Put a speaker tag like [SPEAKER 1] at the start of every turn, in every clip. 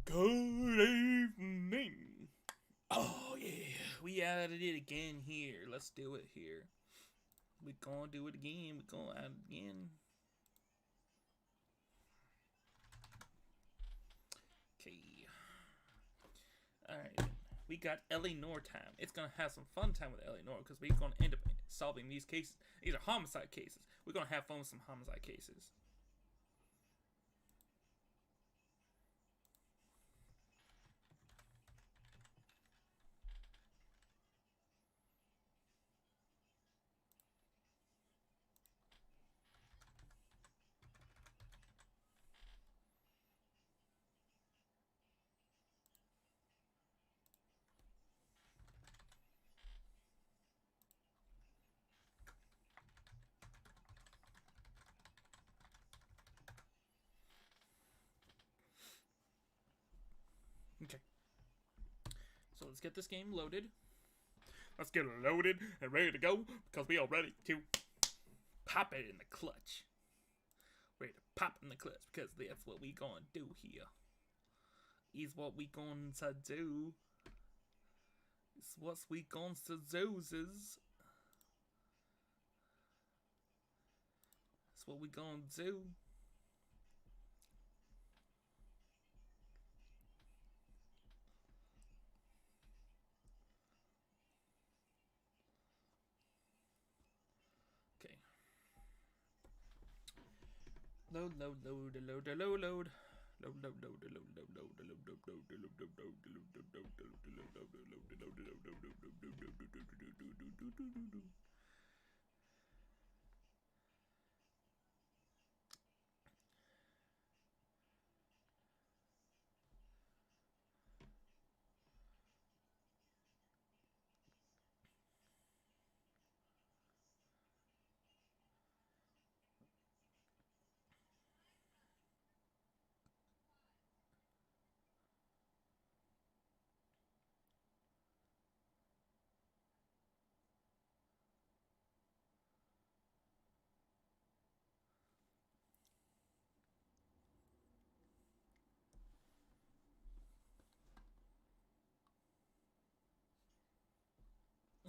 [SPEAKER 1] Good evening. Oh yeah, we at it again here. Let's do it here. We gonna do it again. We gonna add it again. Okay. All right. We got Noire time. It's gonna have some fun time with Noire because we're gonna end up solving these cases. These are homicide cases. We're gonna have fun with some homicide cases. Okay. So let's get this game loaded. Let's get it loaded and ready to go because we are ready to pop it in the clutch. Ready to pop in the clutch because that's what we gonna do here. Is what we going to do. It's what we going to do. Is it's what we gonna do. Okay. Load, load, load, load, load, load, load. Load, load, load, load, load, load, load, load, load, load,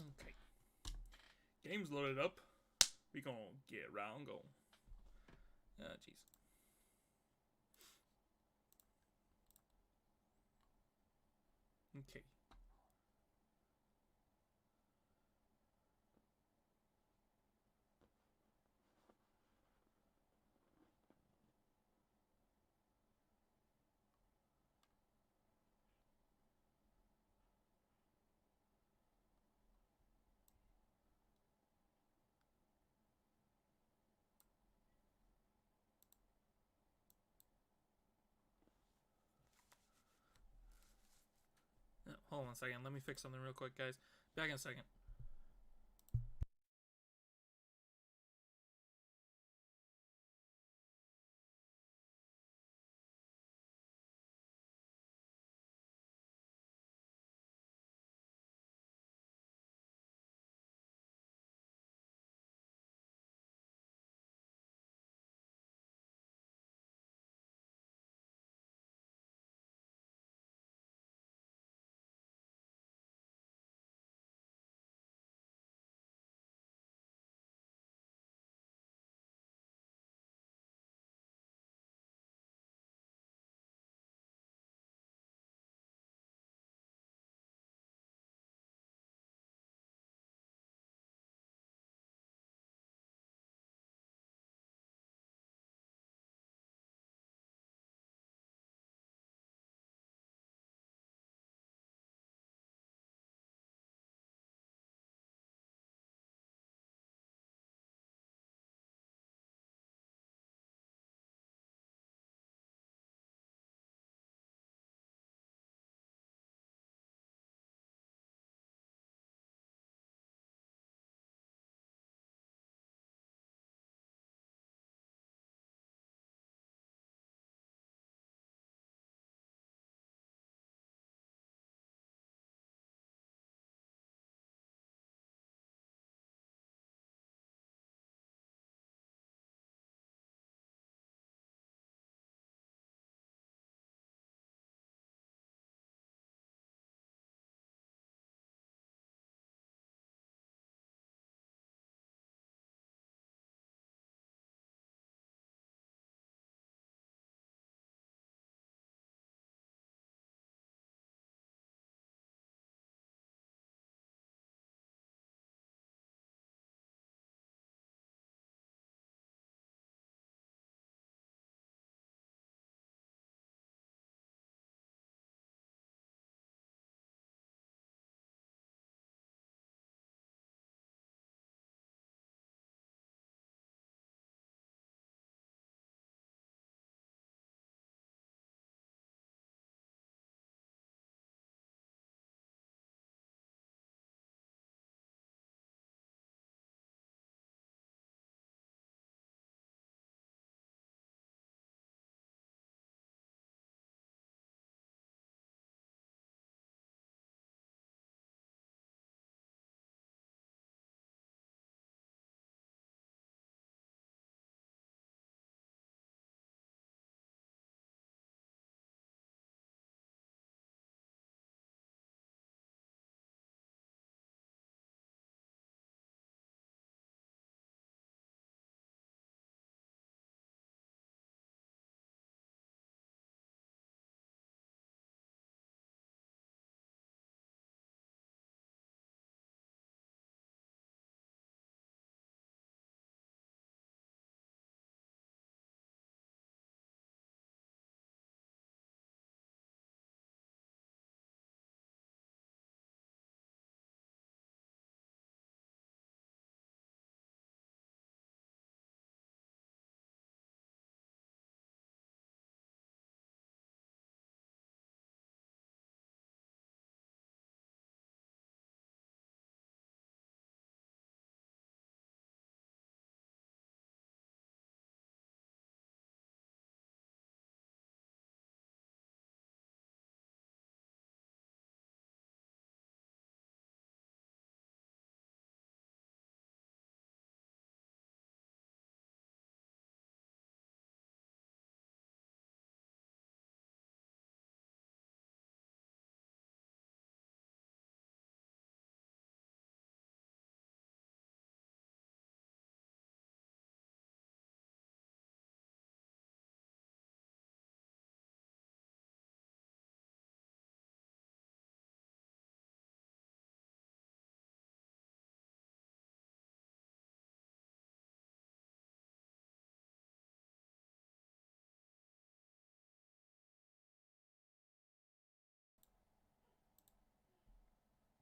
[SPEAKER 1] Okay. Game's loaded up. We gonna get around going. Ah, jeez. Okay. Hold on a second. Let me fix something real quick, guys. Back in a second.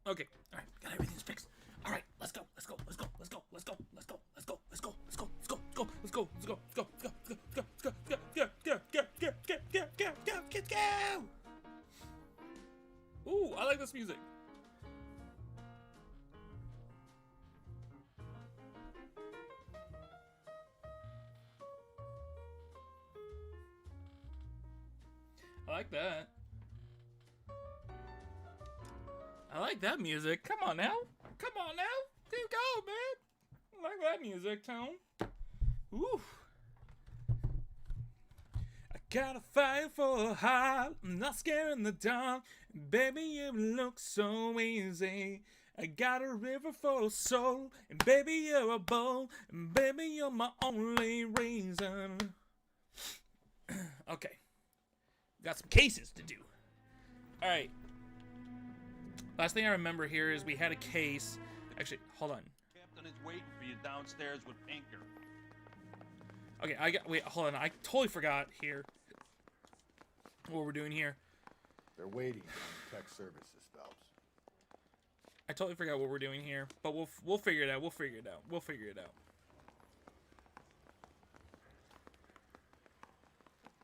[SPEAKER 1] Okay, all right, got everything fixed. All right, let's go. Let's go. Let's go. Let's go. Let's go. Let's go. Let's go. Let's go. Let's go. Let's go. Let's go. Let's go. Let's go. Let's go. Let's go. Let's go. Let's go. Ooh, I like this music. I like that. I like that music. Come on now. Come on now. Keep going, man. I like that music tone. Ooh. I got a fire for a heart. I'm not scared in the dark. Baby, you look so easy. I got a river for a soul. And baby, you're a bowl. And baby, you're my only reason. Okay. Got some cases to do. Alright. Last thing I remember here is we had a case. Actually, hold on.
[SPEAKER 2] Captain is waiting for you downstairs with Pinker.
[SPEAKER 1] Okay, wait, hold on. I totally forgot here what we're doing here.
[SPEAKER 3] They're waiting on tech services, Phelps.
[SPEAKER 1] I totally forgot what we're doing here, but we'll figure it out. We'll figure it out. We'll figure it out.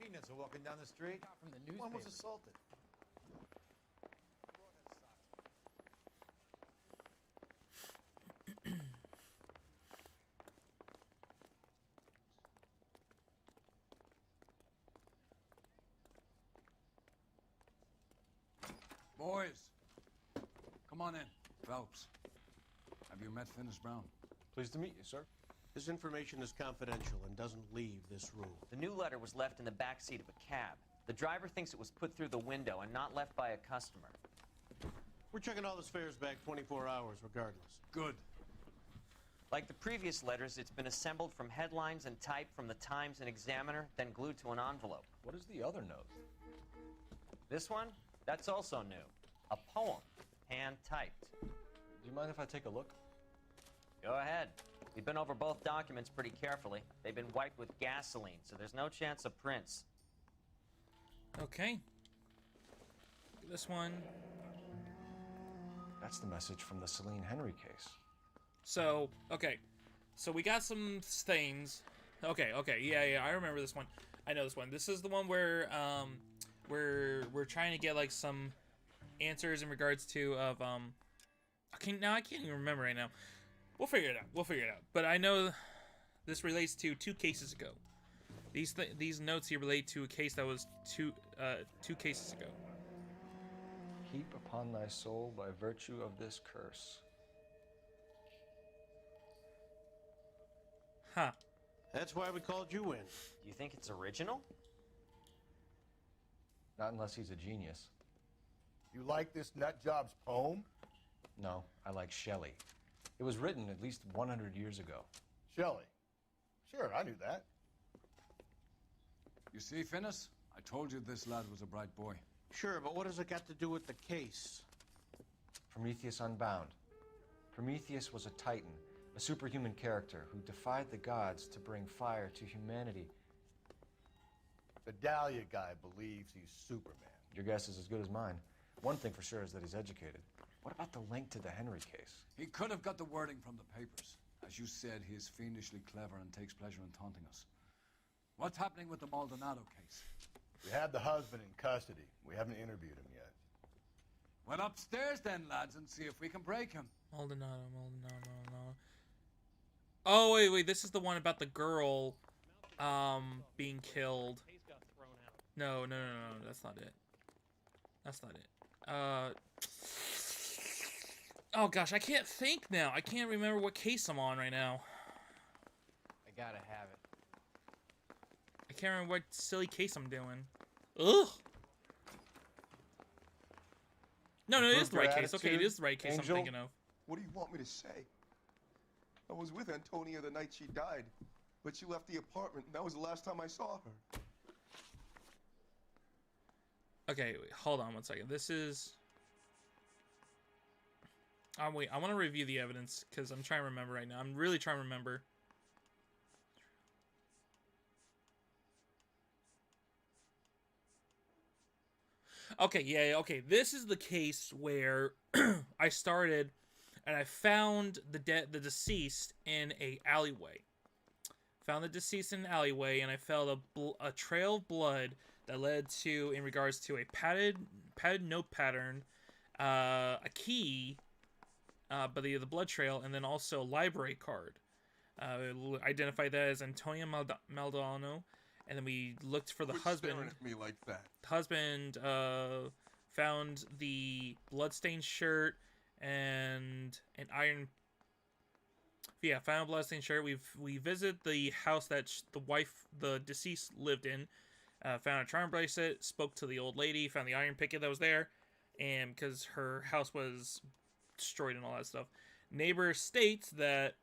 [SPEAKER 4] Peanuts are walking down the street.
[SPEAKER 5] From the newspaper.
[SPEAKER 4] One was assaulted.
[SPEAKER 6] Boys, come on in. Phelps, have you met Finis Brown?
[SPEAKER 4] Pleased to meet you, sir.
[SPEAKER 7] This information is confidential and doesn't leave this room.
[SPEAKER 8] The new letter was left in the back seat of a cab. The driver thinks it was put through the window and not left by a customer.
[SPEAKER 7] We're checking all this fares back 24 hours regardless.
[SPEAKER 6] Good.
[SPEAKER 8] Like the previous letters, it's been assembled from headlines and type from the Times and Examiner, then glued to an envelope.
[SPEAKER 4] What is the other note?
[SPEAKER 8] This one? That's also new. A poem, hand-typed.
[SPEAKER 4] Do you mind if I take a look?
[SPEAKER 8] Go ahead. We've been over both documents pretty carefully. They've been wiped with gasoline, so there's no chance of prints.
[SPEAKER 1] Okay. This one.
[SPEAKER 4] That's the message from the Celine Henry case.
[SPEAKER 1] So, okay. So we got some stains. Okay, yeah, I remember this one. I know this one. This is the one where we're trying to get like some answers in regards to okay, now I can't even remember right now. We'll figure it out. But I know this relates to 2 cases ago. These notes here relate to a case that was two cases ago.
[SPEAKER 4] Keep upon thy soul by virtue of this curse.
[SPEAKER 1] Huh.
[SPEAKER 7] That's why we called you in.
[SPEAKER 8] Do you think it's original?
[SPEAKER 4] Not unless he's a genius.
[SPEAKER 3] You like this nutjob's poem?
[SPEAKER 4] No, I like Shelley. It was written at least 100 years ago.
[SPEAKER 3] Shelley. Sure, I knew that.
[SPEAKER 6] You see, Finis? I told you this lad was a bright boy.
[SPEAKER 7] Sure, but what has it got to do with the case?
[SPEAKER 4] Prometheus Unbound. Prometheus was a titan, a superhuman character who defied the gods to bring fire to humanity.
[SPEAKER 3] The Dahlia guy believes he's Superman.
[SPEAKER 4] Your guess is as good as mine. One thing for sure is that he's educated. What about the link to the Henry case?
[SPEAKER 6] He could have got the wording from the papers. As you said, he is fiendishly clever and takes pleasure in taunting us. What's happening with the Maldonado case?
[SPEAKER 3] We have the husband in custody. We haven't interviewed him yet.
[SPEAKER 6] Well, upstairs then, lads, and see if we can break him.
[SPEAKER 1] Maldonado. Oh, wait, this is the one about the girl being killed. No, that's not it. Oh gosh, I can't think now. I can't remember what case I'm on right now.
[SPEAKER 5] I gotta have it.
[SPEAKER 1] I can't remember what silly case I'm doing. Ugh. No, it is the right case. Okay, it is the right case
[SPEAKER 4] Angel?
[SPEAKER 1] I'm thinking of.
[SPEAKER 9] What do you want me to say? I was with Antonia the night she died, but she left the apartment, and that was the last time I saw her.
[SPEAKER 1] Okay, wait, hold on one second. This is... wait, I want to review the evidence, because I'm trying to remember right now. I'm really trying to remember. Okay, yeah, okay. This is the case where I started and I found the deceased in a alleyway. Found the deceased in an alleyway, and I found a trail of blood that led to, in regards to a padded note pattern, a key, but the blood trail, and then also a library card. Identified that as Antonio Maldonado, and then we looked for the
[SPEAKER 9] Quit
[SPEAKER 1] husband.
[SPEAKER 9] staring at me like that.
[SPEAKER 1] The husband found the bloodstained shirt and an iron. Yeah, found a bloodstained shirt. We visited the house that the deceased lived in. Found a charm bracelet. Spoke to the old lady. Found the iron picket that was there, and because her house was destroyed and all that stuff. Neighbor states that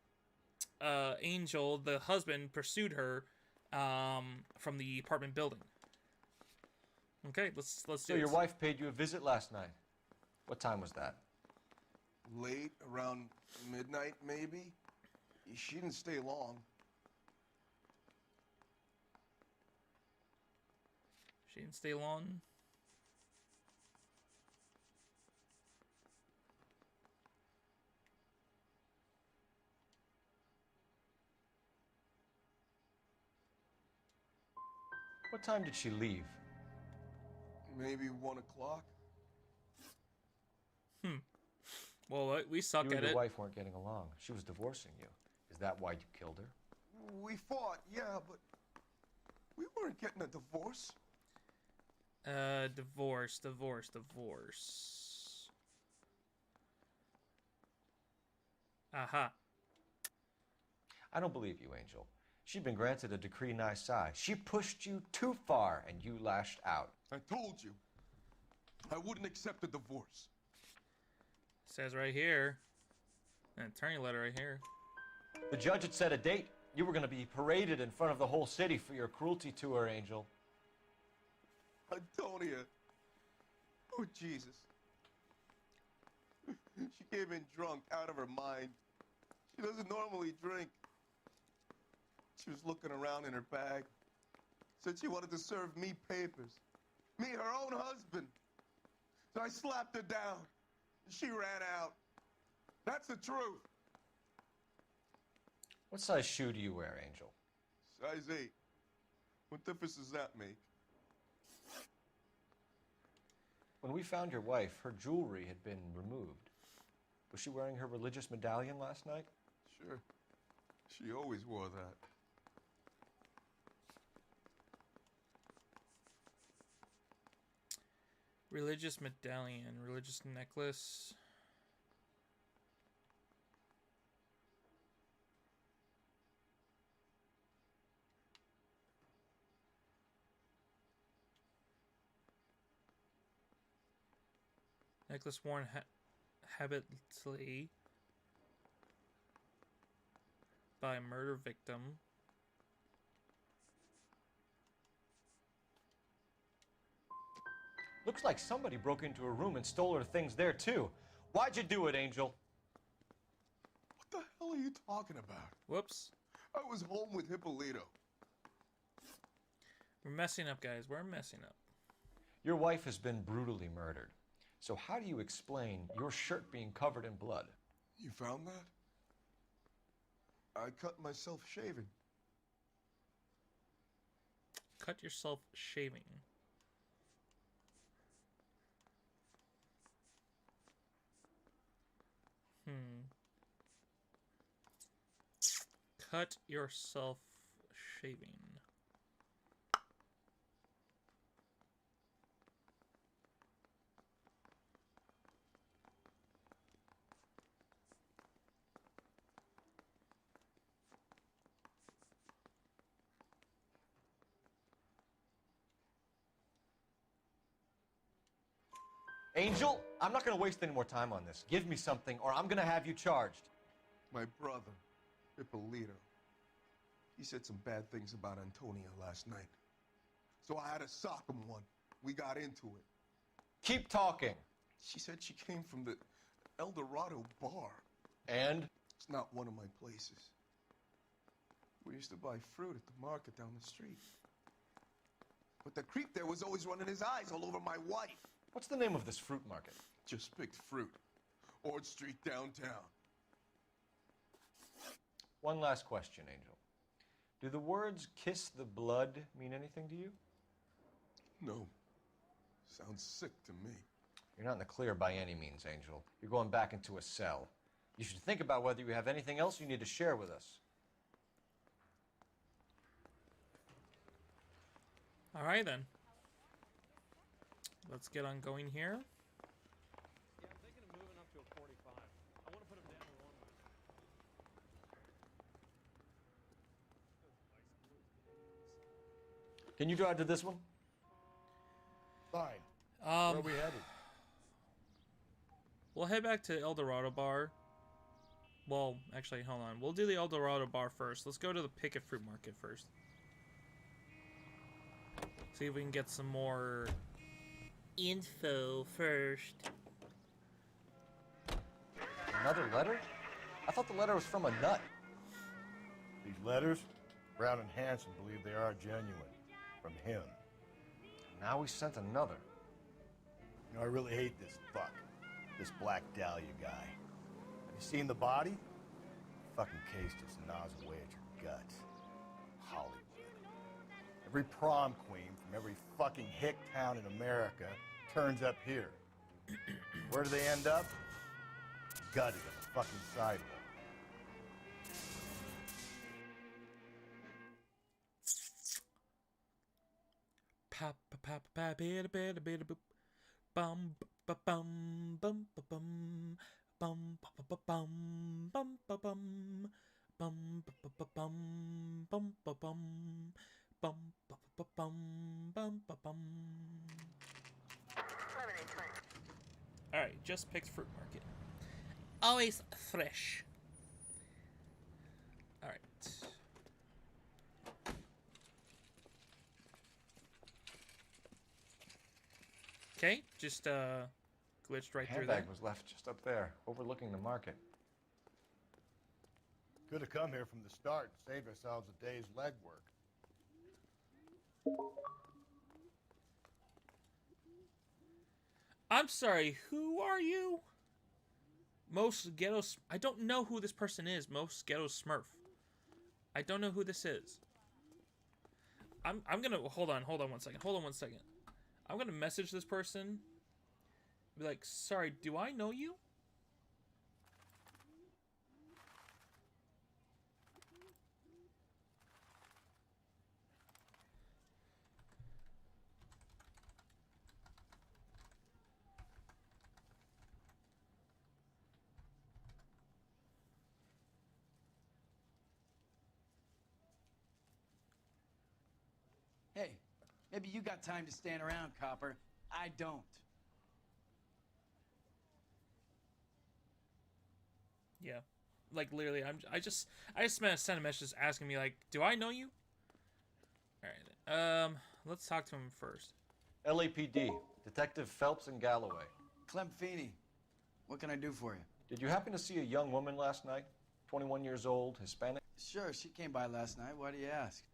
[SPEAKER 1] Angel, the husband, pursued her from the apartment building. Okay, let's do
[SPEAKER 4] So your wife paid you a visit last night. What time was that?
[SPEAKER 9] Late, around midnight, maybe? She didn't stay long.
[SPEAKER 1] She didn't stay long.
[SPEAKER 4] What time did she leave?
[SPEAKER 9] Maybe 1 o'clock?
[SPEAKER 1] Well, we suck
[SPEAKER 4] You
[SPEAKER 1] at
[SPEAKER 4] and your
[SPEAKER 1] it.
[SPEAKER 4] wife weren't getting along. She was divorcing you. Is that why you killed her?
[SPEAKER 9] We fought, yeah, but we weren't getting a divorce.
[SPEAKER 1] Divorce. Aha.
[SPEAKER 4] I don't believe you, Angel. She'd been granted a decree nisi. She pushed you too far, and you lashed out.
[SPEAKER 9] I told you. I wouldn't accept a divorce.
[SPEAKER 1] Says right here. An attorney letter right here.
[SPEAKER 4] The judge had set a date. You were going to be paraded in front of the whole city for your cruelty to her, Angel.
[SPEAKER 9] Antonia. Oh, Jesus. She came in drunk, out of her mind. She doesn't normally drink. She was looking around in her bag. Said she wanted to serve me papers. Me, her own husband. So I slapped her down. She ran out. That's the truth.
[SPEAKER 4] What size shoe do you wear, Angel?
[SPEAKER 9] Size 8. What difference does that make?
[SPEAKER 4] When we found your wife, her jewelry had been removed. Was she wearing her religious medallion last night?
[SPEAKER 9] Sure. She always wore that.
[SPEAKER 1] Religious medallion. Religious necklace. Necklace worn habitually by a murder victim.
[SPEAKER 4] Looks like somebody broke into her room and stole her things there, too. Why'd you do it, Angel?
[SPEAKER 9] What the hell are you talking about?
[SPEAKER 1] Whoops.
[SPEAKER 9] I was home with Hippolito.
[SPEAKER 1] We're messing up, guys. We're messing up.
[SPEAKER 4] Your wife has been brutally murdered. So how do you explain your shirt being covered in blood?
[SPEAKER 9] You found that? I cut myself shaving.
[SPEAKER 1] Cut yourself shaving. Cut yourself shaving.
[SPEAKER 4] Angel, I'm not going to waste any more time on this. Give me something, or I'm going to have you charged.
[SPEAKER 9] My brother, Hippolito, he said some bad things about Antonia last night. So I had to sock him one. We got into it.
[SPEAKER 4] Keep talking.
[SPEAKER 9] She said she came from the El Dorado bar.
[SPEAKER 4] And?
[SPEAKER 9] It's not one of my places. We used to buy fruit at the market down the street. But the creep there was always running his eyes all over my wife.
[SPEAKER 4] What's the name of this fruit market?
[SPEAKER 9] Just picked fruit. Ord Street downtown.
[SPEAKER 4] One last question, Angel. Do the words kiss the blood mean anything to you?
[SPEAKER 9] No. Sounds sick to me.
[SPEAKER 4] You're not in the clear by any means, Angel. You're going back into a cell. You should think about whether you have anything else you need to share with us.
[SPEAKER 1] All right, then. Let's get on going here.
[SPEAKER 5] Yeah, I'm thinking of moving up to a 45. I want to put him down to one way.
[SPEAKER 4] Can you drive to this one?
[SPEAKER 3] Fine. Where are we headed?
[SPEAKER 1] We'll head back to El Dorado Bar. Well, actually, hold on. We'll do the El Dorado Bar first. Let's go to the Picket Fruit Market first. See if we can get some more info first.
[SPEAKER 4] Another letter? I thought the letter was from a nut.
[SPEAKER 3] These letters, Brown and Hanson believe they are genuine. From him.
[SPEAKER 4] Now we sent another.
[SPEAKER 3] You know, I really hate this fuck. This Black Dahlia guy. Have you seen the body? Fucking case just gnaws away at your guts. Hollywood. Every prom queen from every fucking hick town in America turns up here. Where do they end up? Gutted on the fucking sidewalk.
[SPEAKER 1] Pa pa pa pa bida bida bida boop. Bum ba bum bum ba bum bum ba ba bum bum ba bum bum ba ba bum bum ba bum bum ba ba bum bum ba bum. All right, just picked fruit market. Always fresh. All right. Okay, just glitched right through
[SPEAKER 4] Handbag
[SPEAKER 1] there.
[SPEAKER 4] was left just up there, overlooking the market.
[SPEAKER 3] Could have come here from the start and saved ourselves a day's legwork.
[SPEAKER 1] I'm sorry, who are you? Most Ghetto... I don't know who this person is. Most Ghetto Smurf. I don't know who this is. I'm gonna... Hold on one second. I'm gonna message this person. Be like, sorry, do I know you?
[SPEAKER 5] Hey, maybe you got time to stand around, Copper. I don't.
[SPEAKER 1] Yeah. Like, literally, I just sent a message asking me, like, do I know you? Alright, let's talk to him first.
[SPEAKER 4] LAPD, Detective Phelps and Galloway.
[SPEAKER 5] Clem Feeney, what can I do for you?
[SPEAKER 4] Did you happen to see a young woman last night? 21 years old, Hispanic?
[SPEAKER 5] Sure, she came by last night. Why do you ask?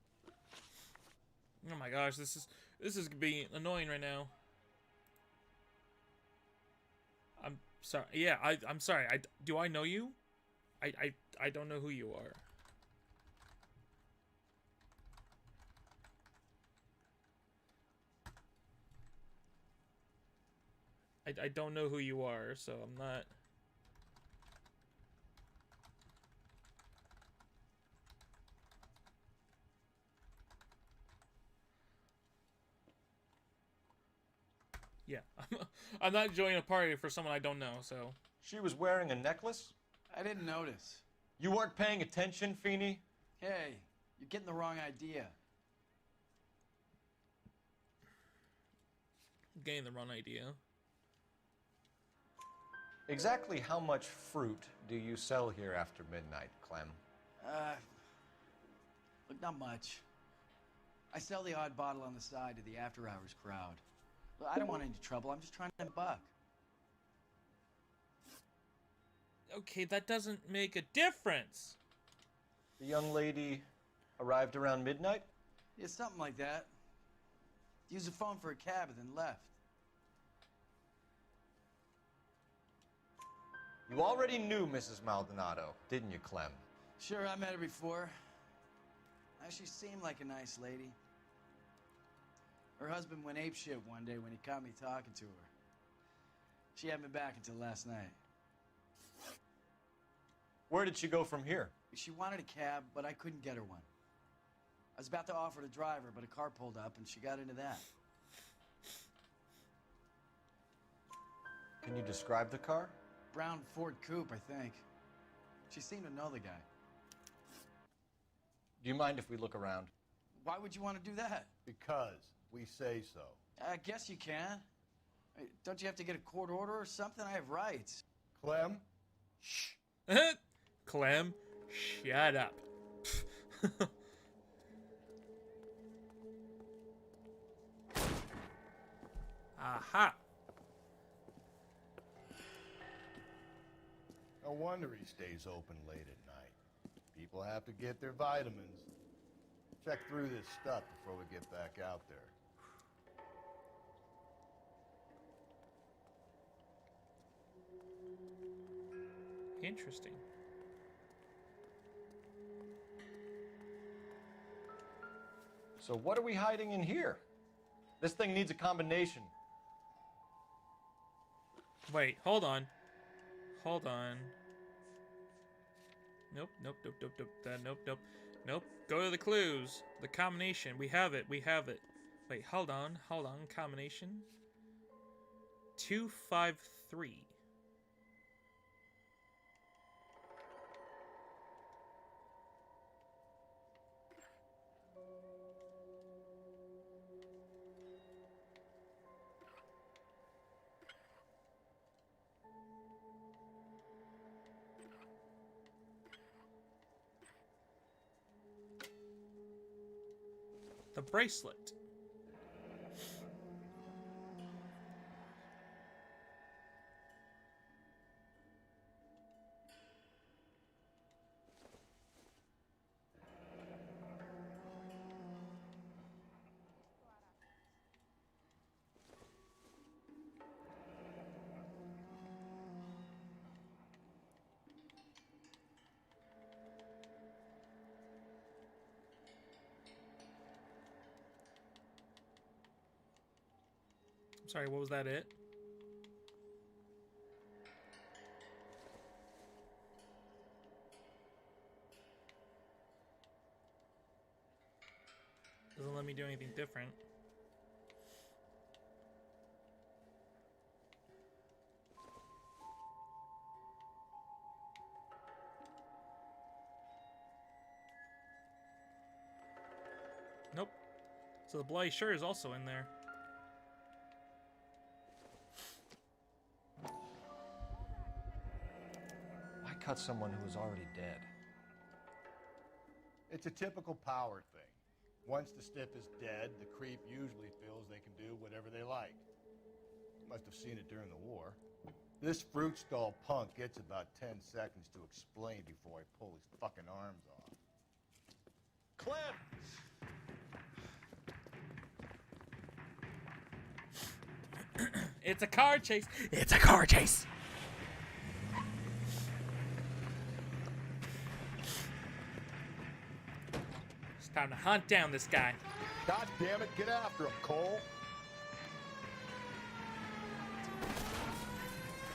[SPEAKER 1] Oh my gosh, this is being annoying right now. I'm sorry. Yeah, I'm sorry. Do I know you? I don't know who you are. I don't know who you are, so I'm not. Yeah, I'm not joining a party for someone I don't know, so.
[SPEAKER 4] She was wearing a necklace?
[SPEAKER 5] I didn't notice.
[SPEAKER 4] You weren't paying attention, Feeney?
[SPEAKER 5] Hey, you're getting the wrong idea.
[SPEAKER 1] Getting the wrong idea.
[SPEAKER 4] Exactly how much fruit do you sell here after midnight, Clem?
[SPEAKER 5] Look, not much. I sell the odd bottle on the side to the after-hours crowd. Look, I don't want any trouble. I'm just trying to buck.
[SPEAKER 1] Okay, that doesn't make a difference.
[SPEAKER 4] The young lady arrived around midnight?
[SPEAKER 5] Yeah, something like that. Used the phone for a cab and then left.
[SPEAKER 4] You already knew Mrs. Maldonado, didn't you, Clem?
[SPEAKER 5] Sure, I met her before. She seemed like a nice lady. Her husband went apeshit one day when he caught me talking to her. She hadn't been back until last night.
[SPEAKER 4] Where did she go from here?
[SPEAKER 5] She wanted a cab, but I couldn't get her one. I was about to offer to drive her, but a car pulled up and she got into that.
[SPEAKER 4] Can you describe the car?
[SPEAKER 5] Brown Ford Coupe, I think. She seemed to know the guy.
[SPEAKER 4] Do you mind if we look around?
[SPEAKER 5] Why would you want to do that?
[SPEAKER 3] Because we say so.
[SPEAKER 5] I guess you can. Don't you have to get a court order or something? I have rights.
[SPEAKER 3] Clem? Shh.
[SPEAKER 1] Clem, shut up. Aha.
[SPEAKER 3] No wonder he stays open late at night. People have to get their vitamins. Check through this stuff before we get back out there.
[SPEAKER 1] Interesting.
[SPEAKER 4] So what are we hiding in here? This thing needs a combination.
[SPEAKER 1] Wait, hold on. Hold on. Nope, nope, nope, nope, nope, nope, nope, nope. Go to the clues. The combination. We have it, we have it. Wait, hold on, combination. 253. The bracelet. Sorry, what was that it? Doesn't let me do anything different. Nope. So the bloody shirt is also in there.
[SPEAKER 4] Why cut someone who was already dead?
[SPEAKER 3] It's a typical power thing. Once the stiff is dead, the creep usually feels they can do whatever they like. Must have seen it during the war. This fruit stall punk gets about 10 seconds to explain before I pull his fucking arms off.
[SPEAKER 4] Clem!
[SPEAKER 1] It's a car chase! It's a car chase! It's time to hunt down this guy.
[SPEAKER 3] God damn it, get after him, Cole.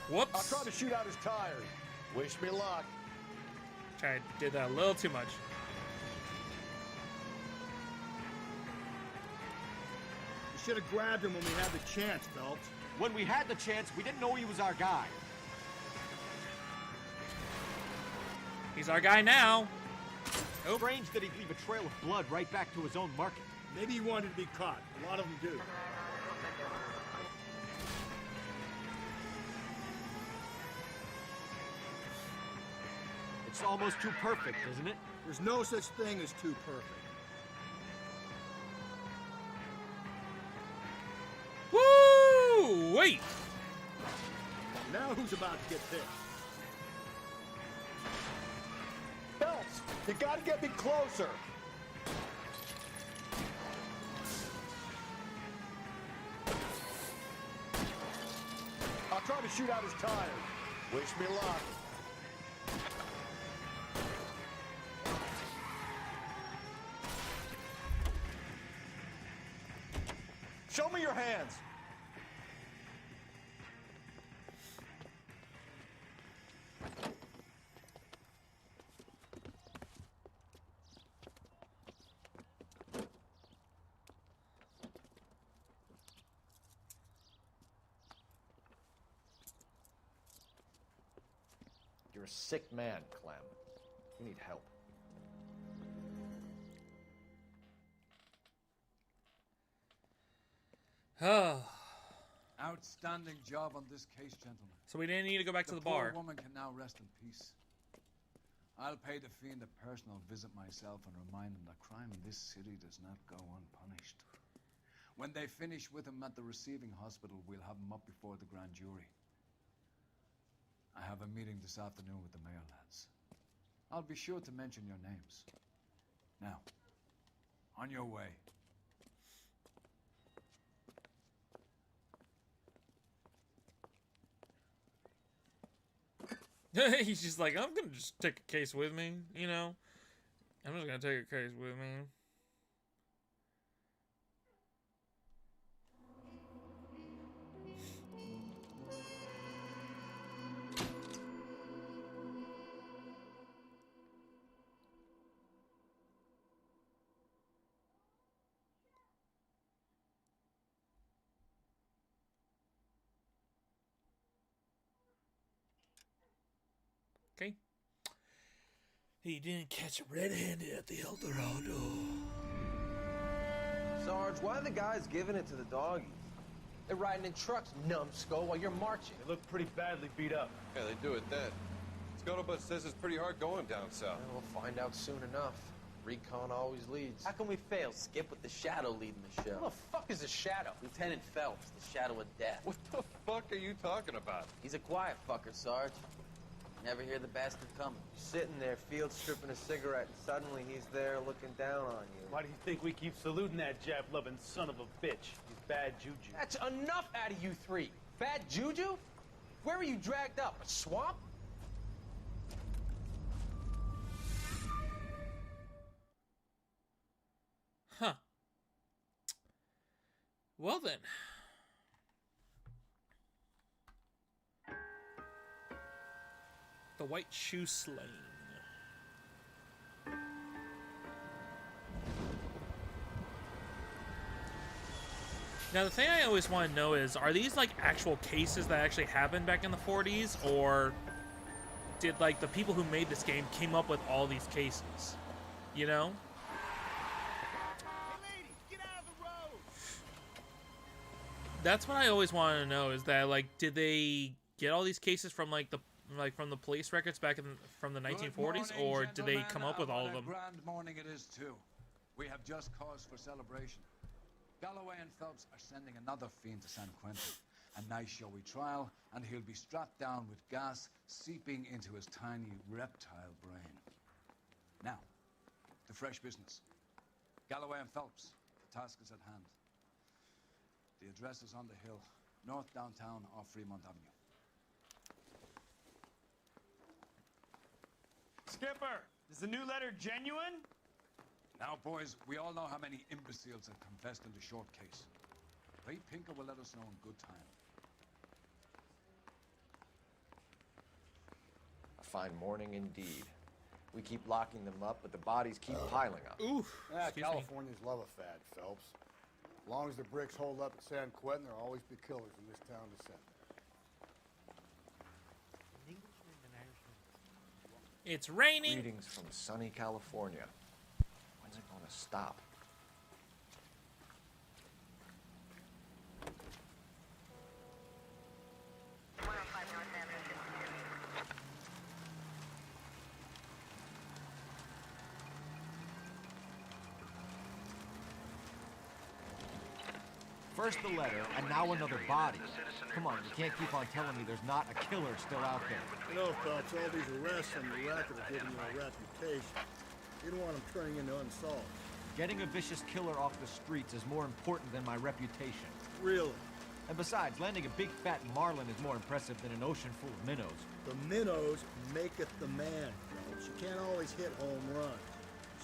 [SPEAKER 1] Whoops.
[SPEAKER 3] I'll try to shoot out his tires. Wish me luck.
[SPEAKER 1] Did that a little too much.
[SPEAKER 3] You should have grabbed him when we had the chance, Phelps.
[SPEAKER 10] When we had the chance, we didn't know he was our guy.
[SPEAKER 1] He's our guy now. Nope.
[SPEAKER 10] Strange that he'd leave a trail of blood right back to his own market.
[SPEAKER 3] Maybe he wanted to be caught. A lot of them do.
[SPEAKER 10] It's almost too perfect, isn't it?
[SPEAKER 3] There's no such thing as too perfect.
[SPEAKER 1] Woo! Wait!
[SPEAKER 3] Now who's about to get picked? Phelps, you gotta get me closer. I'll try to shoot out his tires. Wish me luck.
[SPEAKER 10] Show me your hands.
[SPEAKER 4] You're a sick man, Clem. You need help.
[SPEAKER 1] Oh.
[SPEAKER 6] Outstanding job on this case, gentlemen.
[SPEAKER 1] So we didn't need to go back to the
[SPEAKER 6] poor
[SPEAKER 1] bar.
[SPEAKER 6] woman can now rest in peace. I'll pay the fiend a personal visit myself and remind him that crime in this city does not go unpunished. When they finish with him at the receiving hospital, we'll have him up before the grand jury. I have a meeting this afternoon with the mayor lads. I'll be sure to mention your names. Now, on your way.
[SPEAKER 1] He's just like, I'm gonna just take a case with me, you know? I'm just gonna take a case with me. Okay. He didn't catch him red-handed at the El Dorado.
[SPEAKER 11] Sarge, why are the guys giving it to the doggies? They're riding in trucks, numbskull, while you're marching.
[SPEAKER 10] They look pretty badly beat up.
[SPEAKER 12] Yeah, they do it then. Scuttlebutt says it's pretty hard going down south.
[SPEAKER 11] Well, we'll find out soon enough. Recon always leads. How can we fail? Skip with the Shadow leading the show. Who the fuck is the Shadow? Lieutenant Phelps, the Shadow of Death.
[SPEAKER 12] What the fuck are you talking about?
[SPEAKER 11] He's a quiet fucker, Sarge. Never hear the bastard coming. Sitting there, field stripping a cigarette, and suddenly he's there looking down on you.
[SPEAKER 10] Why do you think we keep saluting that Jap-loving son of a bitch? He's bad juju.
[SPEAKER 11] That's enough out of you three. Bad juju? Where were you dragged up? A swamp?
[SPEAKER 1] Huh. Well then. The White Shoe Slaying. Now the thing I always want to know is, are these like actual cases that actually happened back in the 40s, or did like the people who made this game came up with all these cases? You know? That's what I always want to know, is that like, did they get all these cases from like from the police records back from the 1940s, or did they come up with all of them?
[SPEAKER 6] Grand morning it is too. We have just cause for celebration. Galloway and Phelps are sending another fiend to San Quentin. A nice showy trial, and he'll be strapped down with gas seeping into his tiny reptile brain. Now, the fresh business. Galloway and Phelps, the task is at hand. The address is on the hill, north downtown off Fremont Avenue.
[SPEAKER 10] Skipper, is the new letter genuine?
[SPEAKER 6] Now, boys, we all know how many imbeciles have confessed in the short case. Ray Pinker will let us know in good time.
[SPEAKER 4] A fine morning indeed. We keep locking them up, but the bodies keep piling up.
[SPEAKER 1] Oof.
[SPEAKER 3] Yeah, Californians love a fad, Phelps. As long as the bricks hold up at San Quentin, there'll always be killers in this town to send there.
[SPEAKER 1] It's raining.
[SPEAKER 4] Greetings from sunny California. When's it gonna stop?
[SPEAKER 10] First the letter, and now another body. Come on, you can't keep on telling me there's not a killer still out there.
[SPEAKER 3] You know, Phelps, all these arrests and the racket are giving you a reputation. You don't want them turning into unsolved.
[SPEAKER 10] Getting a vicious killer off the streets is more important than my reputation.
[SPEAKER 3] Really?
[SPEAKER 10] And besides, landing a big fat marlin is more impressive than an ocean full of minnows.
[SPEAKER 3] The minnows maketh the man, Phelps. You can't always hit home runs.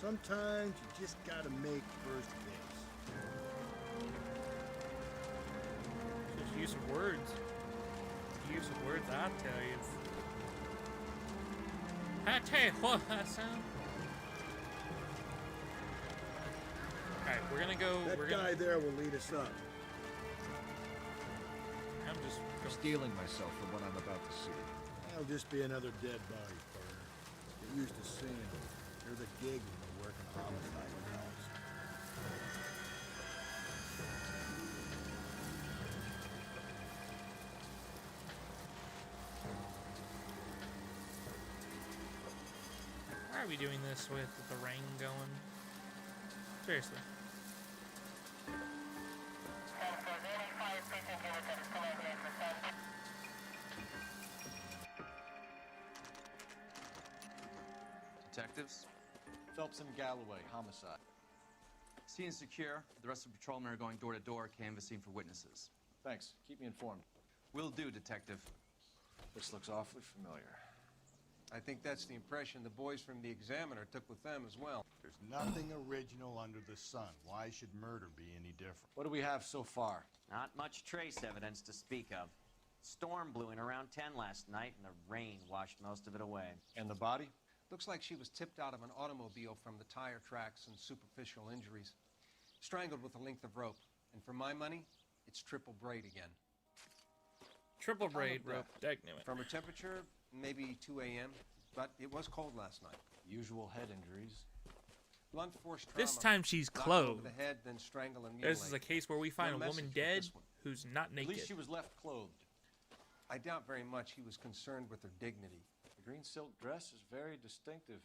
[SPEAKER 3] Sometimes you just gotta make first base.
[SPEAKER 1] Just use of words. Use of words, I tell you. I tell you what, Hassan. Alright, we're gonna go.
[SPEAKER 3] That guy there will lead us up.
[SPEAKER 1] I'm just
[SPEAKER 10] stealing myself for what I'm about to see.
[SPEAKER 3] That'll just be another dead body, partner. Get used to seeing them. They're the gig when you're working homicide rounds.
[SPEAKER 1] Why are we doing this with the rain going? Seriously.
[SPEAKER 13] Detectives?
[SPEAKER 10] Phelps and Galloway, homicide.
[SPEAKER 13] Scene is secure. The rest of the patrolmen are going door to door, canvassing for witnesses.
[SPEAKER 10] Thanks. Keep me informed.
[SPEAKER 13] Will do, Detective.
[SPEAKER 4] This looks awfully familiar.
[SPEAKER 7] I think that's the impression the boys from the Examiner took with them as well.
[SPEAKER 3] There's nothing original under the sun. Why should murder be any different?
[SPEAKER 10] What do we have so far?
[SPEAKER 8] Not much trace evidence to speak of. Storm blew in around 10 last night, and the rain washed most of it away.
[SPEAKER 10] And the body?
[SPEAKER 7] Looks like she was tipped out of an automobile from the tire tracks and superficial injuries. Strangled with a length of rope. And for my money, it's triple braid again.
[SPEAKER 1] Triple braid rope. Dag knew it.
[SPEAKER 7] From her temperature, maybe 2 a.m., but it was cold last night.
[SPEAKER 4] Usual head injuries.
[SPEAKER 7] Blunt force trauma.
[SPEAKER 1] This time she's
[SPEAKER 7] Knocked over
[SPEAKER 1] clothed.
[SPEAKER 7] the head, then strangle and mutilate.
[SPEAKER 1] This is a case where we find a
[SPEAKER 7] No
[SPEAKER 1] woman
[SPEAKER 7] message with
[SPEAKER 1] dead
[SPEAKER 7] this one.
[SPEAKER 1] who's not naked.
[SPEAKER 10] At least she was left clothed.
[SPEAKER 7] I doubt very much he was concerned with her dignity.
[SPEAKER 4] The green silk dress is very distinctive.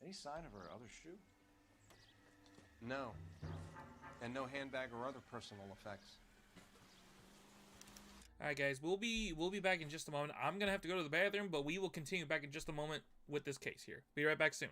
[SPEAKER 4] Any sign of her other shoe?
[SPEAKER 7] No. And no handbag or other personal effects.
[SPEAKER 1] Alright guys, we'll be back in just a moment. I'm gonna have to go to the bathroom, but we will continue back in just a moment with this case here. Be right back soon.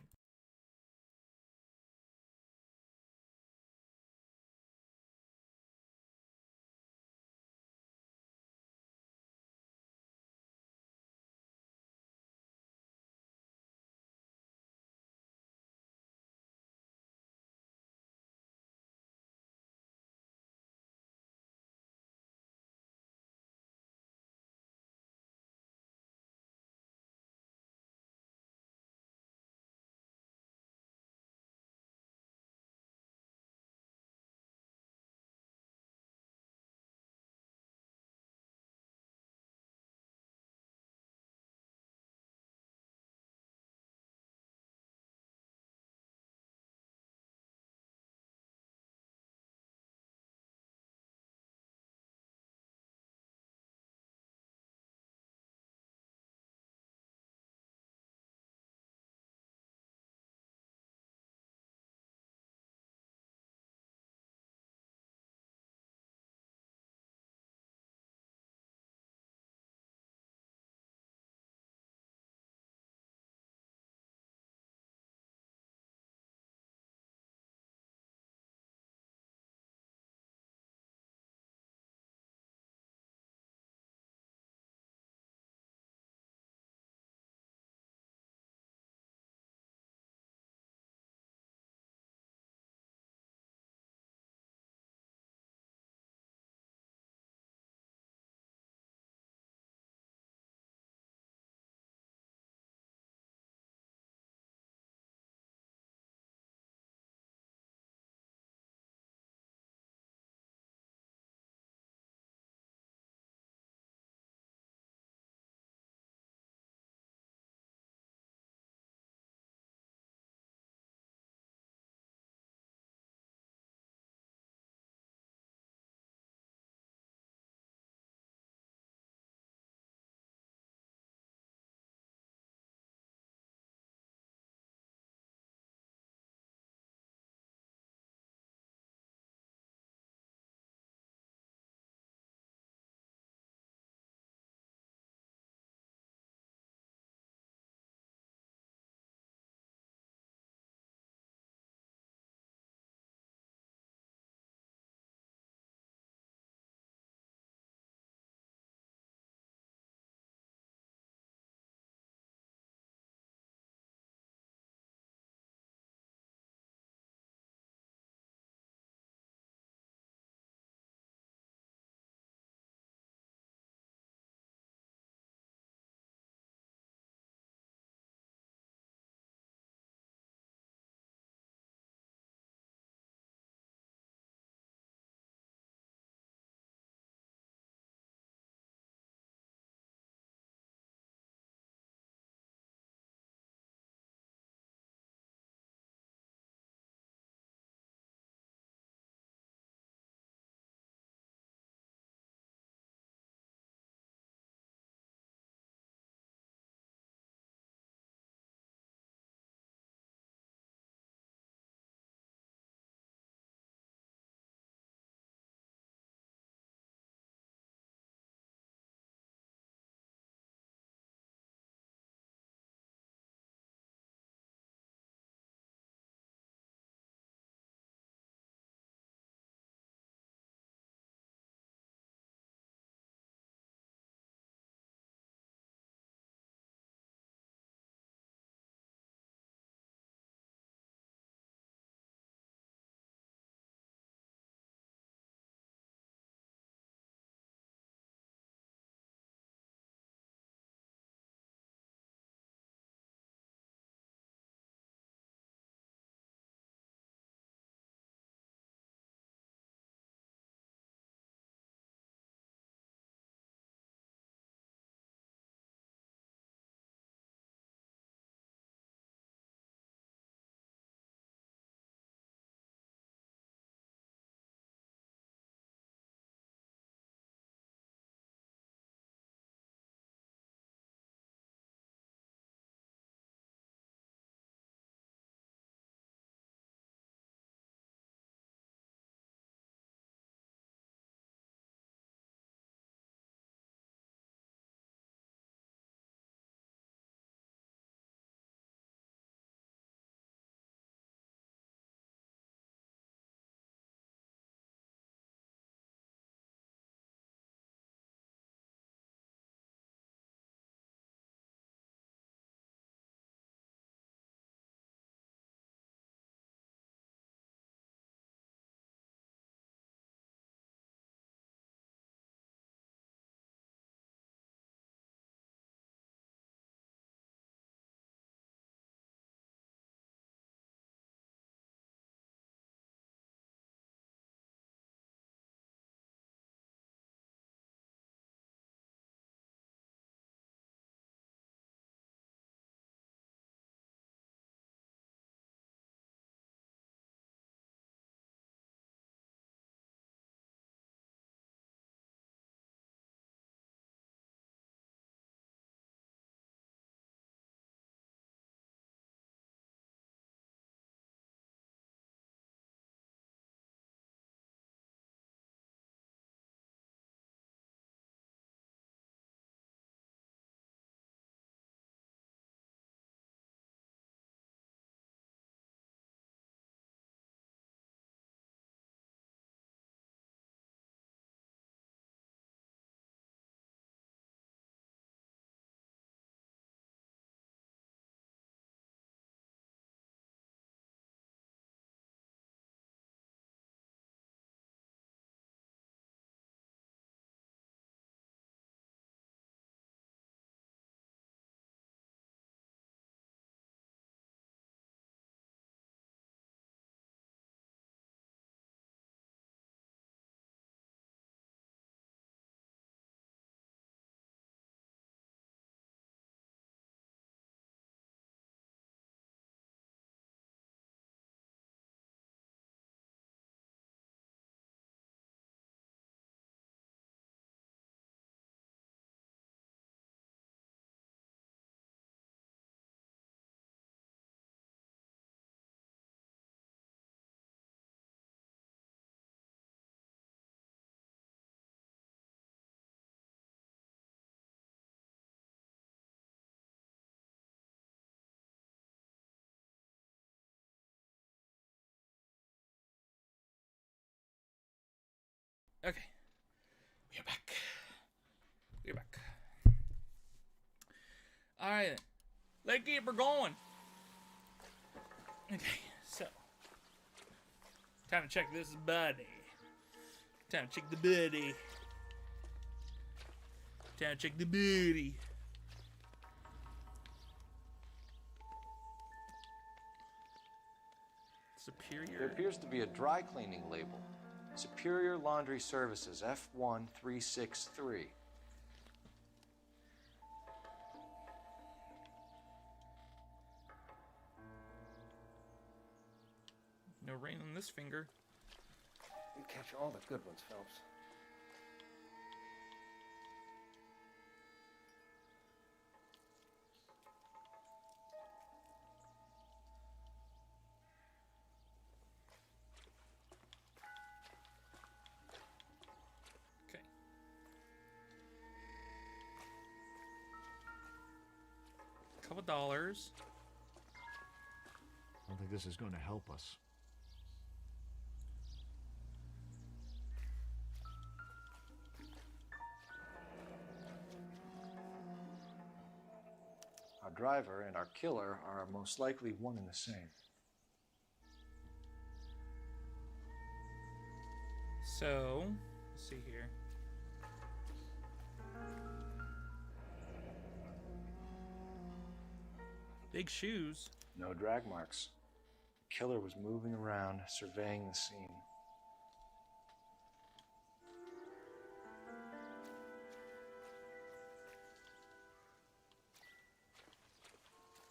[SPEAKER 1] Okay. We're back. We're back. Alright. Let's keep her going. Okay, so. Time to check this body. Time to check the body. Time to check the booty. Superior.
[SPEAKER 4] There appears to be a dry cleaning label. Superior Laundry Services, F1363.
[SPEAKER 1] No rain on this finger.
[SPEAKER 7] You catch all the good ones, Phelps.
[SPEAKER 1] Okay. Couple dollars.
[SPEAKER 10] I don't think this is going to help us.
[SPEAKER 4] Our driver and our killer are most likely one and the same.
[SPEAKER 1] So, let's see here. Big shoes.
[SPEAKER 4] No drag marks. The killer was moving around, surveying the scene.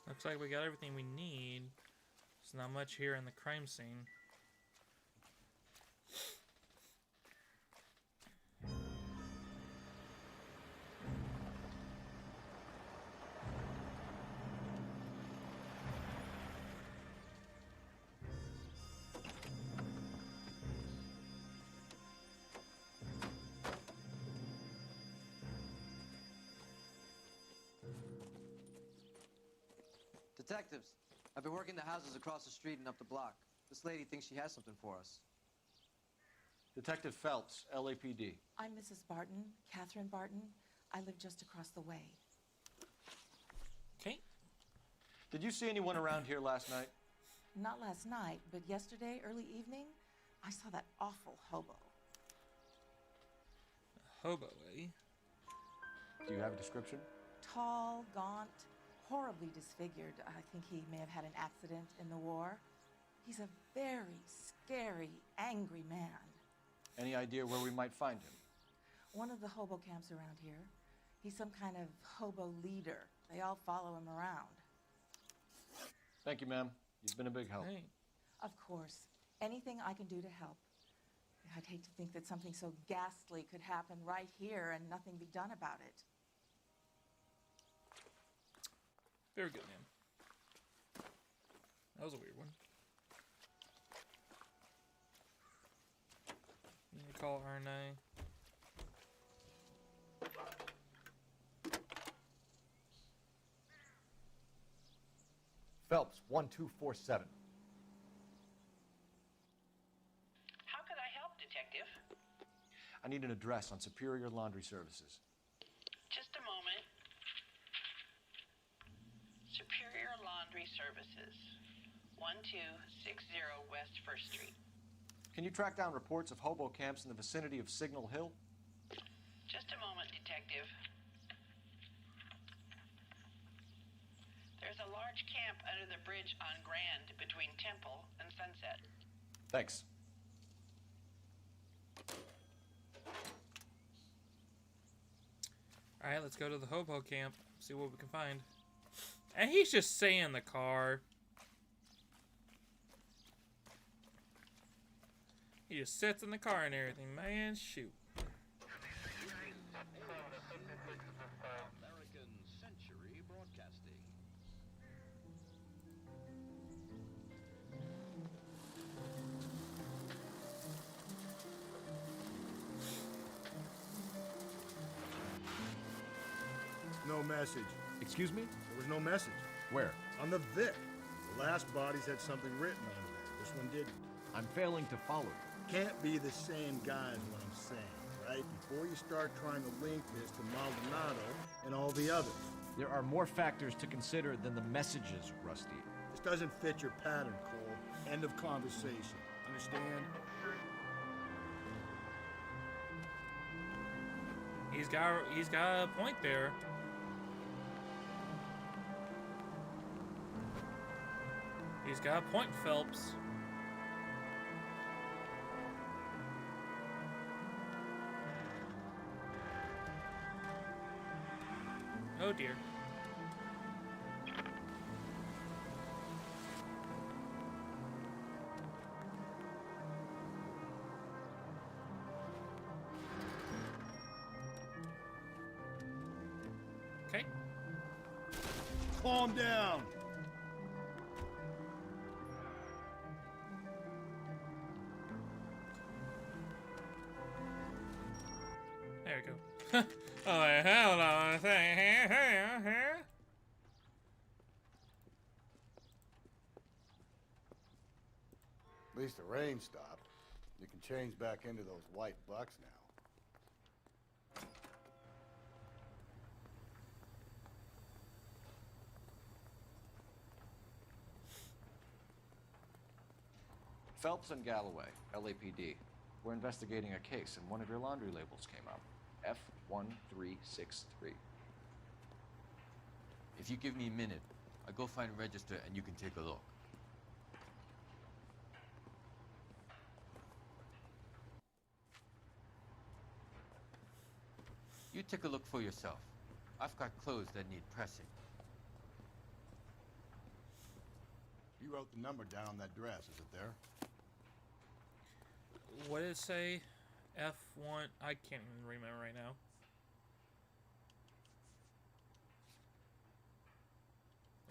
[SPEAKER 1] Looks like we got everything we need. There's not much here in the crime scene.
[SPEAKER 13] Detectives, I've been working the houses across the street and up the block. This lady thinks she has something for us.
[SPEAKER 4] Detective Phelps, LAPD.
[SPEAKER 14] I'm Mrs. Barton, Catherine Barton. I live just across the way.
[SPEAKER 1] Okay.
[SPEAKER 4] Did you see anyone around here last night?
[SPEAKER 14] Not last night, but yesterday, early evening, I saw that awful hobo.
[SPEAKER 1] Hobo, eh?
[SPEAKER 4] Do you have a description?
[SPEAKER 14] Tall, gaunt, horribly disfigured. I think he may have had an accident in the war. He's a very scary, angry man.
[SPEAKER 4] Any idea where we might find him?
[SPEAKER 14] One of the hobo camps around here. He's some kind of hobo leader. They all follow him around.
[SPEAKER 4] Thank you, ma'am. You've been a big help.
[SPEAKER 1] Hey.
[SPEAKER 14] Of course. Anything I can do to help. I'd hate to think that something so ghastly could happen right here and nothing be done about it.
[SPEAKER 1] Very good, man. That was a weird one. Need to call RNA.
[SPEAKER 10] Phelps, 1247.
[SPEAKER 15] How could I help, Detective?
[SPEAKER 4] I need an address on Superior Laundry Services.
[SPEAKER 15] Just a moment. Superior Laundry Services, 1260 West 1st Street.
[SPEAKER 4] Can you track down reports of hobo camps in the vicinity of Signal Hill?
[SPEAKER 15] Just a moment, Detective. There's a large camp under the bridge on Grand between Temple and Sunset.
[SPEAKER 4] Thanks.
[SPEAKER 1] Alright, let's go to the hobo camp. See what we can find. And he's just staying in the car. He just sits in the car and everything. Man, shoot.
[SPEAKER 16] American Century Broadcasting.
[SPEAKER 3] No message.
[SPEAKER 10] Excuse me?
[SPEAKER 3] There was no message.
[SPEAKER 10] Where?
[SPEAKER 3] On the Vic. The last bodies had something written on there. This one didn't.
[SPEAKER 10] I'm failing to follow you.
[SPEAKER 3] can't be the same guy is what I'm saying, right? Before you start trying to link this to Maldonado and all the others.
[SPEAKER 10] There are more factors to consider than the messages, Rusty.
[SPEAKER 3] This doesn't fit your pattern, Cole. End of conversation. Understand?
[SPEAKER 1] He's got a point there. He's got a point, Phelps. Oh dear. Okay.
[SPEAKER 3] Calm down.
[SPEAKER 1] There we go. Oh, hell on.
[SPEAKER 3] At least the rain stopped. You can change back into those white bucks now.
[SPEAKER 4] Phelps and Galloway, LAPD. We're investigating a case, and one of your laundry labels came up. F1363.
[SPEAKER 11] If you give me a minute, I'll go find a register and you can take a look. You take a look for yourself. I've got clothes that need pressing.
[SPEAKER 3] You wrote the number down on that dress, is it there?
[SPEAKER 1] What did it say? F1. I can't even remember right now.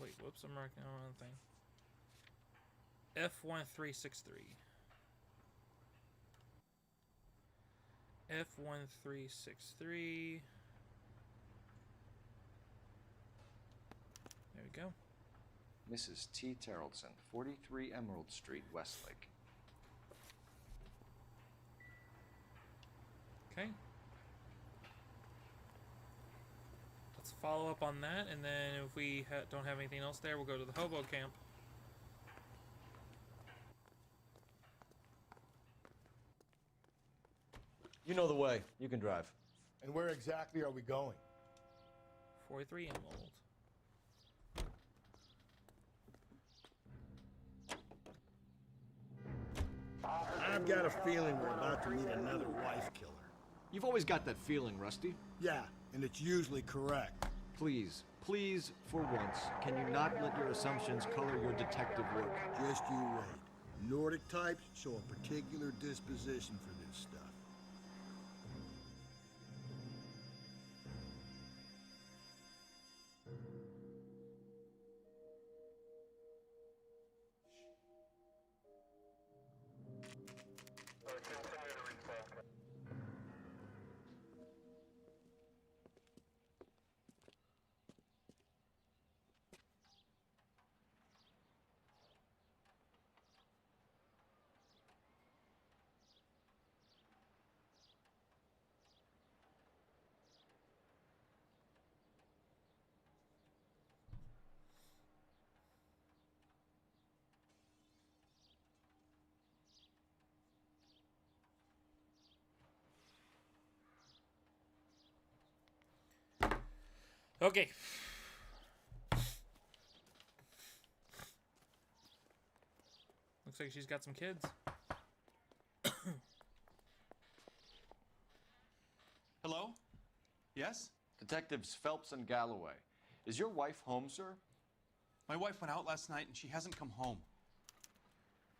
[SPEAKER 1] Wait, whoops, I'm marking on one thing. F1363. F1363. There we go.
[SPEAKER 4] Mrs. T. Terrellson, 43 Emerald Street, Westlake.
[SPEAKER 1] Okay. Let's follow up on that, and then if we don't have anything else there, we'll go to the hobo camp.
[SPEAKER 10] You know the way. You can drive.
[SPEAKER 3] And where exactly are we going?
[SPEAKER 1] 43 Emerald.
[SPEAKER 3] I've got a feeling we're about to meet another wife killer.
[SPEAKER 10] You've always got that feeling, Rusty.
[SPEAKER 3] Yeah, and it's usually correct.
[SPEAKER 10] Please, please, for once, can you not let your assumptions color your detective work?
[SPEAKER 3] Just you wait. Nordic types show a particular disposition for this stuff.
[SPEAKER 1] Okay. Looks like she's got some kids.
[SPEAKER 2] Hello? Yes?
[SPEAKER 4] Detectives Phelps and Galloway. Is your wife home, sir?
[SPEAKER 2] My wife went out last night and she hasn't come home.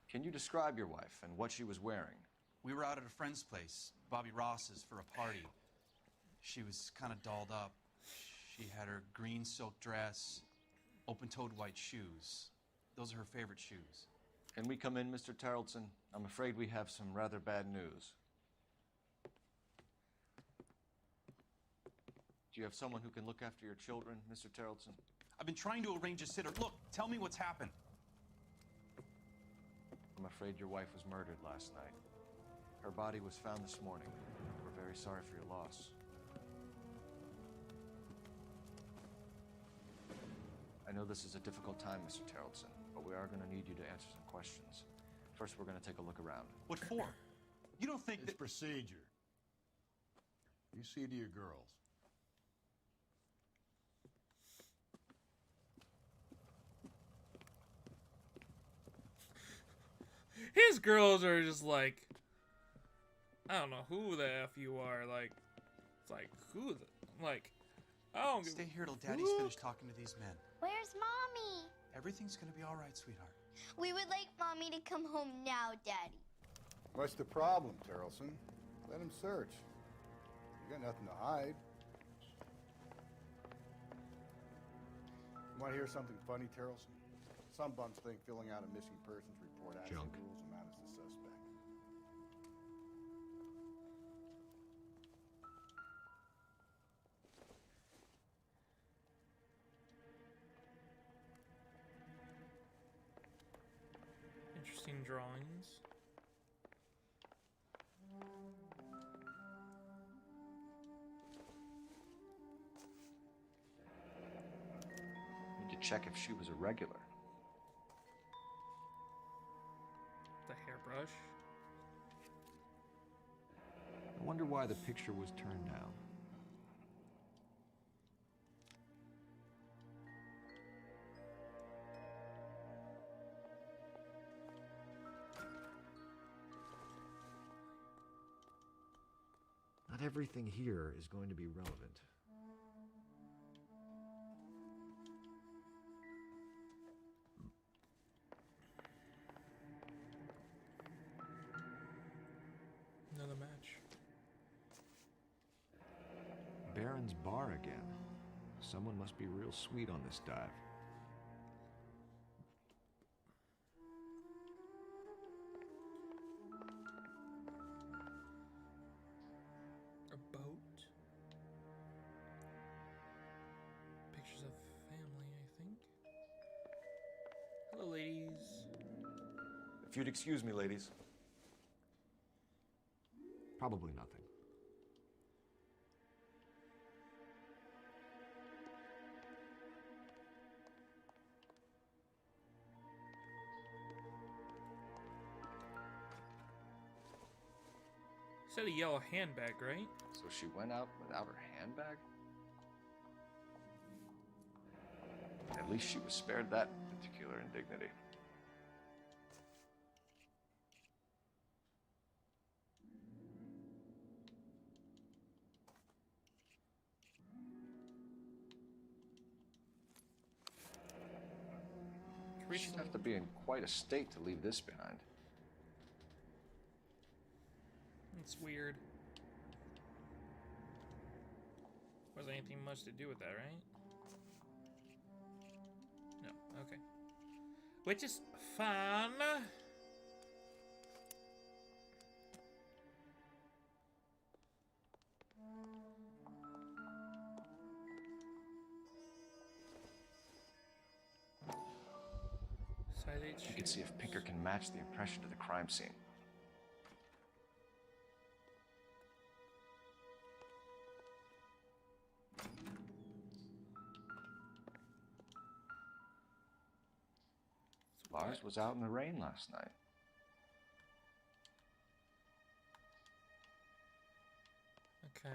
[SPEAKER 4] Can you describe your wife and what she was wearing?
[SPEAKER 2] We were out at a friend's place, Bobby Ross's, for a party. She was kind of dolled up. She had her green silk dress, open-toed white shoes. Those are her favorite shoes.
[SPEAKER 4] Can we come in, Mr. Tarleton? I'm afraid we have some rather bad news. Do you have someone who can look after your children, Mr. Tarleton?
[SPEAKER 2] I've been trying to arrange a sitter. Look, tell me what's happened.
[SPEAKER 4] I'm afraid your wife was murdered last night. Her body was found this morning. We're very sorry for your loss. I know this is a difficult time, Mr. Terrelson, but we are going to need you to answer some questions. First, we're going to take a look around.
[SPEAKER 2] What for? You don't think
[SPEAKER 3] It's procedure. You see to your girls.
[SPEAKER 1] His girls are just like, I don't know who the F you are. Like, it's like, who the, like, I don't
[SPEAKER 2] Stay here till Daddy's finished talking to these men.
[SPEAKER 17] Where's Mommy?
[SPEAKER 2] Everything's gonna be all right, sweetheart.
[SPEAKER 17] We would like Mommy to come home now, Daddy.
[SPEAKER 3] What's the problem, Terrelson? Let him search. You got nothing to hide. You want to hear something funny, Terrelson? Some bums think filling out a missing persons report actually
[SPEAKER 10] Junk.
[SPEAKER 3] rules them out as a suspect.
[SPEAKER 1] Interesting drawings.
[SPEAKER 4] Need to check if she was a regular.
[SPEAKER 1] The hairbrush.
[SPEAKER 10] I wonder why the picture was turned down. Not everything here is going to be relevant.
[SPEAKER 1] Another match.
[SPEAKER 10] Baron's bar again. Someone must be real sweet on this dive.
[SPEAKER 1] A boat. Pictures of family, I think. Hello, ladies.
[SPEAKER 4] If you'd excuse me, ladies.
[SPEAKER 10] Probably nothing.
[SPEAKER 1] Said a yellow handbag, right?
[SPEAKER 4] So she went out without her handbag? At least she was spared that particular indignity. She'd have to be in quite a state to leave this behind.
[SPEAKER 1] It's weird. Wasn't anything much to do with that, right? No, okay. Which is fun.
[SPEAKER 4] You can see if Pinker can match the impression to the crime scene. Lars was out in the rain last night.
[SPEAKER 1] Okay.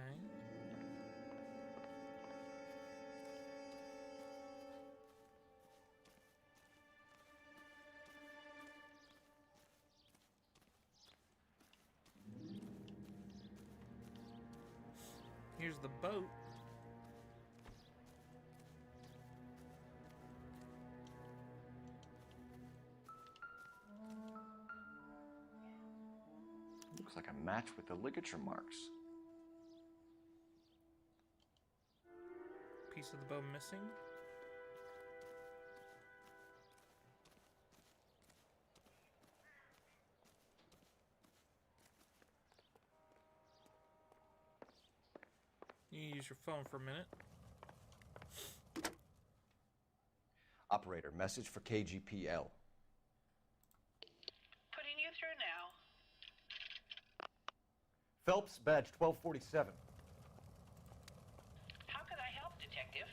[SPEAKER 1] Here's the boat.
[SPEAKER 4] Looks like a match with the ligature marks.
[SPEAKER 1] Piece of the boat missing. You can use your phone for a minute.
[SPEAKER 4] Operator, message for KGPL.
[SPEAKER 15] Putting you through now.
[SPEAKER 10] Phelps, badge 1247.
[SPEAKER 15] How could I help, Detective?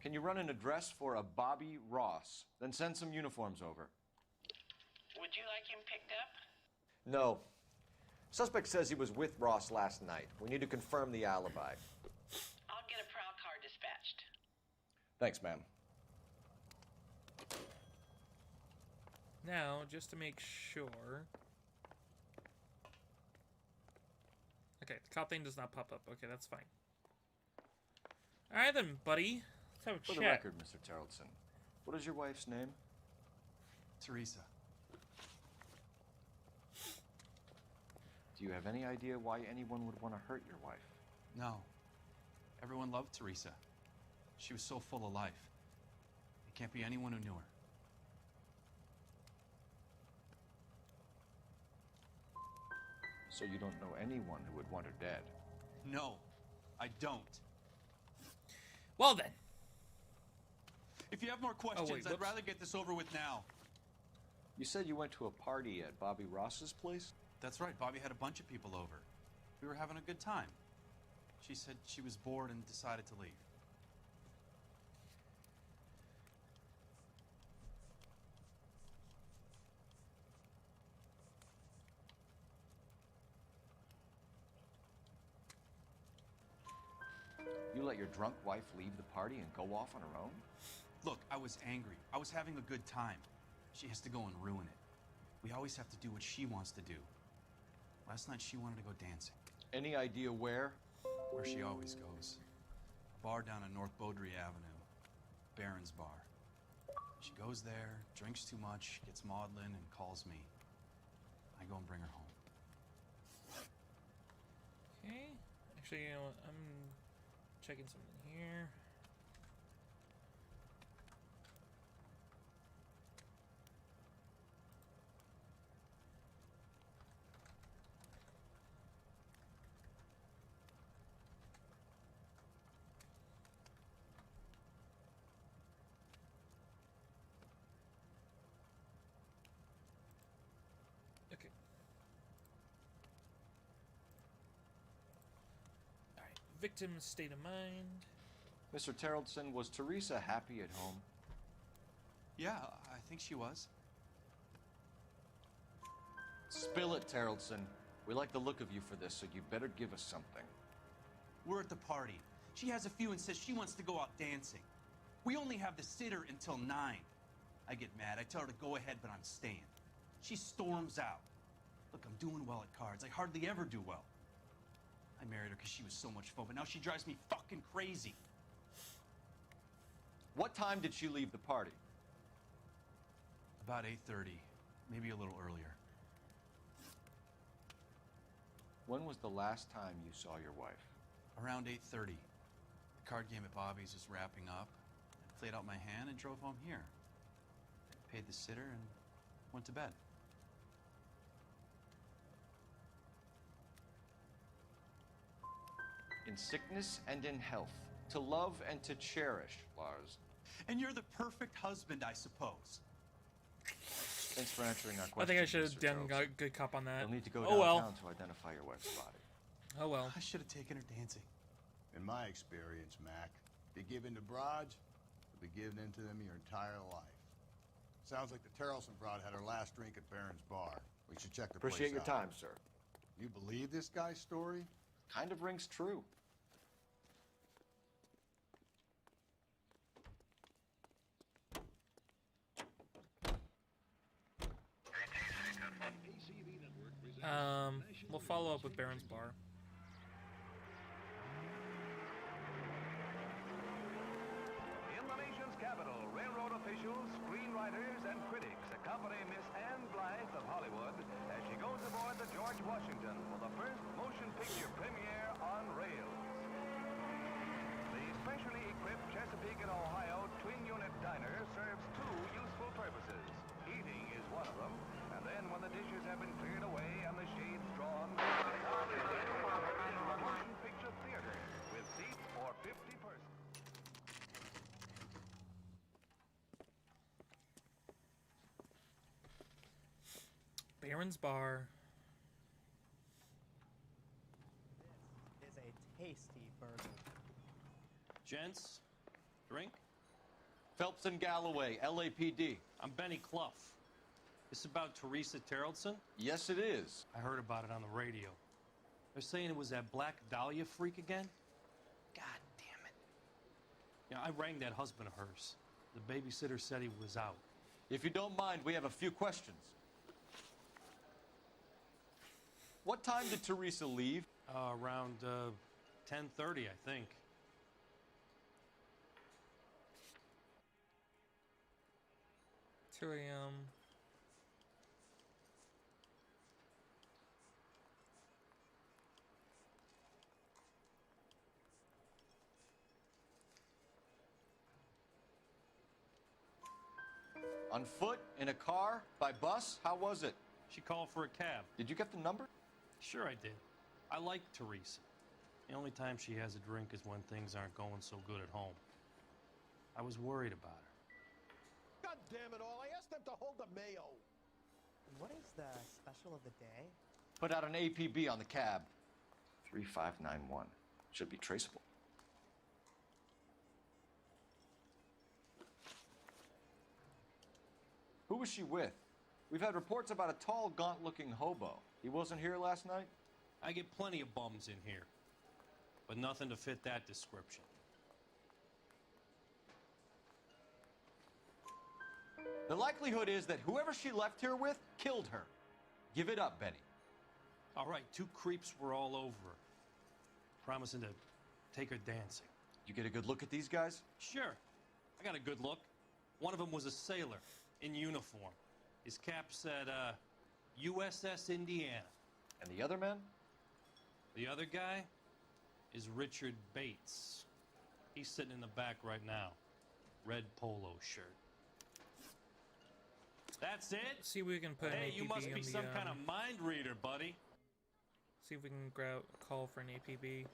[SPEAKER 4] Can you run an address for a Bobby Ross? Then send some uniforms over.
[SPEAKER 15] Would you like him picked up?
[SPEAKER 4] No. Suspect says he was with Ross last night. We need to confirm the alibi.
[SPEAKER 15] I'll get a prowl car dispatched.
[SPEAKER 4] Thanks, ma'am.
[SPEAKER 1] Now, just to make sure. Okay, the cop thing does not pop up. Okay, that's fine. Alright then, buddy. Let's have a
[SPEAKER 4] For
[SPEAKER 1] chat.
[SPEAKER 4] the record, Mr. Terrellson, what is your wife's name?
[SPEAKER 2] Teresa.
[SPEAKER 4] Do you have any idea why anyone would want to hurt your wife?
[SPEAKER 2] No. Everyone loved Teresa. She was so full of life. It can't be anyone who knew her.
[SPEAKER 4] So you don't know anyone who would want her dead?
[SPEAKER 2] No, I don't.
[SPEAKER 1] Well then.
[SPEAKER 2] If you have more questions,
[SPEAKER 1] wait,
[SPEAKER 2] I'd
[SPEAKER 1] whoops.
[SPEAKER 2] rather get this over with now.
[SPEAKER 4] You said you went to a party at Bobby Ross's place?
[SPEAKER 2] That's right, Bobby had a bunch of people over. We were having a good time. She said she was bored and decided to leave.
[SPEAKER 4] You let your drunk wife leave the party and go off on her own?
[SPEAKER 2] Look, I was angry. I was having a good time. She has to go and ruin it. We always have to do what she wants to do. Last night she wanted to go dancing.
[SPEAKER 4] Any idea where?
[SPEAKER 2] Where she always goes. A bar down on North Beaudry Avenue. Baron's Bar. She goes there, drinks too much, gets maudlin, and calls me. I go and bring her home.
[SPEAKER 1] Okay. Actually, you know what? I'm checking something here. Okay. Alright. Victim's state of mind.
[SPEAKER 4] Mr. Terrellson, was Teresa happy at home?
[SPEAKER 2] Yeah, I think she was.
[SPEAKER 4] Spill it, Terrellson. We like the look of you for this, so you better give us something.
[SPEAKER 2] We're at the party. She has a few and says she wants to go out dancing. We only have the sitter until 9. I get mad. I tell her to go ahead, but I'm staying. She storms out. Look, I'm doing well at cards. I hardly ever do well. I married her because she was so much fun, but now she drives me fucking crazy.
[SPEAKER 4] What time did she leave the party?
[SPEAKER 2] About 8:30, maybe a little earlier.
[SPEAKER 4] When was the last time you saw your wife?
[SPEAKER 2] Around 8:30. The card game at Bobby's was wrapping up. I played out my hand and drove home here. Paid the sitter and went to bed.
[SPEAKER 4] In sickness and in health, to love and to cherish, Lars.
[SPEAKER 2] And you're the perfect husband, I suppose.
[SPEAKER 4] Thanks for answering our question.
[SPEAKER 1] I think I should have
[SPEAKER 4] Mr.
[SPEAKER 1] done
[SPEAKER 4] Terrellson.
[SPEAKER 1] good cop on that.
[SPEAKER 4] You'll need to go
[SPEAKER 1] Oh
[SPEAKER 4] downtown
[SPEAKER 1] well.
[SPEAKER 4] to identify your wife's body.
[SPEAKER 1] Oh well.
[SPEAKER 2] I should have taken her dancing.
[SPEAKER 3] In my experience, Mac, if you give in to broads, you'll be giving in to them your entire life. Sounds like the Terrellson broad had her last drink at Baron's Bar. We should check the
[SPEAKER 4] Appreciate your
[SPEAKER 3] place out.
[SPEAKER 4] time, sir.
[SPEAKER 3] You believe this guy's story?
[SPEAKER 4] Kind of rings true.
[SPEAKER 1] We'll follow up with Baron's Bar.
[SPEAKER 18] In the nation's capital, railroad officials, screenwriters, and critics accompany Miss Anne Blythe of Hollywood as she goes aboard the George Washington for the first motion picture premiere on rails. The specially equipped Chesapeake and Ohio twin-unit diner serves 2 useful purposes. Eating is one of them, and then when the dishes have been cleared away and the shades drawn, a motion picture theater with seats for 50 persons.
[SPEAKER 1] Baron's Bar.
[SPEAKER 19] Tasty burger.
[SPEAKER 20] Gents, drink?
[SPEAKER 10] Phelps and Galloway, LAPD.
[SPEAKER 20] I'm Benny Clough. This about Teresa Terrellson?
[SPEAKER 10] Yes, it is.
[SPEAKER 20] I heard about it on the radio. They're saying it was that Black Dahlia freak again? God damn it. Yeah, I rang that husband of hers. The babysitter said he was out.
[SPEAKER 10] If you don't mind, we have a few questions. What time did Teresa leave?
[SPEAKER 20] Around 10:30, I think.
[SPEAKER 1] Two a.m.
[SPEAKER 10] On foot? In a car? By bus? How was it?
[SPEAKER 20] She called for a cab.
[SPEAKER 10] Did you get the number?
[SPEAKER 20] Sure I did. I like Teresa. The only time she has a drink is when things aren't going so good at home. I was worried about her.
[SPEAKER 3] God damn it all, I asked them to hold the mayo.
[SPEAKER 19] What is the special of the day?
[SPEAKER 10] Put out an APB on the cab. 3591. Should be traceable. Who was she with? We've had reports about a tall, gaunt-looking hobo. He wasn't here last night?
[SPEAKER 20] I get plenty of bums in here, but nothing to fit that description.
[SPEAKER 10] The likelihood is that whoever she left here with killed her. Give it up, Benny.
[SPEAKER 20] All right, two creeps were all over her, promising to take her dancing.
[SPEAKER 10] You get a good look at these guys?
[SPEAKER 20] Sure. I got a good look. One of them was a sailor in uniform. His cap said, USS Indiana.
[SPEAKER 10] And the other man?
[SPEAKER 20] The other guy is Richard Bates. He's sitting in the back right now. Red polo shirt. That's it?
[SPEAKER 1] See if we can put an
[SPEAKER 20] Hey,
[SPEAKER 1] APB
[SPEAKER 20] you must
[SPEAKER 1] on
[SPEAKER 20] be
[SPEAKER 1] the,
[SPEAKER 20] some kind of mind reader, buddy.
[SPEAKER 1] See if we can call for an APB. Is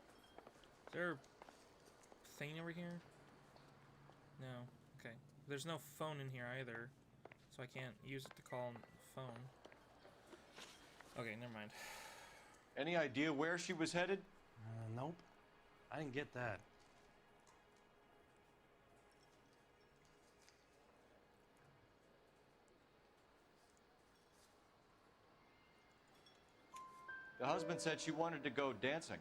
[SPEAKER 1] there a thing over here? No. Okay. There's no phone in here either, so I can't use it to call on the phone. Okay, never mind.
[SPEAKER 10] Any idea where she was headed?
[SPEAKER 20] Nope. I didn't get that.
[SPEAKER 10] The husband said she wanted to go dancing.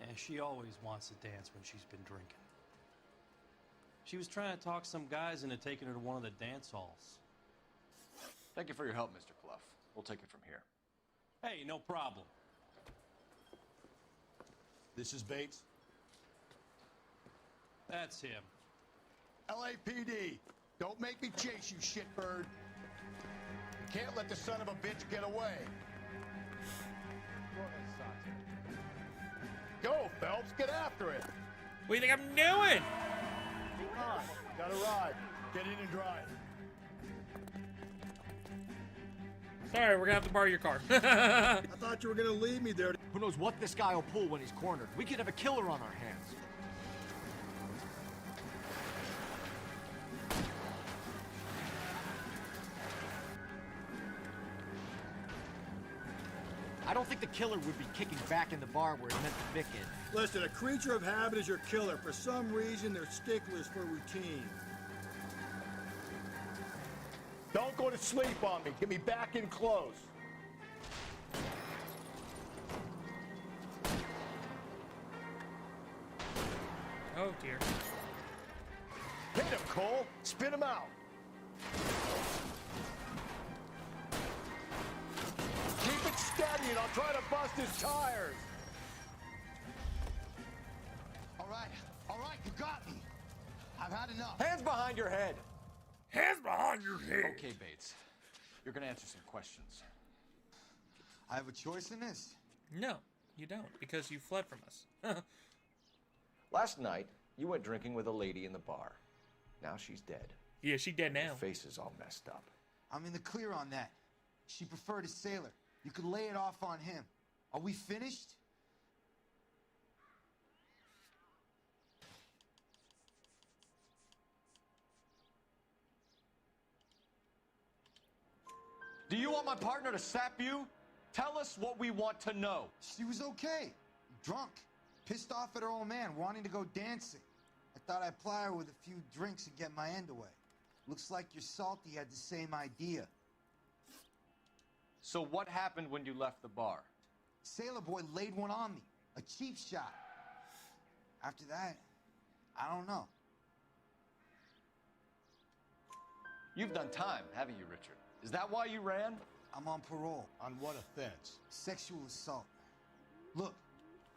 [SPEAKER 20] And she always wants to dance when she's been drinking. She was trying to talk some guys into taking her to one of the dance halls.
[SPEAKER 10] Thank you for your help, Mr. Clough. We'll take it from here.
[SPEAKER 20] Hey, no problem.
[SPEAKER 3] This is Bates?
[SPEAKER 20] That's him.
[SPEAKER 3] LAPD, don't make me chase you, shitbird. Can't let the son of a bitch get away. Go, Phelps, get after it.
[SPEAKER 1] What do you think I'm doing?
[SPEAKER 3] Come on, got a ride. Get in and drive.
[SPEAKER 1] Sorry, we're gonna have to borrow your car.
[SPEAKER 3] I thought you were gonna leave me there.
[SPEAKER 10] Who knows what this guy will pull when he's cornered? We could have a killer on our hands. I don't think the killer would be kicking back in the bar where he meant to Vic in.
[SPEAKER 3] Listen, a creature of habit is your killer. For some reason, they're sticklers for routine. Don't go to sleep on me. Get me back in close.
[SPEAKER 1] Oh dear.
[SPEAKER 3] Hit him, Cole. Spin him out. Keep it steady and I'll try to bust his tires.
[SPEAKER 9] All right, you got me. I've had enough.
[SPEAKER 10] Hands behind your head.
[SPEAKER 1] Hands behind your head.
[SPEAKER 10] Okay, Bates. You're gonna answer some questions.
[SPEAKER 9] I have a choice in this?
[SPEAKER 1] No, you don't, because you fled from us.
[SPEAKER 4] Last night, you went drinking with a lady in the bar. Now she's dead.
[SPEAKER 1] Yeah, she dead now.
[SPEAKER 4] Her face is all messed up.
[SPEAKER 9] I'm in the clear on that. She preferred a sailor. You could lay it off on him. Are we finished?
[SPEAKER 10] Do you want my partner to sap you? Tell us what we want to know.
[SPEAKER 9] She was okay. Drunk.
[SPEAKER 21] Pissed off at her old man, wanting to go dancing. I thought I'd ply her with a few drinks and get my end away. Looks like your salty had the same idea.
[SPEAKER 10] So what happened when you left the bar?
[SPEAKER 21] Sailor boy laid one on me. A cheap shot. After that, I don't know.
[SPEAKER 10] You've done time, haven't you, Richard? Is that why you ran?
[SPEAKER 21] I'm on parole.
[SPEAKER 3] On what offense?
[SPEAKER 21] Sexual assault. Look,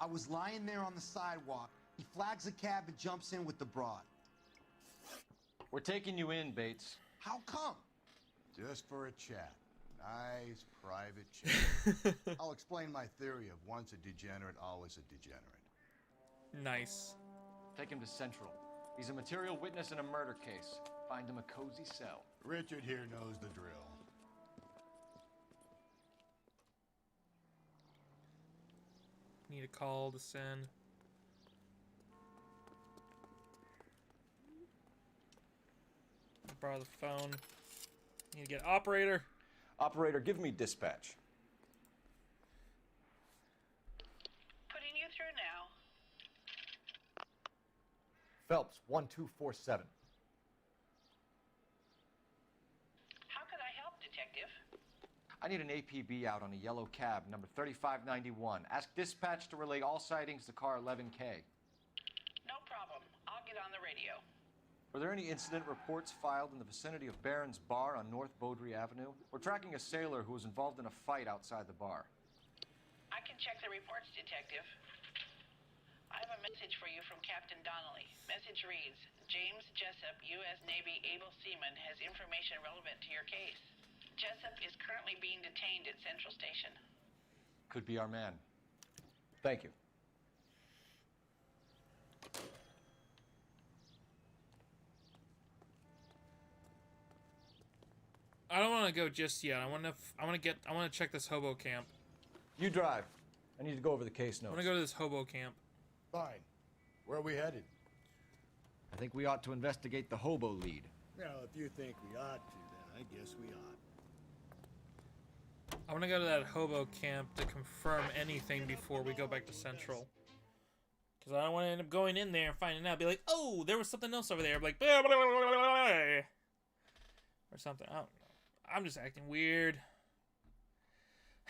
[SPEAKER 21] I was lying there on the sidewalk. He flags a cab and jumps in with the broad.
[SPEAKER 10] We're taking you in, Bates.
[SPEAKER 21] How come?
[SPEAKER 3] Just for a chat. Nice private chat. I'll explain my theory of once a degenerate, always a degenerate.
[SPEAKER 1] Nice.
[SPEAKER 10] Take him to Central. He's a material witness in a murder case. Find him a cozy cell.
[SPEAKER 3] Richard here knows the drill.
[SPEAKER 1] Need a call to send. Borrow the phone. Need to get operator.
[SPEAKER 4] Operator, give me dispatch.
[SPEAKER 15] Putting you through now.
[SPEAKER 10] Phelps, 1247.
[SPEAKER 15] How could I help, Detective?
[SPEAKER 4] I need an APB out on a yellow cab, number 3591. Ask dispatch to relay all sightings to car 11K.
[SPEAKER 15] No problem. I'll get on the radio.
[SPEAKER 4] Were there any incident reports filed in the vicinity of Barron's Bar on North Beaudry Avenue? We're tracking a sailor who was involved in a fight outside the bar.
[SPEAKER 15] I can check the reports, Detective. I have a message for you from Captain Donnelly. Message reads, James Jessup, U.S. Navy able seaman, has information relevant to your case. Jessup is currently being detained at Central Station.
[SPEAKER 4] Could be our man. Thank you.
[SPEAKER 1] I don't want to go just yet. I want to check this hobo camp.
[SPEAKER 4] You drive. I need to go over the case
[SPEAKER 1] I
[SPEAKER 4] notes.
[SPEAKER 1] want to go to this hobo camp.
[SPEAKER 3] Fine. Where are we headed?
[SPEAKER 10] I think we ought to investigate the hobo lead.
[SPEAKER 3] Well, if you think we ought to, then I guess we ought.
[SPEAKER 1] I want to go to that hobo camp to confirm anything before we go back to Central. Because I don't want to end up going in there and finding out. Be like, oh, there was something else over there. Like, blah, blah, blah, blah, blah, blah, or something. I don't know. I'm just acting weird.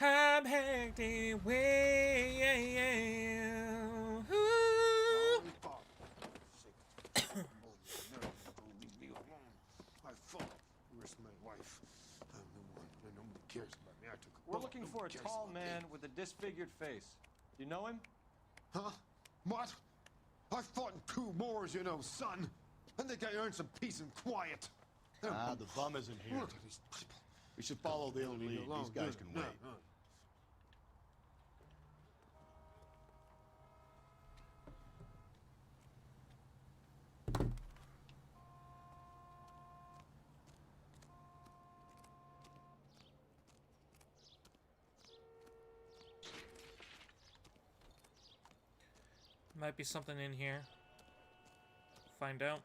[SPEAKER 1] I'm acting weird.
[SPEAKER 12] Where's my wife? I'm the one. Nobody cares about me. I took a
[SPEAKER 4] We're
[SPEAKER 12] bullet.
[SPEAKER 4] looking for a
[SPEAKER 12] Nobody cares
[SPEAKER 4] tall
[SPEAKER 12] about
[SPEAKER 4] man
[SPEAKER 12] me.
[SPEAKER 4] with a disfigured face. You know him?
[SPEAKER 12] Huh? What? I fought in 2 wars, you know, son. I think I earned some peace and quiet.
[SPEAKER 3] Ah, the bum isn't here.
[SPEAKER 12] Look at these people.
[SPEAKER 3] We should follow the lead. These guys can wait.
[SPEAKER 1] Might be something in here. Find out.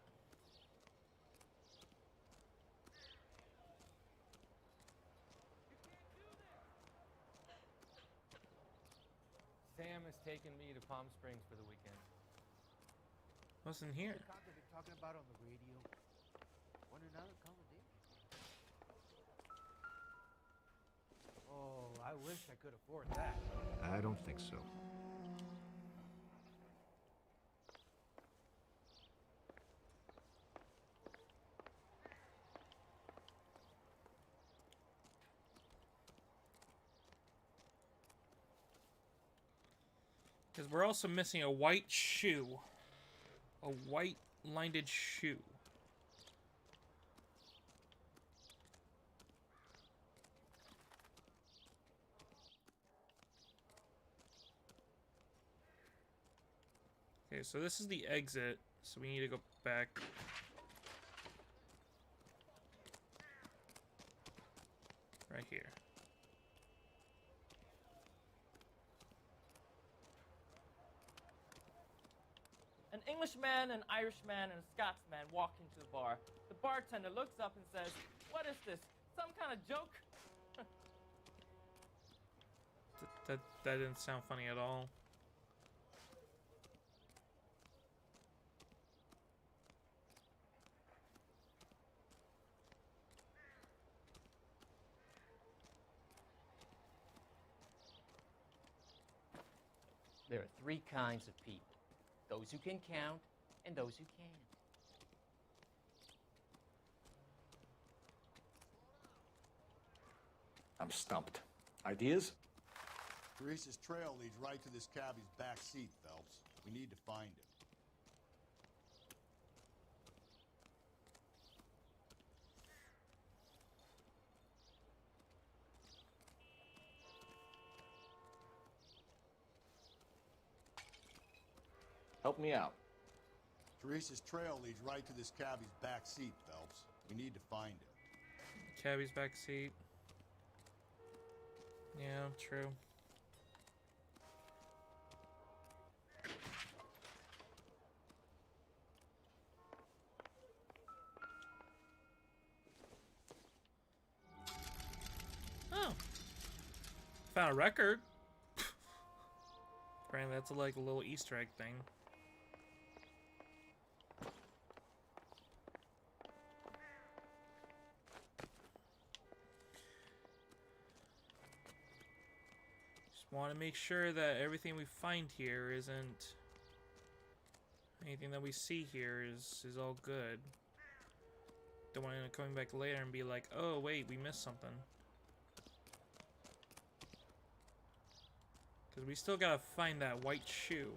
[SPEAKER 22] Sam has taken me to Palm Springs for the weekend.
[SPEAKER 1] What's in here?
[SPEAKER 19] They're talking about on the radio. Want another accommodation? Oh, I wish I could afford that.
[SPEAKER 10] I don't think so.
[SPEAKER 1] Because we're also missing a white shoe. A white lined shoe. Okay, so this is the exit. So we need to go back. Right here.
[SPEAKER 22] An Englishman, an Irishman, and a Scotsman walk into the bar. The bartender looks up and says, "What is this? Some kind of joke?"
[SPEAKER 1] That didn't sound funny at all.
[SPEAKER 5] There are three kinds of people. Those who can count and those who can't.
[SPEAKER 6] I'm stumped. Ideas?
[SPEAKER 3] Teresa's trail leads right to this cabbie's back seat, Phelps. We need to find him.
[SPEAKER 6] Help me out.
[SPEAKER 3] Teresa's trail leads right to this cabbie's back seat, Phelps. We need to find him.
[SPEAKER 1] Cabbie's back seat. Yeah, true. Oh. Found a record. Apparently that's like a little Easter egg thing. Just want to make sure that everything we find here isn't... anything that we see here is all good. Don't want to coming back later and be like, oh wait, we missed something. Because we still gotta find that white shoe.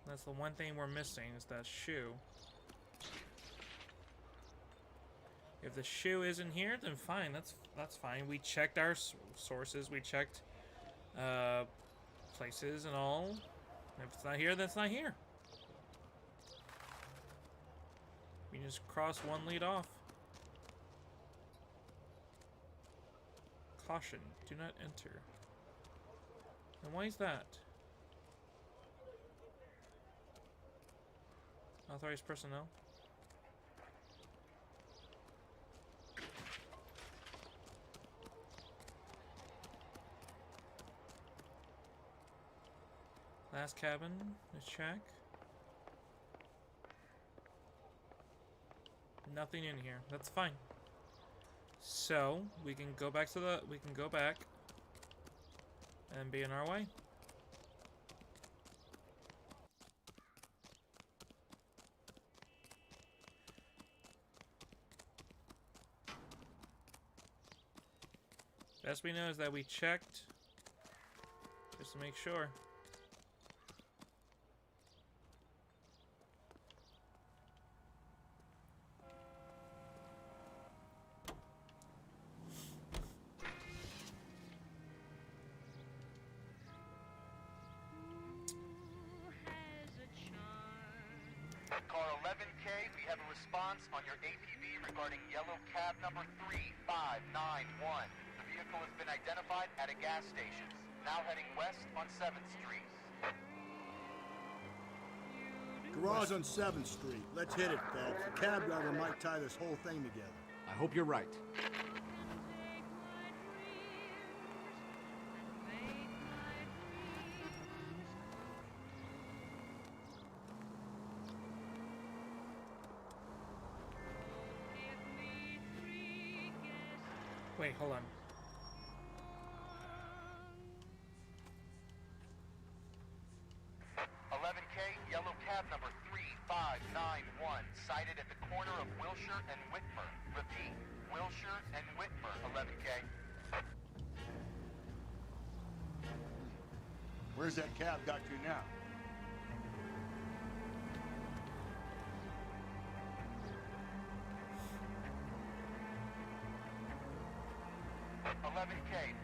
[SPEAKER 1] That's the one thing we're missing, is that shoe. If the shoe isn't here, then fine, that's fine. We checked our sources, we checked places and all. If it's not here, then it's not here. We just cross one lead off. Caution, do not enter. And why is that? Authorized personnel. Last cabin, let's check. Nothing in here. That's fine. So we can go back to the. We can go back and be in our way. Best we know is that we checked just to make sure.
[SPEAKER 2] Car 11K, we have a response on your APB regarding yellow cab number 3591. The vehicle has been identified at a gas station. Now heading west on 7th Street.
[SPEAKER 3] Garage on 7th Street. Let's hit it, Phelps. The cab driver might tie this whole thing together.
[SPEAKER 6] I hope you're right.
[SPEAKER 1] Wait, hold on.
[SPEAKER 2] Yellow cab number 3591, sighted at the corner of Wilshire and Whitmer. Repeat, Wilshire and Whitmer, 11K.
[SPEAKER 3] Where's that cab got to now?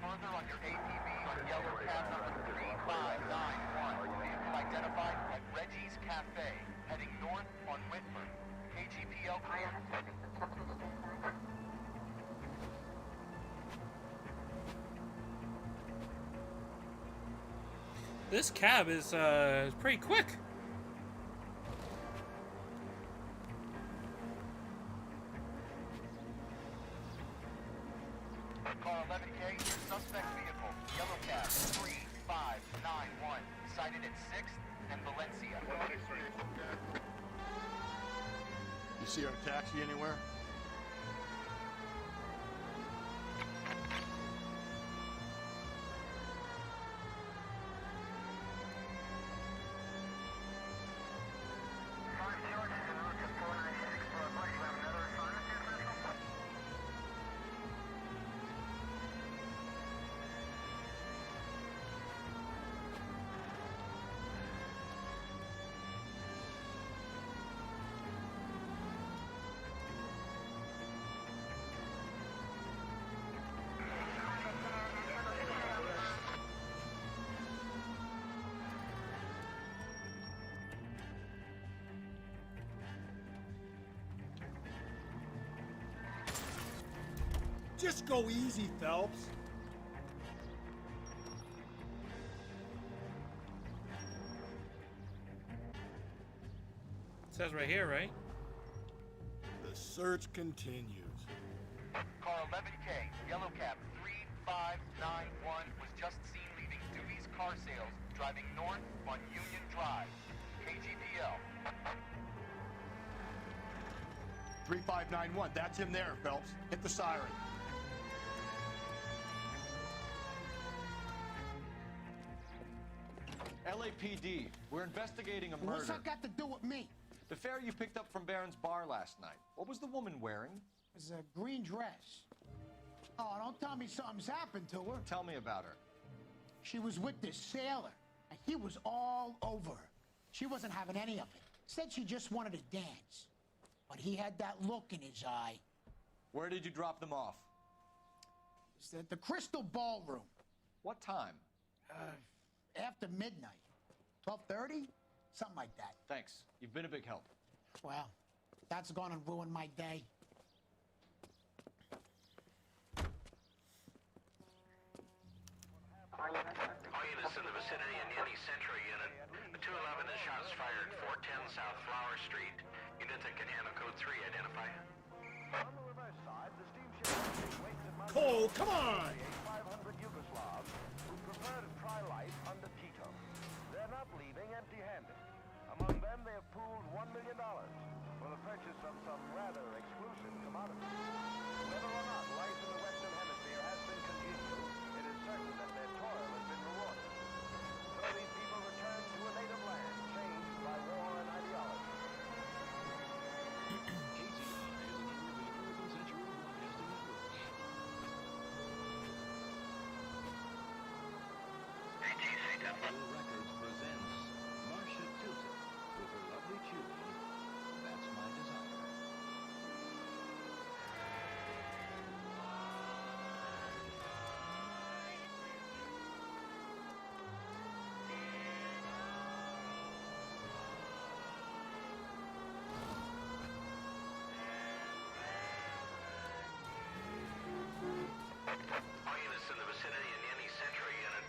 [SPEAKER 2] Further on your APB on yellow cab number 3591. Vehicle identified at Reggie's Cafe, heading north on Whitmer. KGPL clear.
[SPEAKER 1] This cab is pretty quick.
[SPEAKER 2] Car 11K, suspect vehicle, yellow cab 3591, sighted at 6th and Valencia.
[SPEAKER 3] You see our taxi anywhere? Just go easy, Phelps.
[SPEAKER 1] It says right here, right?
[SPEAKER 3] The search continues.
[SPEAKER 7] Car 11K, yellow cab 3591 was just seen leaving Dewey's Car Sales, driving north on Union Drive. KGPL.
[SPEAKER 3] 3591, that's him there, Phelps. Hit the siren.
[SPEAKER 4] LAPD, we're investigating a murder.
[SPEAKER 21] What's that got to do with me?
[SPEAKER 4] The fare you picked up from Barron's bar last night. What was the woman wearing?
[SPEAKER 21] It was a green dress. Oh, don't tell me something's happened to her.
[SPEAKER 4] Tell me about her.
[SPEAKER 21] She was with this sailor, and he was all over her. She wasn't having any of it. Said she just wanted to dance. But he had that look in his eye.
[SPEAKER 4] Where did you drop them off?
[SPEAKER 21] It's at the Crystal Ballroom.
[SPEAKER 4] What time?
[SPEAKER 21] After midnight. 12:30? Something like that.
[SPEAKER 4] Thanks. You've been a big help.
[SPEAKER 21] Well, that's gonna ruin my day.
[SPEAKER 7] All units in the vicinity in any Central unit. The 211 is shots fired, 410 South Flower Street. Units that can handle code 3, identify.
[SPEAKER 18] On the reverse side, the steamship waits at Moscow.
[SPEAKER 3] Cole, come on!
[SPEAKER 18] 500 Yugoslavs who prefer to try life under Tito. They're not leaving empty-handed. Among them, they have pooled $1 million for the purchase of some rather exclusive commodities. Whether or not life in the Western Hemisphere has been congenial, it is certain that their toil has been rewarded. So these people return to a native land changed by war and ideology.
[SPEAKER 16] Records presents Marcia Tilton with her lovely tune, That's My Desire.
[SPEAKER 7] All units in the vicinity in any Central unit.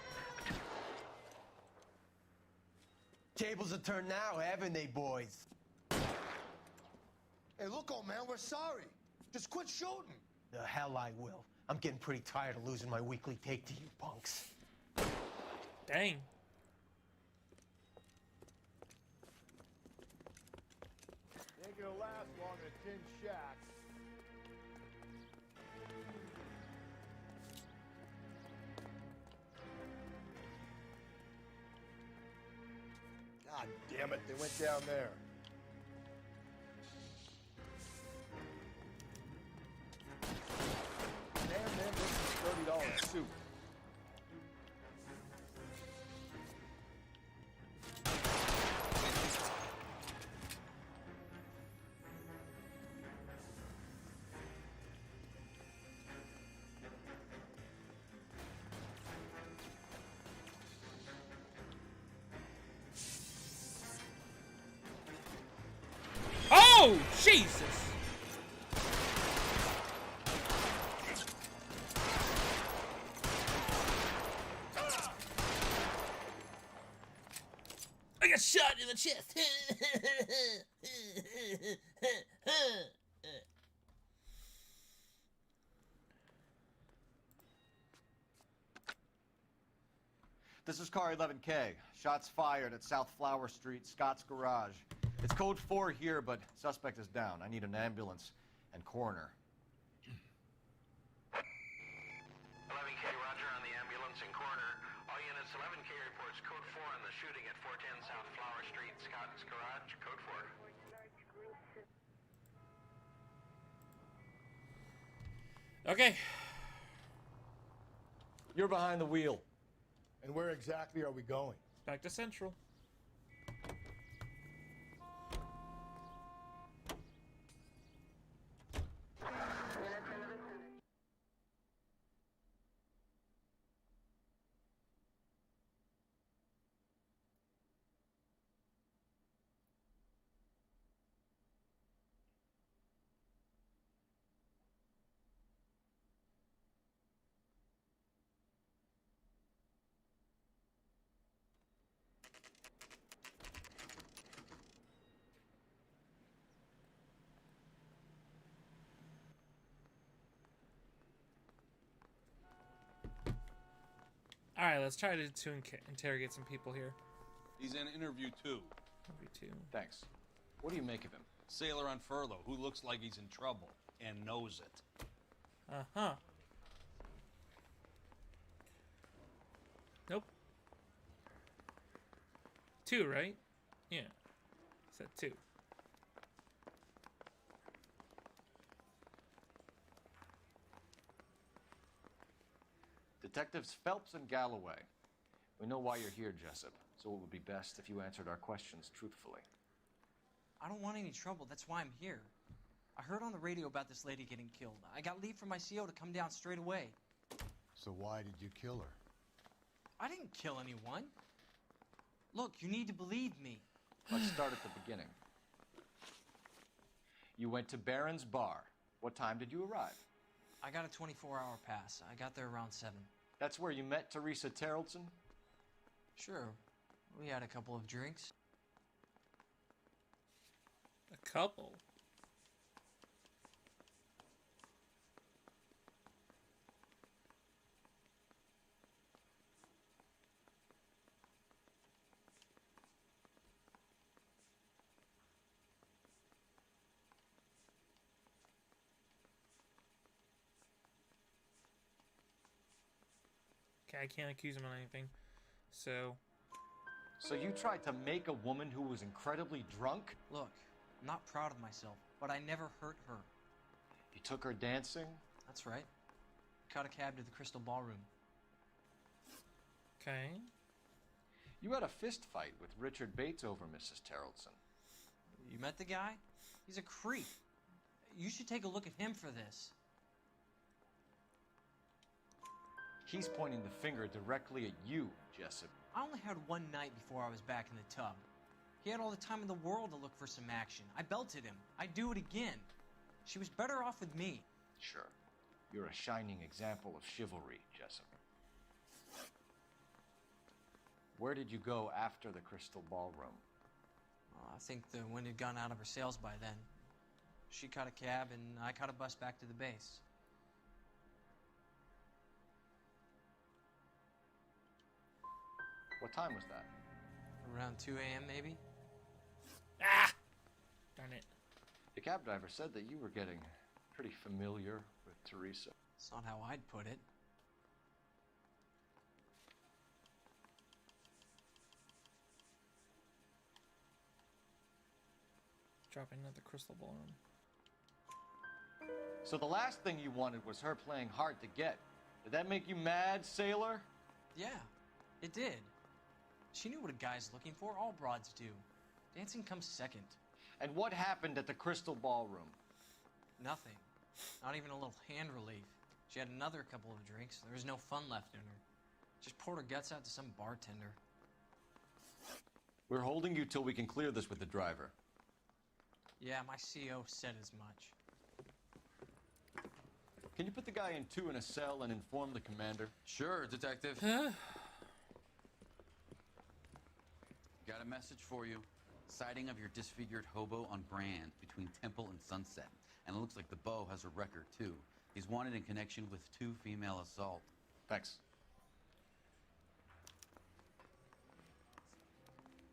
[SPEAKER 11] Tables are turned now, haven't they, boys?
[SPEAKER 3] Hey, look, old man, we're sorry. Just quit shooting.
[SPEAKER 11] The hell I will. I'm getting pretty tired of losing my weekly take to you punks.
[SPEAKER 1] Dang.
[SPEAKER 3] Ain't gonna last long in a tin shack. God damn it, they went down there. Damn, man, this is $30 soup.
[SPEAKER 1] Oh, Jesus! I got shot in the chest.
[SPEAKER 4] This is car 11K. Shots fired at South Flower Street, Scott's Garage. It's code 4 here, but suspect is down. I need an ambulance and coroner.
[SPEAKER 7] 11K, roger on the ambulance and coroner. All units, 11K reports code 4 on the shooting at 410 South Flower Street, Scott's Garage, code 4.
[SPEAKER 1] Okay.
[SPEAKER 4] You're behind the wheel.
[SPEAKER 3] And where exactly are we going?
[SPEAKER 1] Back to Central. Alright, let's try to interrogate some people here.
[SPEAKER 8] He's in interview 2.
[SPEAKER 1] Interview 2.
[SPEAKER 6] Thanks. What do you make of him?
[SPEAKER 8] Sailor on furlough who looks like he's in trouble and knows it.
[SPEAKER 1] Uh-huh. Nope. 2, right? Yeah. Said 2.
[SPEAKER 6] Detectives Phelps and Galloway. We know why you're here, Jessup, so it would be best if you answered our questions truthfully.
[SPEAKER 13] I don't want any trouble. That's why I'm here. I heard on the radio about this lady getting killed. I got leave from my CO to come down straight away.
[SPEAKER 3] So why did you kill her?
[SPEAKER 13] I didn't kill anyone. Look, you need to believe me.
[SPEAKER 6] Let's start at the beginning. You went to Barron's Bar. What time did you arrive?
[SPEAKER 13] I got a 24-hour pass. I got there around 7.
[SPEAKER 6] That's where you met Teresa Terrellson?
[SPEAKER 13] Sure. We had a couple of drinks.
[SPEAKER 1] A couple? Okay, I can't accuse him of anything. So
[SPEAKER 6] you tried to make a woman who was incredibly drunk?
[SPEAKER 13] Look, I'm not proud of myself, but I never hurt her.
[SPEAKER 6] You took her dancing?
[SPEAKER 13] That's right. Caught a cab to the Crystal Ballroom.
[SPEAKER 1] Okay.
[SPEAKER 6] You had a fist fight with Richard Bates over Mrs. Terrellson.
[SPEAKER 13] You met the guy? He's a creep. You should take a look at him for this.
[SPEAKER 6] He's pointing the finger directly at you, Jessup.
[SPEAKER 13] I only had one night before I was back in the tub. He had all the time in the world to look for some action. I belted him. I'd do it again. She was better off with me.
[SPEAKER 6] Sure. You're a shining example of chivalry, Jessup. Where did you go after the Crystal Ballroom?
[SPEAKER 13] I think the wind had gone out of her sails by then. She caught a cab, and I caught a bus back to the base.
[SPEAKER 6] What time was that?
[SPEAKER 13] Around 2 a.m., maybe?
[SPEAKER 1] Ah! Darn it.
[SPEAKER 6] The cab driver said that you were getting pretty familiar with Teresa.
[SPEAKER 13] It's not how I'd put it.
[SPEAKER 1] Dropping at the Crystal Ballroom.
[SPEAKER 6] So the last thing you wanted was her playing hard to get. Did that make you mad, sailor?
[SPEAKER 13] Yeah, it did. She knew what a guy's looking for. All broads do. Dancing comes second.
[SPEAKER 6] And what happened at the Crystal Ballroom?
[SPEAKER 13] Nothing. Not even a little hand relief. She had another couple of drinks. There was no fun left in her. Just poured her guts out to some bartender.
[SPEAKER 6] We're holding you till we can clear this with the driver.
[SPEAKER 13] Yeah, my CO said as much.
[SPEAKER 6] Can you put the guy in 2 in a cell and inform the commander?
[SPEAKER 2] Sure, detective.
[SPEAKER 1] Huh?
[SPEAKER 2] Got a message for you. Sighting of your disfigured hobo on Brand between Temple and Sunset. And it looks like the Beau has a record, too. He's wanted in connection with 2 female assault.
[SPEAKER 6] Thanks.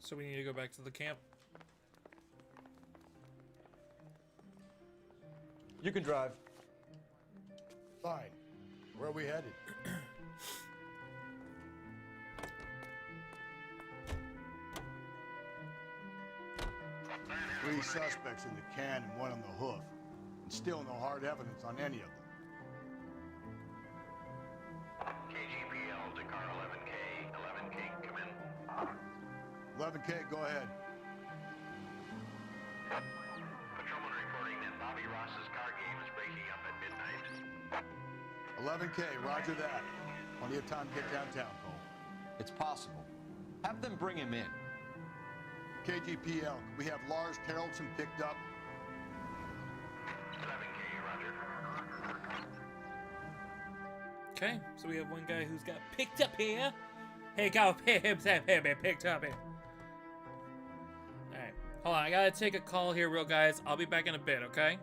[SPEAKER 1] So we need to go back to the camp.
[SPEAKER 6] You can drive.
[SPEAKER 3] Fine. Where are we headed? Three suspects in the can and one on the hoof. And still no hard evidence on any of them.
[SPEAKER 7] KGPL to car 11K. 11K, come in.
[SPEAKER 3] 11K, go ahead.
[SPEAKER 7] Patrolman reporting that Bobby Ross's car game is breaking up at midnight.
[SPEAKER 3] 11K, roger that. Plenty of time to get downtown, Cole.
[SPEAKER 6] It's possible. Have them bring him in.
[SPEAKER 3] KGPL, could we have Lars Terrellson picked up?
[SPEAKER 7] 11K, roger.
[SPEAKER 1] Okay, so we have one guy who's got picked up here. Hey, go pick him picked up here. Alright, hold on, I gotta take a call here, real guys. I'll be back in a bit, okay?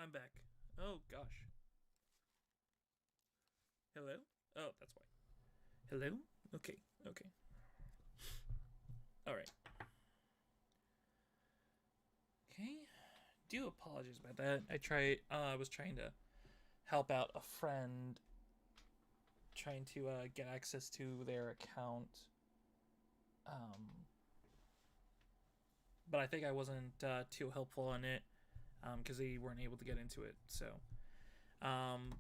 [SPEAKER 1] I'm back. Oh, gosh. Hello? Oh, that's why. Hello? Okay, okay. Alright. Okay. Do apologize about that. I was trying to help out a friend trying to get access to their account. But I think I wasn't too helpful on it because they weren't able to get into it. So,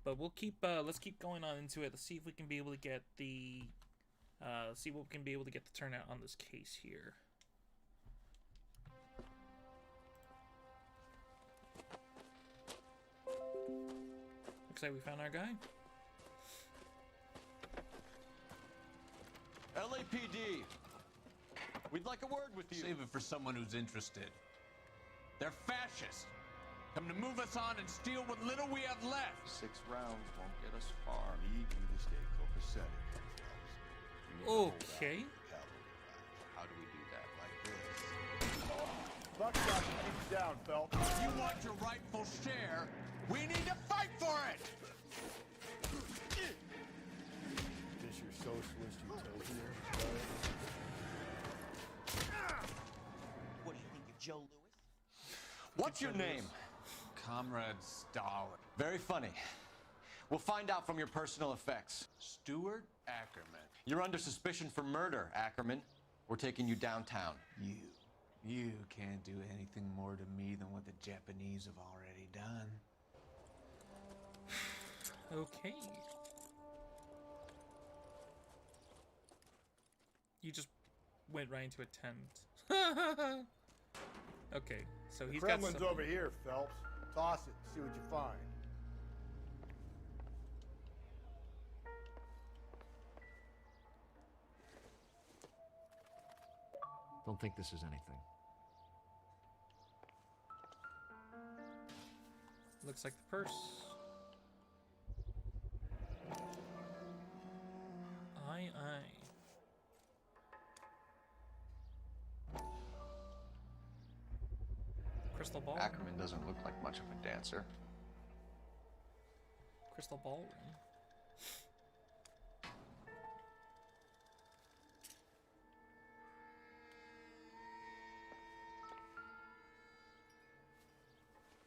[SPEAKER 1] but we'll keep let's keep going on into it. Let's see if we can be able to get the see what we can be able to get the turnout on this case here. Looks like we found our guy.
[SPEAKER 4] LAPD, we'd like a word with you.
[SPEAKER 8] Save it for someone who's interested. They're fascists. Come to move us on and steal what little we have left.
[SPEAKER 4] 6 rounds won't get us far.
[SPEAKER 3] Need you to stay copacetic.
[SPEAKER 1] Okay.
[SPEAKER 4] How do we do that?
[SPEAKER 3] Like this. Buckshot, keep down, Phelps.
[SPEAKER 8] You want your rightful share? We need to fight for it.
[SPEAKER 3] This your socialist utopia?
[SPEAKER 19] What do you think you're Joe Louis?
[SPEAKER 4] What's your name?
[SPEAKER 8] Comrade Stalin.
[SPEAKER 4] Very funny. We'll find out from your personal effects.
[SPEAKER 8] Stuart Ackerman.
[SPEAKER 4] You're under suspicion for murder, Ackerman. We're taking you downtown.
[SPEAKER 8] You can't do anything more to me than what the Japanese have already done.
[SPEAKER 1] Okay. You just went right into attempt. Okay, so he's got
[SPEAKER 3] Kremlin's
[SPEAKER 1] something.
[SPEAKER 3] over here, Phelps. Toss it, see what you find.
[SPEAKER 10] Don't think this is anything.
[SPEAKER 1] Looks like the purse. Aye. Crystal ball.
[SPEAKER 4] Ackerman doesn't look like much of a dancer.
[SPEAKER 1] Crystal ballroom.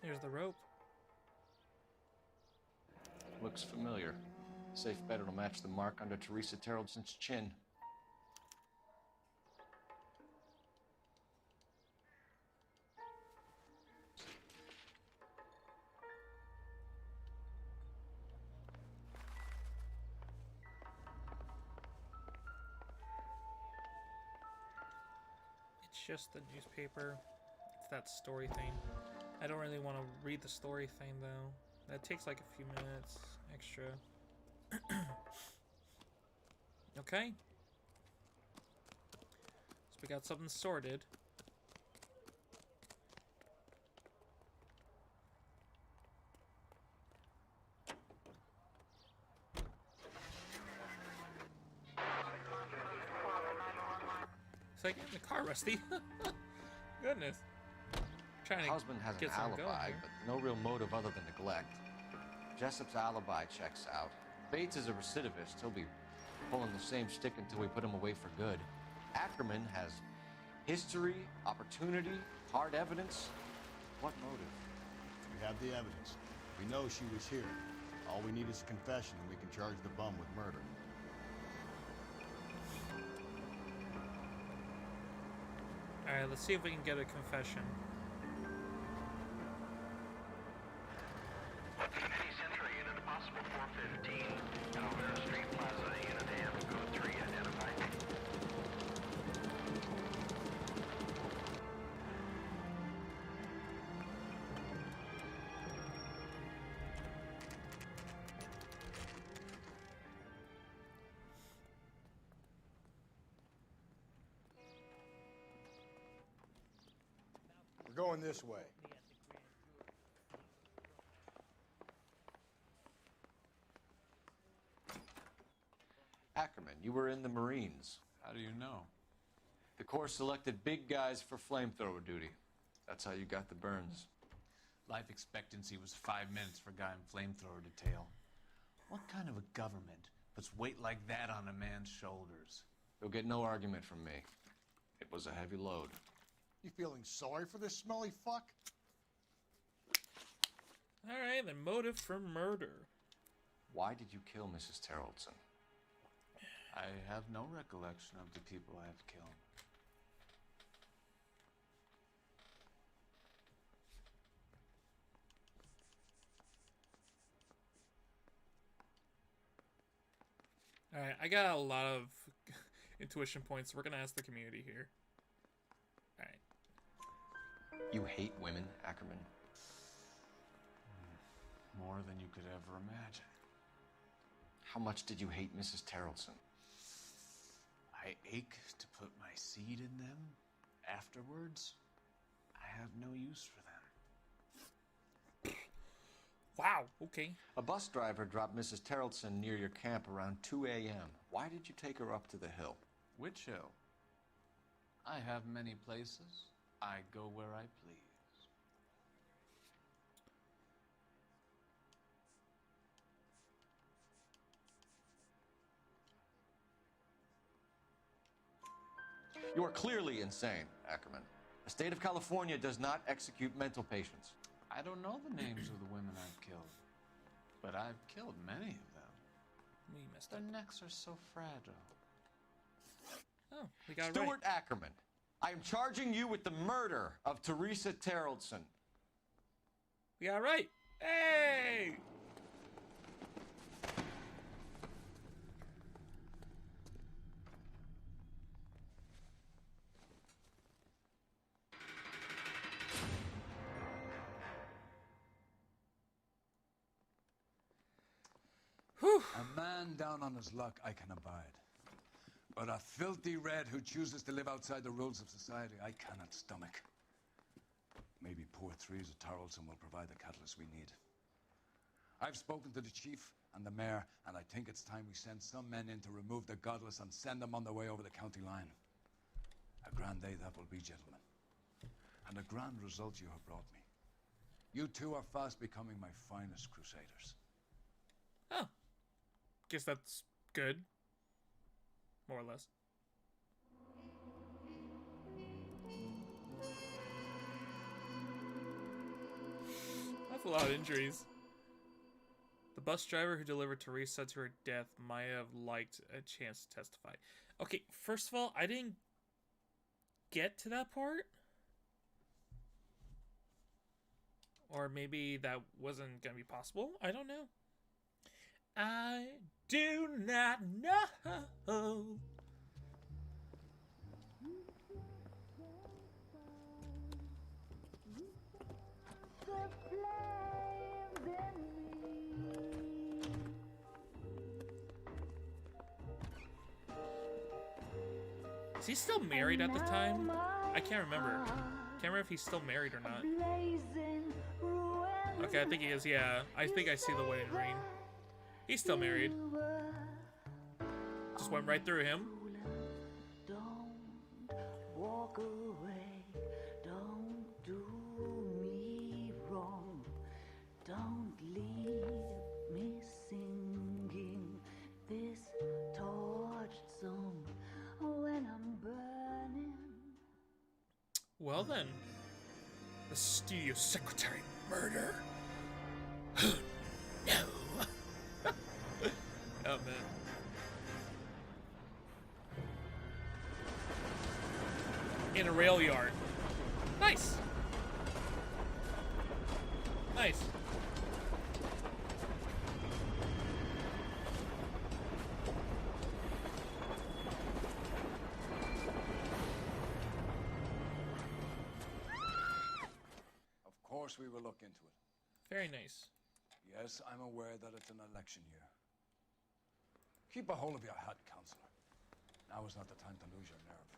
[SPEAKER 1] Here's the rope.
[SPEAKER 4] Looks familiar. Safe bet it'll match the mark under Teresa Terrelson's chin.
[SPEAKER 1] It's just the newspaper. It's that story thing. I don't really want to read the story thing though. That takes like a few minutes extra. Okay. So we got something sorted. It's like in the car, Rusty. Goodness. Trying to
[SPEAKER 4] Husband has an
[SPEAKER 1] get something going
[SPEAKER 4] alibi,
[SPEAKER 1] here.
[SPEAKER 4] but no real motive other than neglect. Jessup's alibi checks out. Bates is a recidivist. He'll be pulling the same stick until we put him away for good. Ackerman has history, opportunity, hard evidence. What motive?
[SPEAKER 3] We have the evidence. We know she was here. All we need is a confession, and we can charge the bum with murder.
[SPEAKER 1] Alright, let's see if we can get a confession.
[SPEAKER 7] City Central Unit, possible 415, Alvera Street Plaza, Unit AM, code 3 identified.
[SPEAKER 3] We're going this way.
[SPEAKER 4] Ackerman, you were in the Marines.
[SPEAKER 8] How do you know?
[SPEAKER 4] The Corps selected big guys for flamethrower duty. That's how you got the burns.
[SPEAKER 8] Life expectancy was 5 minutes for a guy in flamethrower detail. What kind of a government puts weight like that on a man's shoulders?
[SPEAKER 6] You'll get no argument from me. It was a heavy load.
[SPEAKER 12] You feeling sorry for this smelly fuck?
[SPEAKER 1] Alright, then motive for murder.
[SPEAKER 6] Why did you kill Mrs. Terrellson?
[SPEAKER 8] I have no recollection of the people I have killed.
[SPEAKER 1] Alright, I got a lot of intuition points. We're gonna ask the community here. Alright.
[SPEAKER 6] You hate women, Ackerman?
[SPEAKER 8] More than you could ever imagine.
[SPEAKER 6] How much did you hate Mrs. Terrellson?
[SPEAKER 8] I ache to put my seed in them. Afterwards, I have no use for them.
[SPEAKER 1] Wow, okay.
[SPEAKER 6] A bus driver dropped Mrs. Terrellson near your camp around 2 a.m. Why did you take her up to the hill?
[SPEAKER 8] Which hill? I have many places. I go where I please.
[SPEAKER 6] You are clearly insane, Ackerman. The state of California does not execute mental patients.
[SPEAKER 8] I don't know the names of the women I've killed, but I've killed many of them.
[SPEAKER 1] We messed
[SPEAKER 8] Their
[SPEAKER 1] up.
[SPEAKER 8] necks are so fragile.
[SPEAKER 1] Oh, we got it
[SPEAKER 6] Stuart
[SPEAKER 1] right.
[SPEAKER 6] Ackerman, I am charging you with the murder of Teresa Terrellson.
[SPEAKER 1] We got it right. Hey!
[SPEAKER 14] A man down on his luck I can abide. But a filthy red who chooses to live outside the rules of society I cannot stomach. Maybe poor Teresa Tarleton will provide the catalyst we need. I've spoken to the chief and the mayor, and I think it's time we send some men in to remove the godless and send them on their way over the county line. A grand day that will be, gentlemen. And a grand result you have brought me. You two are fast becoming my finest crusaders.
[SPEAKER 1] Oh. Guess that's good. More or less. That's a lot of injuries. The bus driver who delivered Teresa to her death might have liked a chance to testify. Okay, first of all, I didn't get to that part. Or maybe that wasn't going to be possible. I don't know. I do not know. Is he still married at the time? I can't remember. Can't remember if he's still married or not. Okay, I think he is, yeah. I think I see the wedding ring. He's still married. Just went right through him.
[SPEAKER 17] Don't walk away. Don't do me wrong. Don't leave me singing this torched song when I'm burning.
[SPEAKER 1] Well then, the studio secretary murder. No. Oh man. In a rail yard. Nice. Nice.
[SPEAKER 14] Of course we will look into it.
[SPEAKER 1] Very nice.
[SPEAKER 14] Yes, I'm aware that it's an election year. Keep a hold of your hat, Counselor. Now is not the time to lose your nerve.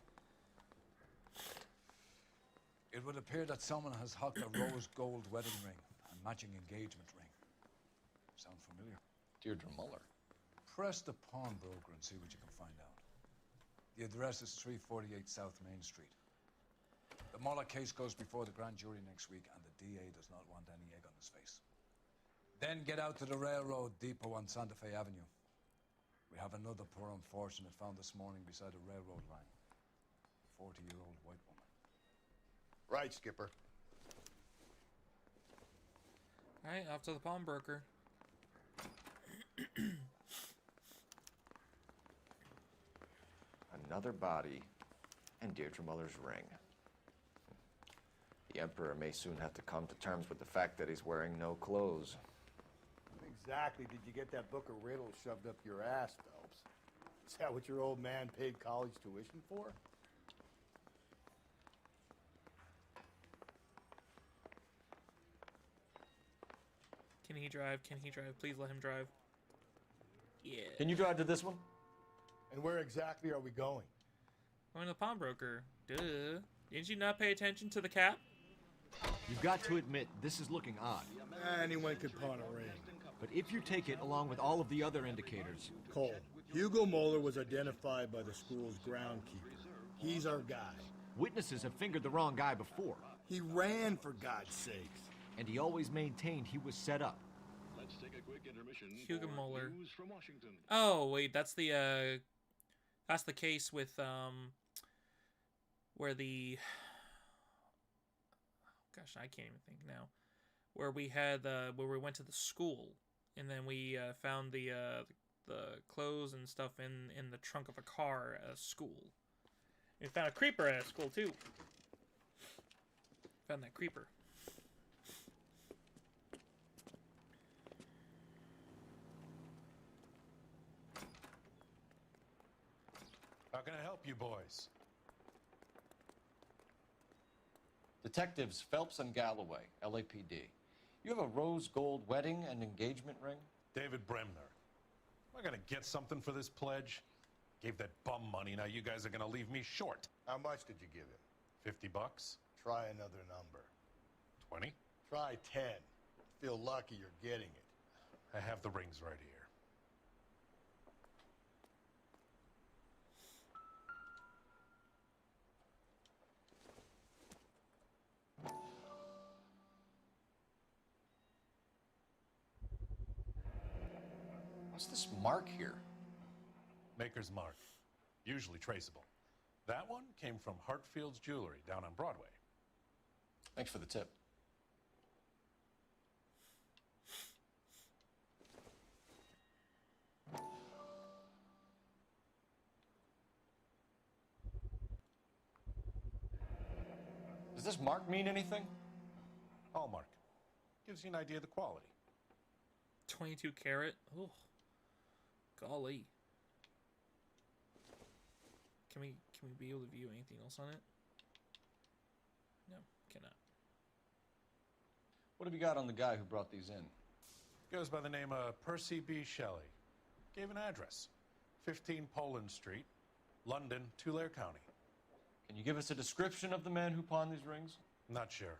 [SPEAKER 14] It would appear that someone has hocked a rose gold wedding ring and matching engagement ring. Sound familiar?
[SPEAKER 6] Deirdre Muller.
[SPEAKER 14] Press the pawnbroker and see what you can find out. The address is 348 South Main Street. The Muller case goes before the grand jury next week, and the DA does not want any egg on his face. Then get out to the railroad depot on Santa Fe Avenue. We have another poor unfortunate found this morning beside a railroad line. A 40-year-old white woman.
[SPEAKER 3] Right, Skipper.
[SPEAKER 1] All right, off to the pawnbroker.
[SPEAKER 4] Another body and Deirdre Muller's ring. The Emperor may soon have to come to terms with the fact that he's wearing no clothes.
[SPEAKER 3] When exactly did you get that book of riddles shoved up your ass, Phelps? Is that what your old man paid college tuition for?
[SPEAKER 1] Can he drive? Can he drive? Please let him drive. Yeah.
[SPEAKER 4] Can you drive to this one?
[SPEAKER 3] And where exactly are we going?
[SPEAKER 1] Going to the pawnbroker. Duh. Didn't you not pay attention to the cap?
[SPEAKER 10] You've got to admit, this is looking odd.
[SPEAKER 3] Anyone could pawn a ring.
[SPEAKER 10] But if you take it along with all of the other indicators...
[SPEAKER 3] Cole, Hugo Moeller was identified by the school's groundkeeper. He's our guy.
[SPEAKER 10] Witnesses have fingered the wrong guy before.
[SPEAKER 3] He ran, for God's sakes.
[SPEAKER 10] And he always maintained he was set up.
[SPEAKER 16] Let's take a quick intermission.
[SPEAKER 1] Hugo
[SPEAKER 16] for
[SPEAKER 1] Moeller.
[SPEAKER 16] News from Washington.
[SPEAKER 1] Oh, wait, that's the case with, where the... Gosh, I can't even think now. Where we had, where we went to the school, and then we found the clothes and stuff in the trunk of a car at a school. We found a creeper at a school, too. Found that creeper.
[SPEAKER 9] How can I help you boys?
[SPEAKER 4] Detectives Phelps and Galloway, LAPD. You have a rose gold wedding and engagement ring?
[SPEAKER 9] David Bremner. Am I gonna get something for this pledge? Gave that bum money, now you guys are gonna leave me short.
[SPEAKER 3] How much did you give him?
[SPEAKER 9] $50?
[SPEAKER 3] Try another number.
[SPEAKER 9] 20?
[SPEAKER 3] Try 10. Feel lucky you're getting it.
[SPEAKER 9] I have the rings right here.
[SPEAKER 4] What's this mark here?
[SPEAKER 9] Maker's mark. Usually traceable. That one came from Hartfield's Jewelry down on Broadway.
[SPEAKER 4] Thanks for the tip. Does this mark mean anything?
[SPEAKER 9] Hallmark. Gives you an idea of the quality.
[SPEAKER 1] 22 karat. Oh, golly. Can we be able to view anything else on it? No, cannot.
[SPEAKER 4] What have you got on the guy who brought these in?
[SPEAKER 9] Goes by the name of Percy B. Shelley. Gave an address. 15 Poland Street, London, Tulare County.
[SPEAKER 4] Can you give us a description of the man who pawned these rings?
[SPEAKER 9] Not sure.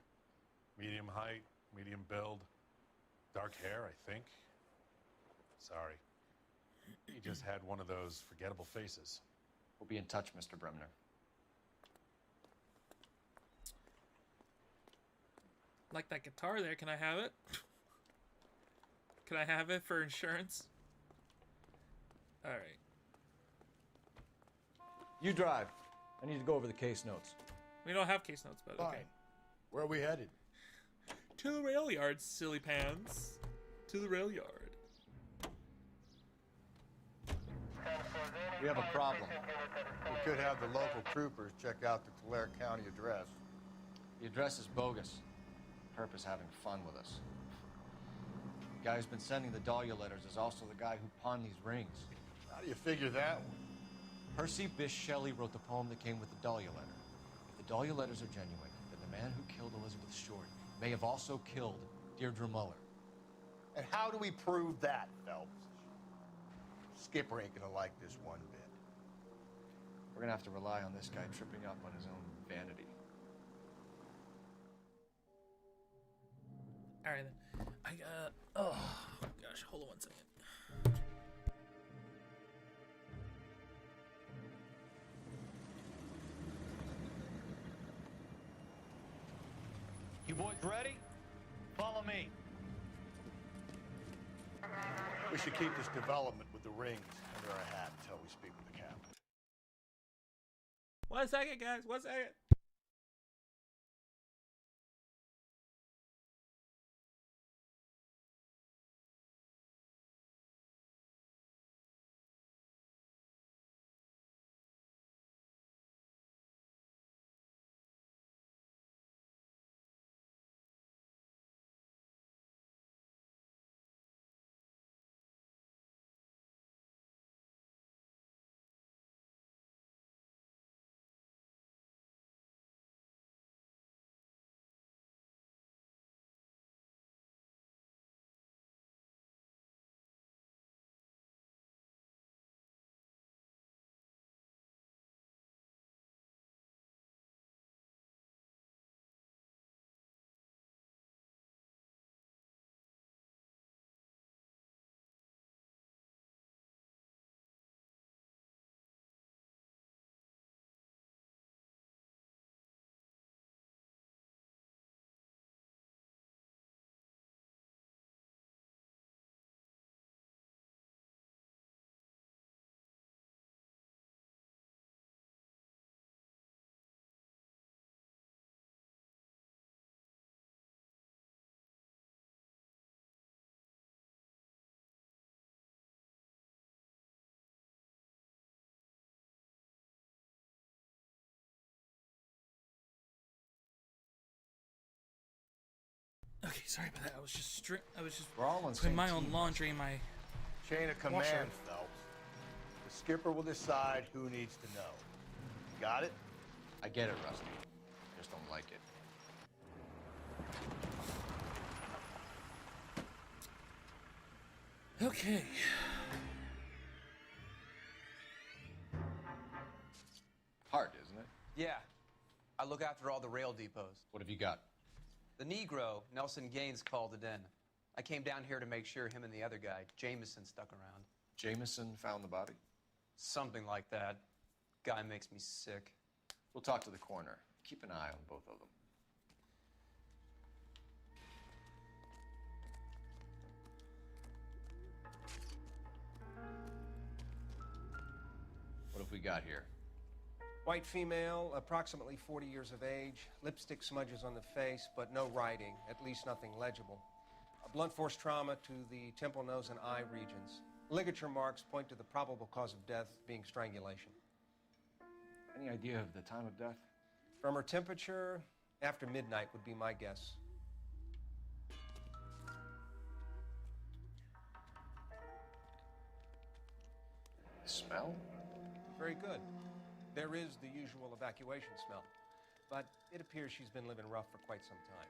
[SPEAKER 9] Medium height, medium build, dark hair, I think. Sorry. He just had one of those forgettable faces.
[SPEAKER 4] We'll be in touch, Mr. Bremner.
[SPEAKER 1] Like that guitar there. Can I have it? Can I have it for insurance? All right.
[SPEAKER 4] You drive. I need to go over the case notes.
[SPEAKER 1] We don't have case notes, but
[SPEAKER 3] Fine.
[SPEAKER 1] okay.
[SPEAKER 3] Where are we headed?
[SPEAKER 1] To the rail yard, silly pants. To the rail yard.
[SPEAKER 4] We have a problem.
[SPEAKER 3] We could have the local troopers check out the Tulare County address.
[SPEAKER 4] The address is bogus. Perp is having fun with us. The guy who's been sending the Dahlia letters is also the guy who pawned these rings.
[SPEAKER 3] How do you figure that one?
[SPEAKER 4] Percy Bysshe Shelley wrote the poem that came with the Dahlia letter. If the Dahlia letters are genuine, then the man who killed Elizabeth Short may have also killed Deirdre Muller.
[SPEAKER 3] And how do we prove that, Phelps? Skipper ain't gonna like this one bit.
[SPEAKER 4] We're gonna have to rely on this guy tripping up on his own vanity.
[SPEAKER 1] All right then. Oh gosh, hold on one second.
[SPEAKER 15] boys ready? Follow me.
[SPEAKER 3] We should keep this development with the rings under our hat until we speak with the captain.
[SPEAKER 1] 1 second, guys. 1 second. Okay, sorry about that. I was just
[SPEAKER 3] We're all on
[SPEAKER 1] putting my
[SPEAKER 3] same
[SPEAKER 1] own
[SPEAKER 3] team,
[SPEAKER 1] laundry in my
[SPEAKER 3] chain of command,
[SPEAKER 1] washer.
[SPEAKER 3] Phelps. The skipper will decide who needs to know. Got it?
[SPEAKER 4] I get it, Rusty. Just don't like it.
[SPEAKER 1] Okay.
[SPEAKER 4] Hard, isn't it?
[SPEAKER 11] Yeah. I look after all the rail depots.
[SPEAKER 4] What have you got?
[SPEAKER 11] The Negro, Nelson Gaines, called it in. I came down here to make sure him and the other guy, Jameson, stuck around.
[SPEAKER 4] Jameson found the body?
[SPEAKER 11] Something like that. Guy makes me sick.
[SPEAKER 4] We'll talk to the coroner. Keep an eye on both of them. What have we got here?
[SPEAKER 20] White female, approximately 40 years of age, lipstick smudges on the face, but no writing, at least nothing legible. A blunt force trauma to the temple, nose, and eye regions. Ligature marks point to the probable cause of death being strangulation.
[SPEAKER 4] Any idea of the time of death?
[SPEAKER 20] From her temperature, after midnight would be my guess.
[SPEAKER 4] Smell?
[SPEAKER 20] Very good. There is the usual evacuation smell, but it appears she's been living rough for quite some time.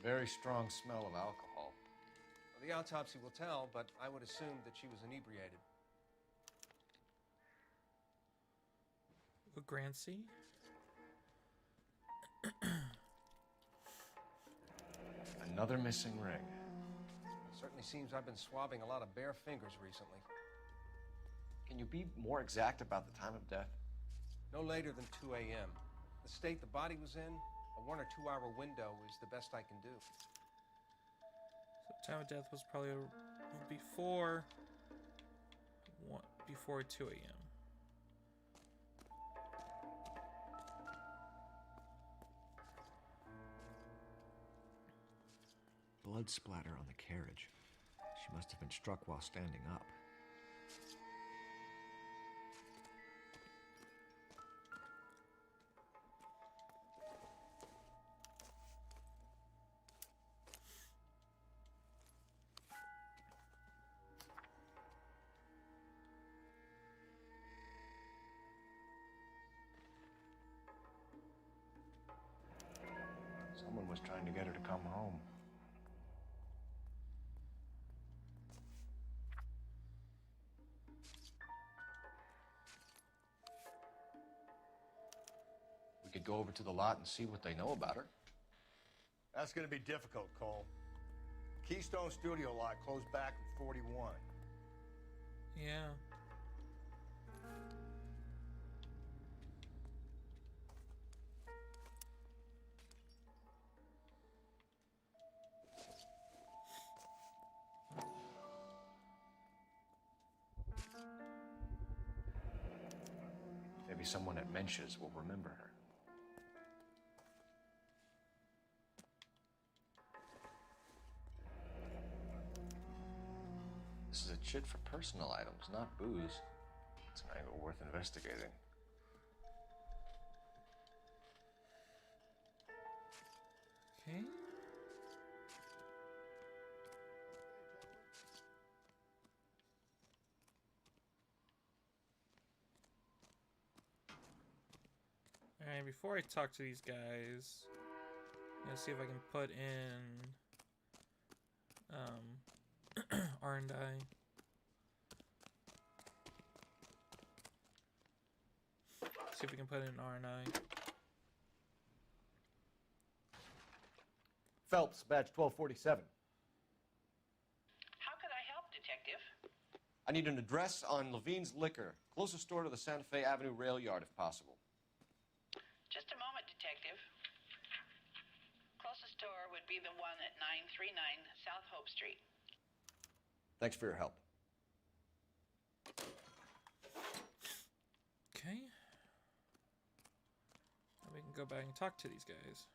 [SPEAKER 4] Very strong smell of alcohol.
[SPEAKER 20] Well, the autopsy will tell, but I would assume that she was inebriated.
[SPEAKER 1] What Grancy?
[SPEAKER 4] Another missing ring.
[SPEAKER 20] Certainly seems I've been swabbing a lot of bare fingers recently.
[SPEAKER 4] Can you be more exact about the time of death?
[SPEAKER 20] No later than 2 a.m. The state the body was in, a 1 or 2 hour window is the best I can do.
[SPEAKER 1] So time of death was probably before 2 a.m.
[SPEAKER 10] Blood splatter on the carriage. She must have been struck while standing up.
[SPEAKER 4] Someone was trying to get her to come home. We could go over to the lot and see what they know about her.
[SPEAKER 3] That's gonna be difficult, Cole. Keystone Studio lot closed back in 41.
[SPEAKER 1] Yeah.
[SPEAKER 6] someone at Mensch's will remember her. This is a chit for personal items, not booze. It's an angle worth investigating.
[SPEAKER 1] Okay. Alright, before I talk to these guys, let's see if I can put in R&I. See if we can put in R&I.
[SPEAKER 4] Phelps, badge 1247.
[SPEAKER 5] How could I help, Detective?
[SPEAKER 4] I need an address on Levine's Liquor, closest store to the Santa Fe Avenue rail yard if possible.
[SPEAKER 5] Just a moment, Detective. Closest store would be the one at 939 South Hope Street.
[SPEAKER 4] Thanks for your help.
[SPEAKER 1] Okay. Now we can go back and talk to these guys.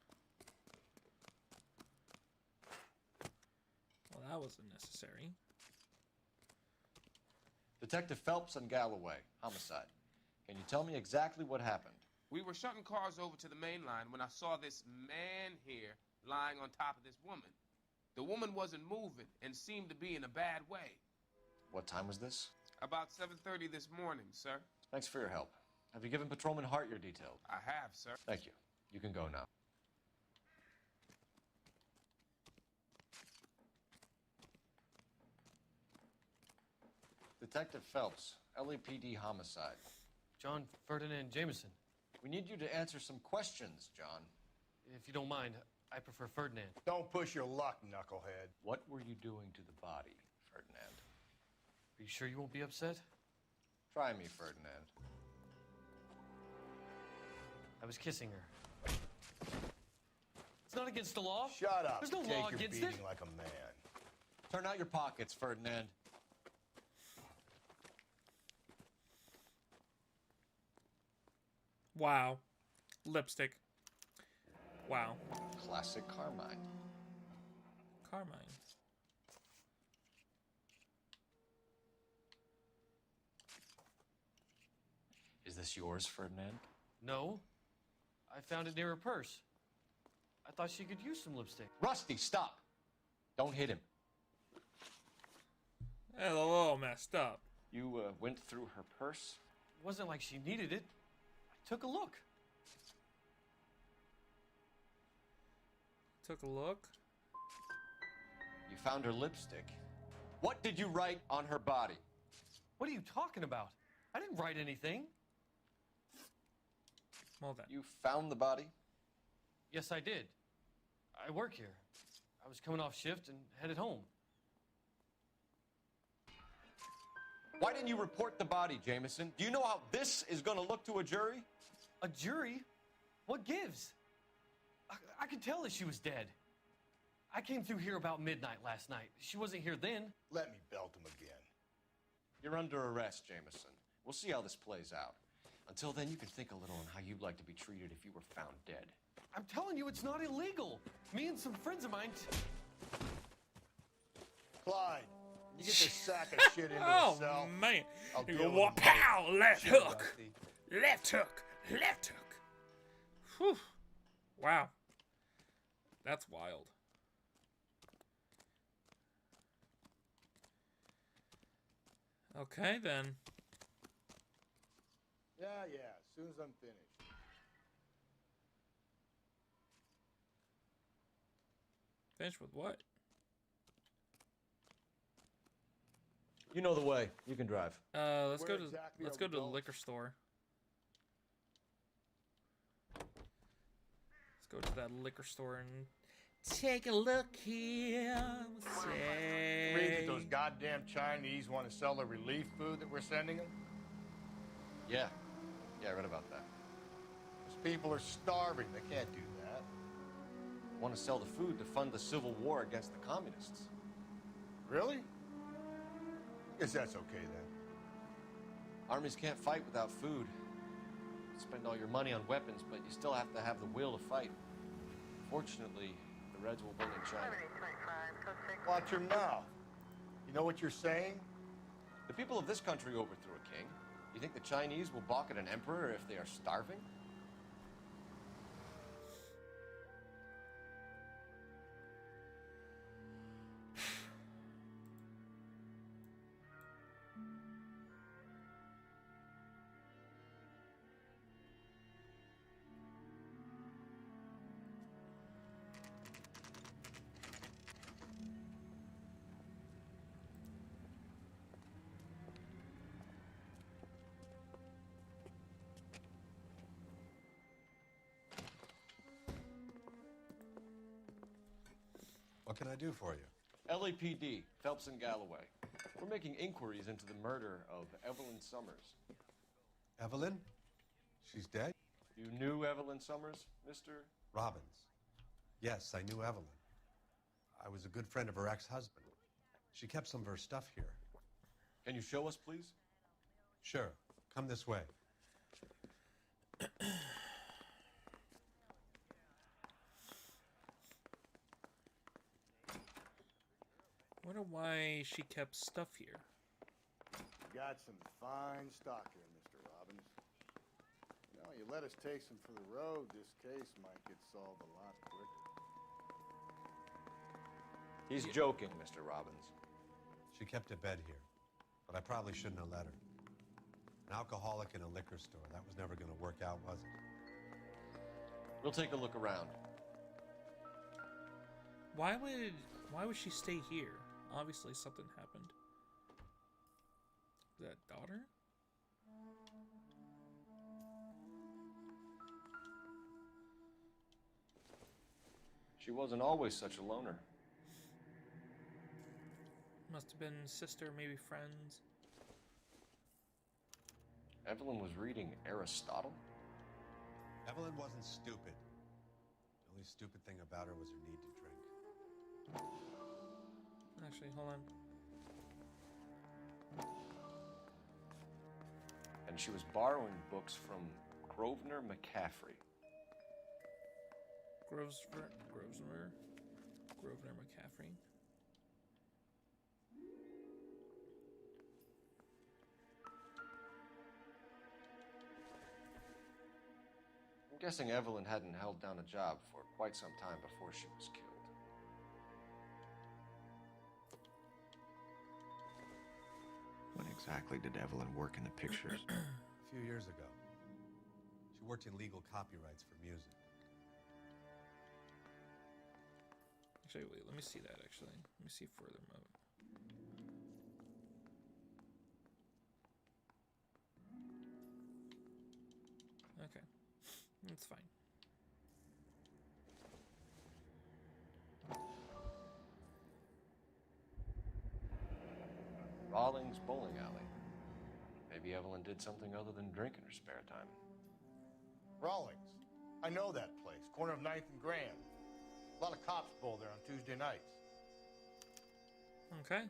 [SPEAKER 1] Well, that wasn't necessary.
[SPEAKER 4] Detective Phelps and Galloway, homicide. Can you tell me exactly what happened?
[SPEAKER 22] We were shutting cars over to the main line when I saw this man here lying on top of this woman. The woman wasn't moving and seemed to be in a bad way.
[SPEAKER 6] What time was this?
[SPEAKER 22] About 7:30 this morning, sir.
[SPEAKER 6] Thanks for your help. Have you given Patrolman Hart your details?
[SPEAKER 22] I have, sir.
[SPEAKER 6] Thank you. You can go now. Detective Phelps, LAPD homicide.
[SPEAKER 23] John Ferdinand Jameson.
[SPEAKER 4] We need you to answer some questions, John.
[SPEAKER 23] If you don't mind, I prefer Ferdinand.
[SPEAKER 3] Don't push your luck, knucklehead.
[SPEAKER 6] What were you doing to the body, Ferdinand?
[SPEAKER 23] Are you sure you won't be upset?
[SPEAKER 6] Try me, Ferdinand.
[SPEAKER 23] I was kissing her. It's not against the law.
[SPEAKER 3] Shut up.
[SPEAKER 23] There's no
[SPEAKER 3] Take
[SPEAKER 23] law
[SPEAKER 3] your
[SPEAKER 23] against
[SPEAKER 3] beating
[SPEAKER 23] it.
[SPEAKER 3] like a man.
[SPEAKER 4] Turn out your pockets, Ferdinand.
[SPEAKER 1] Wow. Lipstick. Wow.
[SPEAKER 6] Classic Carmine.
[SPEAKER 1] Carmine.
[SPEAKER 6] Is this yours, Ferdinand?
[SPEAKER 23] No. I found it near her purse. I thought she could use some lipstick.
[SPEAKER 4] Rusty, stop. Don't hit him.
[SPEAKER 1] That's a little messed up.
[SPEAKER 6] You went through her purse?
[SPEAKER 23] It wasn't like she needed it. I took a look.
[SPEAKER 1] Took a look.
[SPEAKER 4] You found her lipstick. What did you write on her body?
[SPEAKER 23] What are you talking about? I didn't write anything.
[SPEAKER 1] Well then.
[SPEAKER 4] You found the body?
[SPEAKER 23] Yes, I did. I work here. I was coming off shift and headed home.
[SPEAKER 4] Why didn't you report the body, Jameson? Do you know how this is going to look to a jury?
[SPEAKER 23] A jury? What gives? I could tell that she was dead. I came through here about midnight last night. She wasn't here then.
[SPEAKER 3] Let me belt him again.
[SPEAKER 4] You're under arrest, Jameson. We'll see how this plays out. Until then, you can think a little on how you'd like to be treated if you were found dead.
[SPEAKER 23] I'm telling you, it's not illegal. Me and some friends of mine...
[SPEAKER 3] Clyde, you get this sack of shit into
[SPEAKER 1] Oh,
[SPEAKER 3] a cell.
[SPEAKER 1] man.
[SPEAKER 3] I'll
[SPEAKER 1] You
[SPEAKER 3] deal
[SPEAKER 1] go,
[SPEAKER 3] with him
[SPEAKER 1] pow,
[SPEAKER 3] later.
[SPEAKER 1] left
[SPEAKER 3] Shit,
[SPEAKER 1] hook.
[SPEAKER 3] Rusty.
[SPEAKER 1] Left hook. Left hook. Whew. Wow. That's wild. Okay, then.
[SPEAKER 3] Yeah, as soon as I'm finished.
[SPEAKER 1] Finish with what?
[SPEAKER 4] You know the way. You can drive.
[SPEAKER 1] Let's
[SPEAKER 3] Where
[SPEAKER 1] go to
[SPEAKER 3] exactly
[SPEAKER 1] let's
[SPEAKER 3] are
[SPEAKER 1] go
[SPEAKER 3] we
[SPEAKER 1] to the
[SPEAKER 3] going?
[SPEAKER 1] liquor store. Let's go to that liquor store and take a look here.
[SPEAKER 3] Read that those goddamn Chinese want to sell the relief food that we're sending them?
[SPEAKER 4] Yeah. Yeah, I read about that.
[SPEAKER 3] Those people are starving. They can't do that.
[SPEAKER 4] Want to sell the food to fund the civil war against the communists.
[SPEAKER 3] Really? Guess that's okay then.
[SPEAKER 4] Armies can't fight without food.
[SPEAKER 6] spend all your money on weapons, but you still have to have the will to fight. Fortunately, the Reds will win in China.
[SPEAKER 3] Watch your mouth. You know what you're saying?
[SPEAKER 6] The people of this country overthrew a king. You think the Chinese will balk at an emperor if they are starving?
[SPEAKER 9] What can I do for you?
[SPEAKER 6] LAPD, Phelps and Galloway. We're making inquiries into the murder of Evelyn Summers.
[SPEAKER 9] Evelyn? She's dead?
[SPEAKER 6] You knew Evelyn Summers, Mr.
[SPEAKER 9] Robbins. Yes, I knew Evelyn. I was a good friend of her ex-husband. She kept some of her stuff here.
[SPEAKER 6] Can you show us, please?
[SPEAKER 9] Sure. Come this way.
[SPEAKER 1] Wonder why she kept stuff here.
[SPEAKER 3] Got some fine stock here, Mr. Robbins. You know, you let us take some for the road, this case might get solved a lot quicker.
[SPEAKER 6] He's joking, Mr. Robbins.
[SPEAKER 9] She kept a bed here, but I probably shouldn't have let her. An alcoholic in a liquor store, that was never going to work out, was it?
[SPEAKER 6] We'll take a look around.
[SPEAKER 1] Why would she stay here? Obviously something happened. Is that daughter?
[SPEAKER 6] She wasn't always such a loner.
[SPEAKER 1] Must have been sister, maybe friends.
[SPEAKER 6] Evelyn was reading Aristotle?
[SPEAKER 9] Evelyn wasn't stupid. The only stupid thing about her was her need to drink.
[SPEAKER 1] Actually, hold on.
[SPEAKER 6] And she was borrowing books from Grosvenor McCaffrey.
[SPEAKER 1] Grosvenor McCaffrey.
[SPEAKER 6] I'm guessing Evelyn hadn't held down a job for quite some time before she was killed.
[SPEAKER 10] When exactly did Evelyn work in the pictures?
[SPEAKER 9] A few years ago. She worked in legal copyrights for music.
[SPEAKER 1] Actually, wait, let me see that, actually. Let me see further mode. Okay. That's fine.
[SPEAKER 6] Rawlings Bowling Alley. Maybe Evelyn did something other than drink in her spare time.
[SPEAKER 3] Rawlings. I know that place. Corner of 9th and Grand. A lot of cops bowl there on Tuesday nights.
[SPEAKER 1] Okay.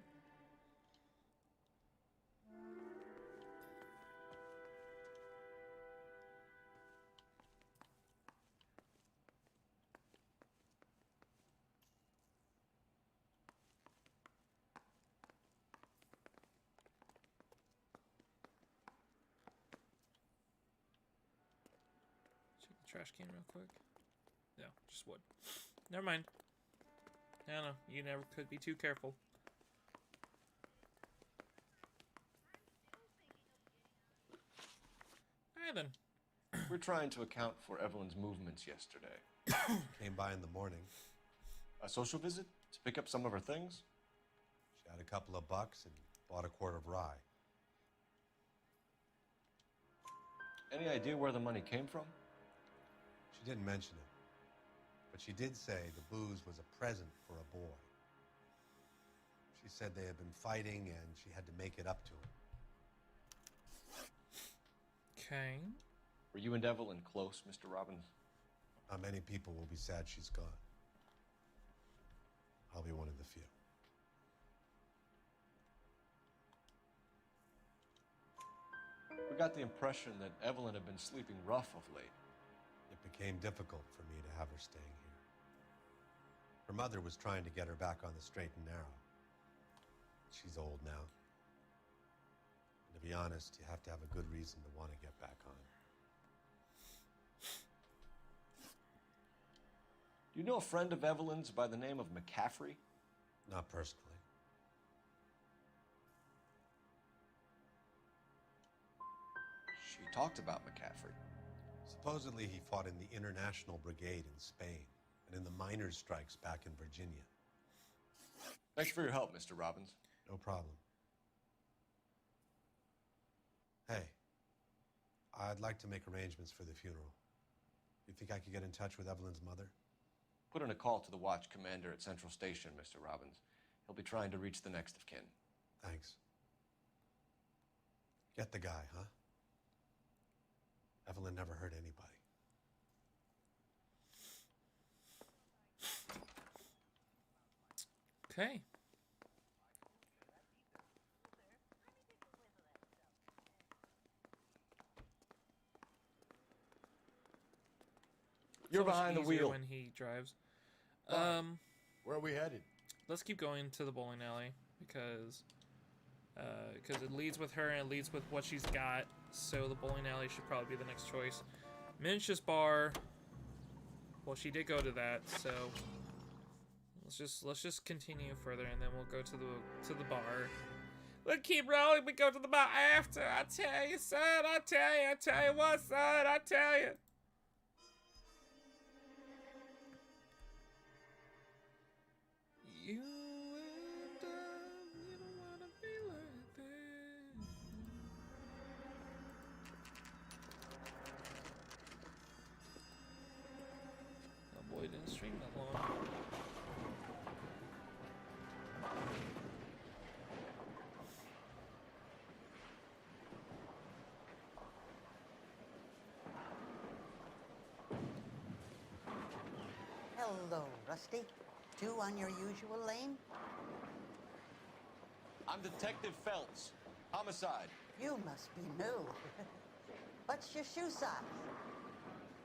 [SPEAKER 1] Check the trash can real quick. No, just wood. Never mind. I don't know. You never could be too careful. Alright then.
[SPEAKER 6] We're trying to account for Evelyn's movements yesterday.
[SPEAKER 9] Came by in the morning.
[SPEAKER 6] A social visit? To pick up some of her things?
[SPEAKER 9] She had a couple of bucks and bought a quart of rye.
[SPEAKER 6] Any idea where the money came from?
[SPEAKER 9] She didn't mention it. But she did say the booze was a present for a boy. She said they had been fighting and she had to make it up to him.
[SPEAKER 1] Okay.
[SPEAKER 6] Were you and Evelyn close, Mr. Robbins?
[SPEAKER 9] Not many people will be sad she's gone. I'll be one of the few.
[SPEAKER 6] We got the impression that Evelyn had been sleeping rough of late.
[SPEAKER 13] It became difficult for me to have her staying here. Her mother was trying to get her back on the straight and narrow. She's old now. And to be honest, you have to have a good reason to want to get back on.
[SPEAKER 6] Do you know a friend of Evelyn's by the name of McCaffrey?
[SPEAKER 13] Not personally.
[SPEAKER 6] She talked about McCaffrey.
[SPEAKER 13] Supposedly he fought in the International Brigade in Spain and in the miners' strikes back in Virginia.
[SPEAKER 6] Thanks for your help, Mr. Robbins.
[SPEAKER 13] No problem. Hey, I'd like to make arrangements for the funeral. You think I could get in touch with Evelyn's mother?
[SPEAKER 6] Put in a call to the watch commander at Central Station, Mr. Robbins. He'll be trying to reach the next of kin.
[SPEAKER 13] Thanks. Get the guy, huh? Evelyn never hurt anybody.
[SPEAKER 1] Okay.
[SPEAKER 6] You're
[SPEAKER 1] So much
[SPEAKER 6] behind the
[SPEAKER 1] easier
[SPEAKER 6] wheel.
[SPEAKER 1] when he drives.
[SPEAKER 3] Where are we headed?
[SPEAKER 1] Let's keep going to the bowling alley because it leads with her and it leads with what she's got. So the bowling alley should probably be the next choice. Miniatures bar. Well, she did go to that, so let's just continue further and then we'll go to the bar. We'll keep rolling. We go to the bar after. I tell you, son. I tell you what, son. I tell you. You and you don't wanna be like that. Oh boy, didn't stream that long.
[SPEAKER 18] Hello, Rusty. Two on your usual lane?
[SPEAKER 6] I'm Detective Phelps. Homicide.
[SPEAKER 18] You must be new. What's your shoe size?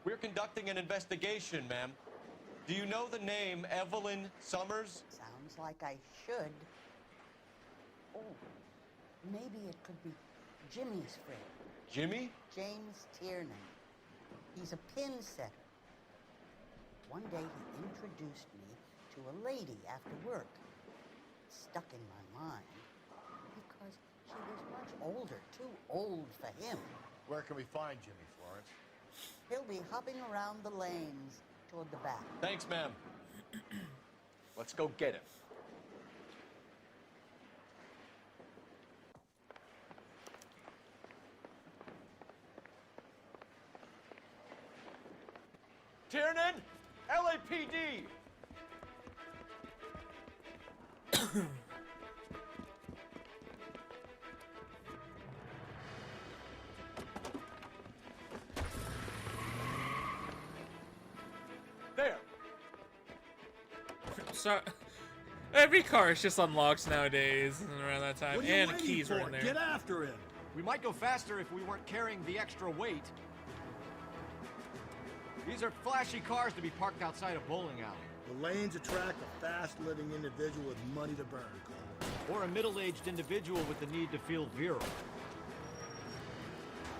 [SPEAKER 6] We're conducting an investigation, ma'am. Do you know the name Evelyn Summers?
[SPEAKER 18] Sounds like I should. Oh, maybe it could be Jimmy's friend.
[SPEAKER 6] Jimmy?
[SPEAKER 18] James Tiernan. He's a pin setter. One day he introduced me to a lady after work. It stuck in my mind because she was much older, too old for him.
[SPEAKER 3] Where can we find Jimmy, Florence?
[SPEAKER 18] He'll be hopping around the lanes toward the back.
[SPEAKER 6] Thanks, ma'am. Let's go get him. Tiernan! LAPD! There!
[SPEAKER 1] So, every car is just unlocked nowadays around that time,
[SPEAKER 10] What are you
[SPEAKER 1] and
[SPEAKER 10] waiting
[SPEAKER 1] keys
[SPEAKER 10] for?
[SPEAKER 1] are in there.
[SPEAKER 10] Get after him! We might go faster if we weren't carrying the extra weight. These are flashy cars to be parked outside a bowling alley.
[SPEAKER 12] The lanes attract a fast-living individual with money to burn, Cole.
[SPEAKER 10] Or a middle-aged individual with the need to feel virile.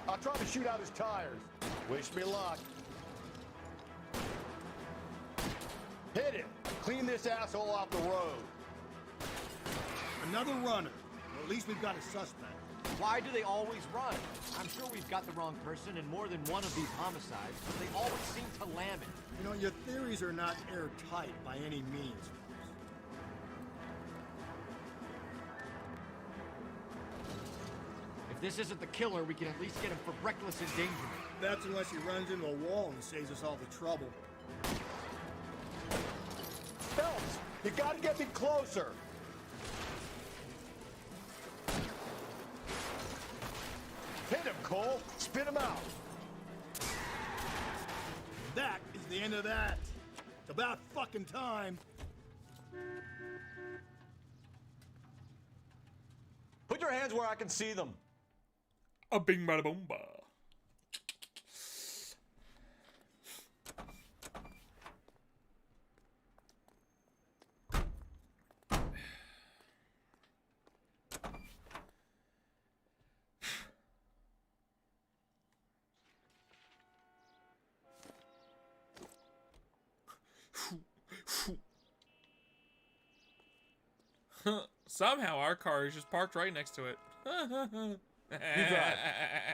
[SPEAKER 3] I'll try to shoot out his tires. Wish me luck. Hit him. Clean this asshole off the road.
[SPEAKER 12] Another runner. Well, at least we've got a suspect.
[SPEAKER 10] Why do they always run? I'm sure we've got the wrong person in more than one of these homicides, but they always seem to lam it.
[SPEAKER 12] You know, your theories are not airtight by any means.
[SPEAKER 10] If this isn't the killer, we can at least get him for reckless endangerment.
[SPEAKER 12] That's unless he runs into a wall and saves us all the trouble.
[SPEAKER 3] Phelps, you gotta get me closer. Hit him, Cole. Spit him out.
[SPEAKER 12] That is the end of that. It's about fucking time.
[SPEAKER 6] Put your hands where I can see them.
[SPEAKER 1] A bing bada boom ba. Somehow our car is just parked right next to it.
[SPEAKER 10] You drive.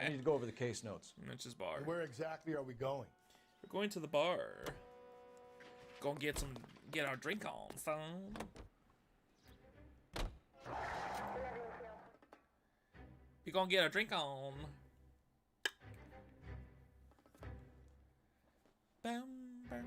[SPEAKER 10] I need to go over the case notes.
[SPEAKER 1] Mitch's bar.
[SPEAKER 3] Where exactly are we going?
[SPEAKER 1] We're going to the bar. Gonna get our drink on, son. We gonna get our drink on. Bam, bam.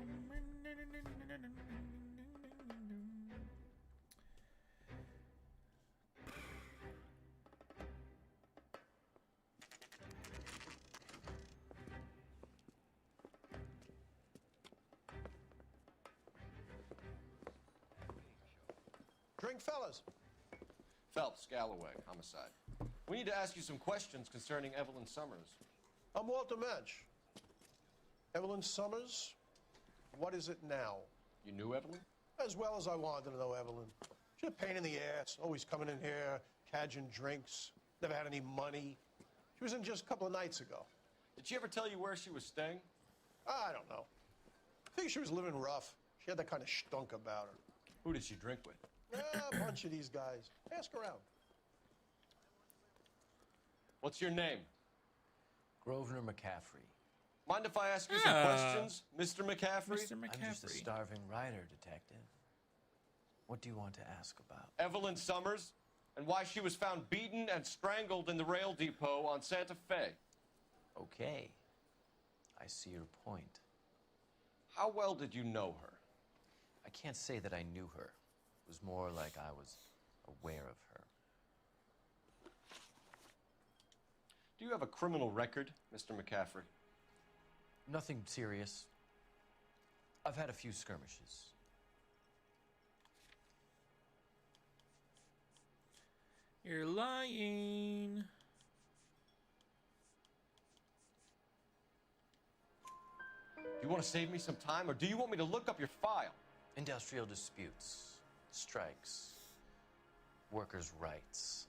[SPEAKER 2] Drink, fellas.
[SPEAKER 4] Phelps, Galloway, homicide. We need to ask you some questions concerning Evelyn Summers.
[SPEAKER 2] I'm Walter Mensch. Evelyn Summers, what is it now?
[SPEAKER 4] You knew Evelyn?
[SPEAKER 2] As well as I wanted to know Evelyn. She's a pain in the ass, always coming in here, cadging drinks, never had any money. She was in just a couple of nights ago.
[SPEAKER 4] Did she ever tell you where she was staying?
[SPEAKER 2] I don't know. I think she was living rough. She had that kind of stunk about her.
[SPEAKER 4] Who did she drink with?
[SPEAKER 2] A bunch of these guys. Ask around.
[SPEAKER 4] What's your name?
[SPEAKER 10] Grosvenor McCaffrey.
[SPEAKER 4] Mind if I ask you some questions, Mr. McCaffrey?
[SPEAKER 1] Mr. McCaffrey.
[SPEAKER 10] I'm just a starving writer, detective. What do you want to ask about?
[SPEAKER 4] Evelyn Summers, and why she was found beaten and strangled in the rail depot on Santa Fe.
[SPEAKER 10] Okay. I see your point.
[SPEAKER 4] How well did you know her?
[SPEAKER 10] I can't say that I knew her. It was more like I was aware of her.
[SPEAKER 4] Do you have a criminal record, Mr. McCaffrey?
[SPEAKER 10] Nothing serious. I've had a few skirmishes.
[SPEAKER 1] You're lying.
[SPEAKER 4] Do you want to save me some time, or do you want me to look up your file?
[SPEAKER 10] Industrial disputes, strikes, workers' rights,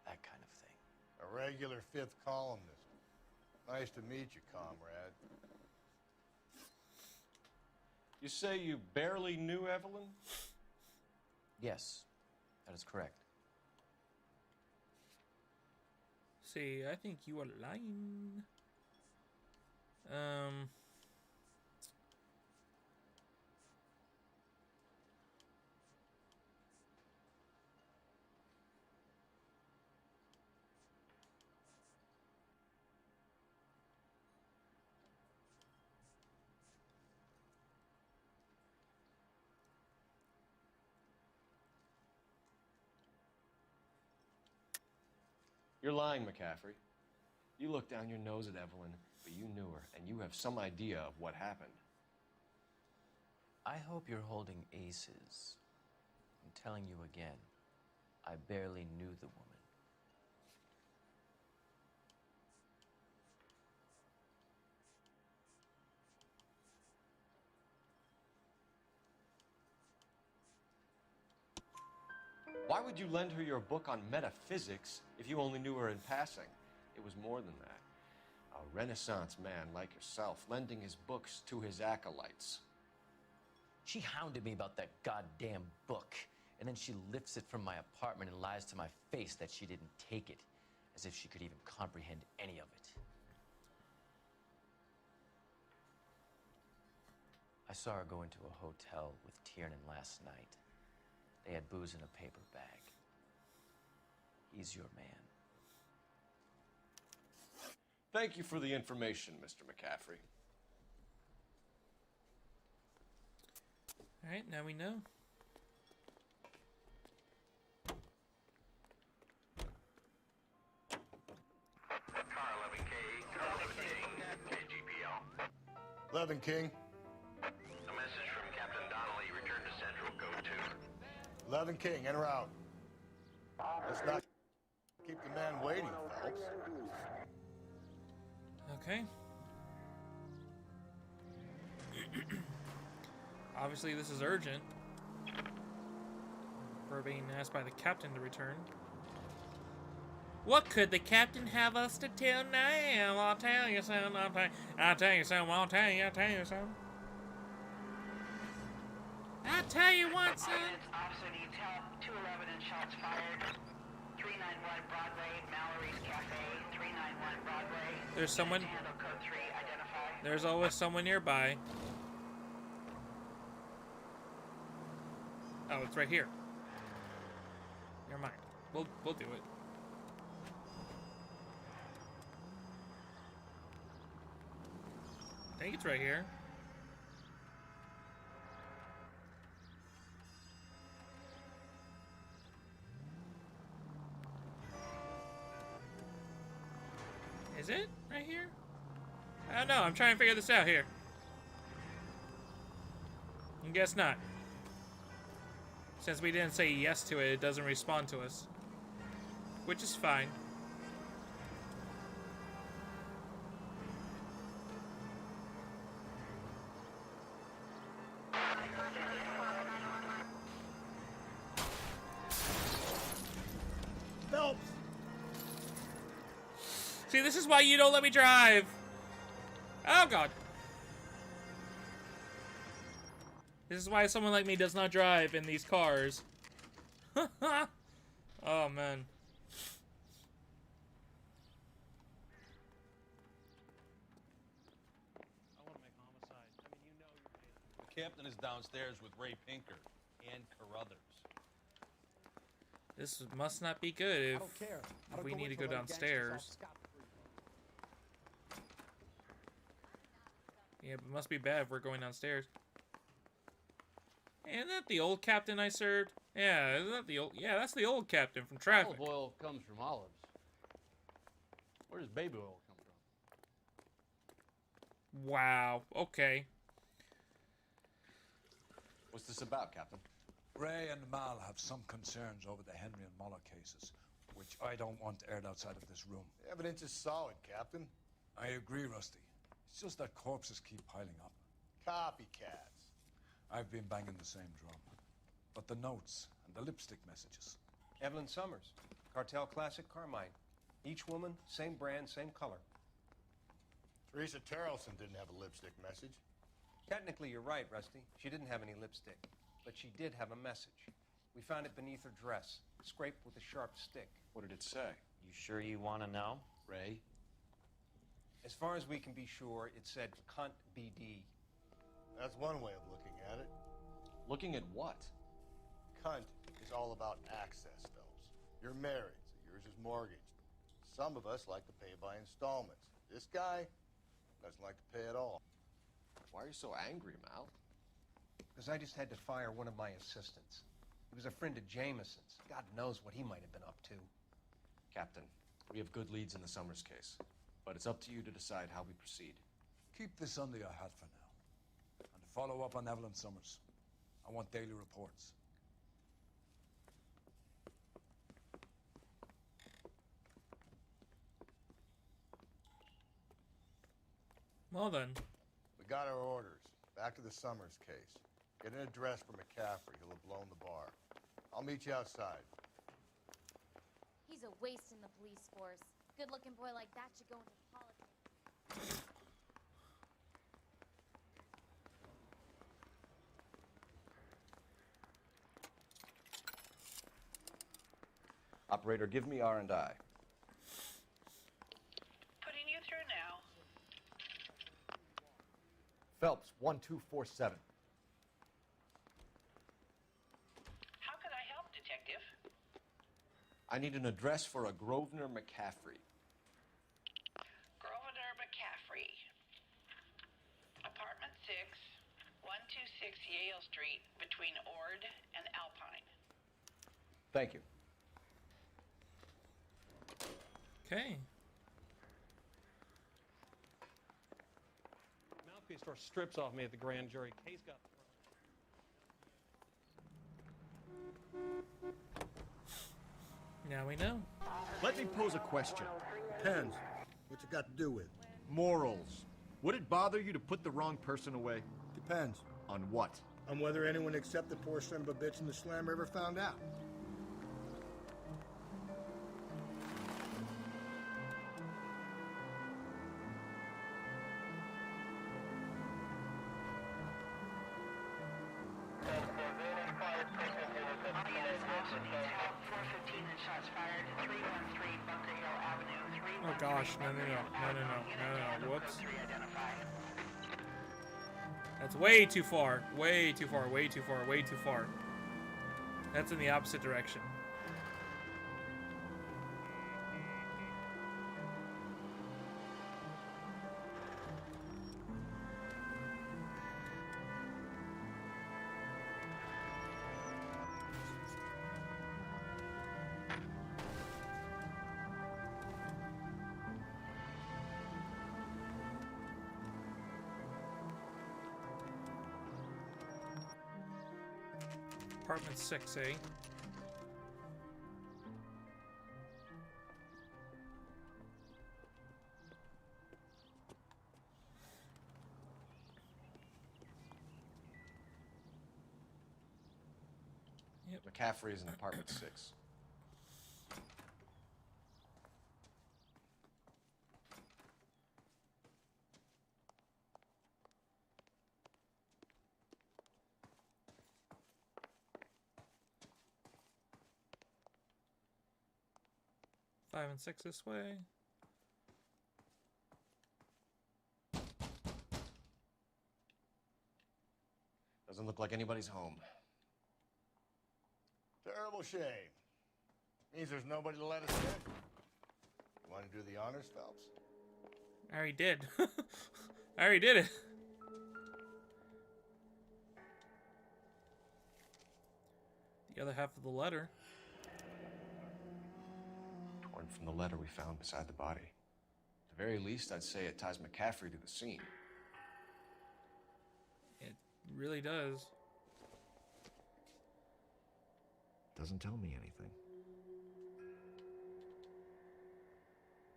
[SPEAKER 10] that kind of thing.
[SPEAKER 3] A regular fifth columnist. Nice to meet you, comrade.
[SPEAKER 4] You say you barely knew Evelyn?
[SPEAKER 10] Yes, that is correct.
[SPEAKER 1] See, I think you are lying.
[SPEAKER 4] You're lying, McCaffrey. You looked down your nose at Evelyn, but you knew her, and you have some idea of what happened.
[SPEAKER 10] I hope you're holding aces. I'm telling you again, I barely knew the woman.
[SPEAKER 4] Why would you lend her your book on metaphysics if you only knew her in passing? It was more than that. A Renaissance man like yourself, lending his books to his acolytes.
[SPEAKER 10] She hounded me about that goddamn book, and then she lifts it from my apartment and lies to my face that she didn't take it, as if she could even comprehend any of it. I saw her go into a hotel with Tiernan last night. They had booze in a paper bag. He's your man.
[SPEAKER 4] Thank you for the information, Mr. McCaffrey.
[SPEAKER 1] All right, now we know.
[SPEAKER 7] Car 11K, KGPL.
[SPEAKER 3] 11 King.
[SPEAKER 7] A message from Captain Donnelly. Return to Central, Code 2.
[SPEAKER 3] 11 King, in or out. Let's not Keep the man waiting, Phelps.
[SPEAKER 1] Okay. Obviously, this is urgent. We're being asked by the captain to return. What could the captain have us to tell now? I'll tell you something. I'll tell you something. I'll tell you something. I'll tell you what, son.
[SPEAKER 5] Officer needs help. 211 and shots fired. 391 Broadway, Mallory's Cafe. 391 Broadway.
[SPEAKER 1] There's someone.
[SPEAKER 5] Handle code 3 identified.
[SPEAKER 1] There's always someone nearby. Oh, it's right here. Never mind. We'll do it. I think it's right here. Is it right here? I don't know. I'm trying to figure this out here. I guess not. Since we didn't say yes to it, it doesn't respond to us. Which is fine.
[SPEAKER 3] Phelps!
[SPEAKER 1] See, this is why you don't let me drive. Oh, God. This is why someone like me does not drive in these cars. Oh, man.
[SPEAKER 8] The captain is downstairs with Ray Pinker and Carruthers.
[SPEAKER 1] This must not be good if we need to go downstairs. Yeah, but it must be bad if we're going downstairs. Isn't that the old captain I served? Yeah, isn't that the old? Yeah, that's the old captain from Traffic.
[SPEAKER 4] Olive oil comes from olives. Where does baby oil come from?
[SPEAKER 1] Wow. Okay.
[SPEAKER 4] What's this about, Captain?
[SPEAKER 14] Ray and Mal have some concerns over the Henry and Muller cases, which I don't want aired outside of this room.
[SPEAKER 3] The evidence is solid, Captain.
[SPEAKER 14] I agree, Rusty. It's just that corpses keep piling up.
[SPEAKER 3] Copycats.
[SPEAKER 14] I've been banging the same drum. But the notes and the lipstick messages.
[SPEAKER 20] Evelyn Summers, Cartel Classic Carmine. Each woman, same brand, same color.
[SPEAKER 3] Teresa Terrelson didn't have a lipstick message.
[SPEAKER 20] Technically, you're right, Rusty. She didn't have any lipstick, but she did have a message. We found it beneath her dress, scraped with a sharp stick.
[SPEAKER 4] What did it say?
[SPEAKER 10] You sure you want to know?
[SPEAKER 4] Ray?
[SPEAKER 20] As far as we can be sure, it said cunt BD.
[SPEAKER 3] That's one way of looking at it.
[SPEAKER 4] Looking at what?
[SPEAKER 3] Cunt is all about access, Phelps. You're married, so yours is mortgaged. Some of us like to pay by installments. This guy doesn't like to pay at all.
[SPEAKER 4] Why are you so angry, Mal?
[SPEAKER 20] Because I just had to fire one of my assistants. He was a friend of Jameson's. God knows what he might have been up to.
[SPEAKER 4] Captain, we have good leads in the Summers case, but it's up to you to decide how we proceed.
[SPEAKER 14] Keep this under your hat for now. And follow up on Evelyn Summers. I want daily reports.
[SPEAKER 1] Well then.
[SPEAKER 3] We got our orders. Back to the Summers case. Get an address for McCaffrey. He'll have blown the bar. I'll meet you outside.
[SPEAKER 19] He's a waste in the police force. Good-looking boy like that should go into politics.
[SPEAKER 4] Operator, give me R&I.
[SPEAKER 5] Putting you through now.
[SPEAKER 4] Phelps, 1247.
[SPEAKER 5] How can I help, Detective?
[SPEAKER 4] I need an address for a Grosvenor McCaffrey.
[SPEAKER 5] Grosvenor McCaffrey. Apartment 6, 126 Yale Street, between Ord and Alpine.
[SPEAKER 4] Thank you.
[SPEAKER 1] Okay.
[SPEAKER 21] Mouthpiece tore strips off me at the grand jury. Case got thrown.
[SPEAKER 1] Now we know.
[SPEAKER 3] Let me pose a question.
[SPEAKER 12] Depends. What's it got to do with?
[SPEAKER 3] Morals. Would it bother you to put the wrong person away?
[SPEAKER 12] Depends.
[SPEAKER 3] On what?
[SPEAKER 12] On whether anyone except the poor son of a bitch in the slammer ever found out.
[SPEAKER 1] Oh gosh, no. Whoops. That's way too far. Way too far. That's in the opposite direction. Apartment 6A.
[SPEAKER 4] Yep. McCaffrey is in apartment 6.
[SPEAKER 1] Five and 6 this way.
[SPEAKER 4] Doesn't look like anybody's home.
[SPEAKER 3] Terrible shame. Means there's nobody to let us in. You want to do the honors, Phelps?
[SPEAKER 1] I already did. I already did it. The other half of the letter.
[SPEAKER 4] Torn from the letter we found beside the body. At the very least, I'd say it ties McCaffrey to the scene.
[SPEAKER 1] It really does.
[SPEAKER 4] Doesn't tell me anything.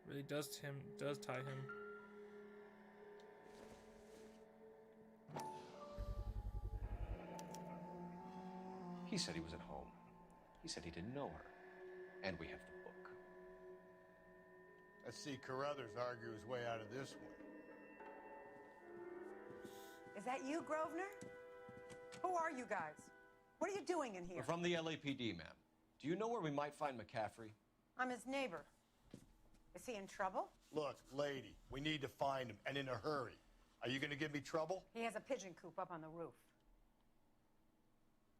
[SPEAKER 1] Really does tie him.
[SPEAKER 4] He said he was at home. He said he didn't know her. And we have the book.
[SPEAKER 3] Let's see Carruthers argue his way out of this one.
[SPEAKER 15] Is that you, Grosvenor? Who are you guys? What are you doing in here?
[SPEAKER 4] We're from the LAPD, ma'am. Do you know where we might find McCaffrey?
[SPEAKER 15] I'm his neighbor. Is he in trouble?
[SPEAKER 3] Look, lady, we need to find him, and in a hurry. Are you going to give me trouble?
[SPEAKER 15] He has a pigeon coop up on the roof.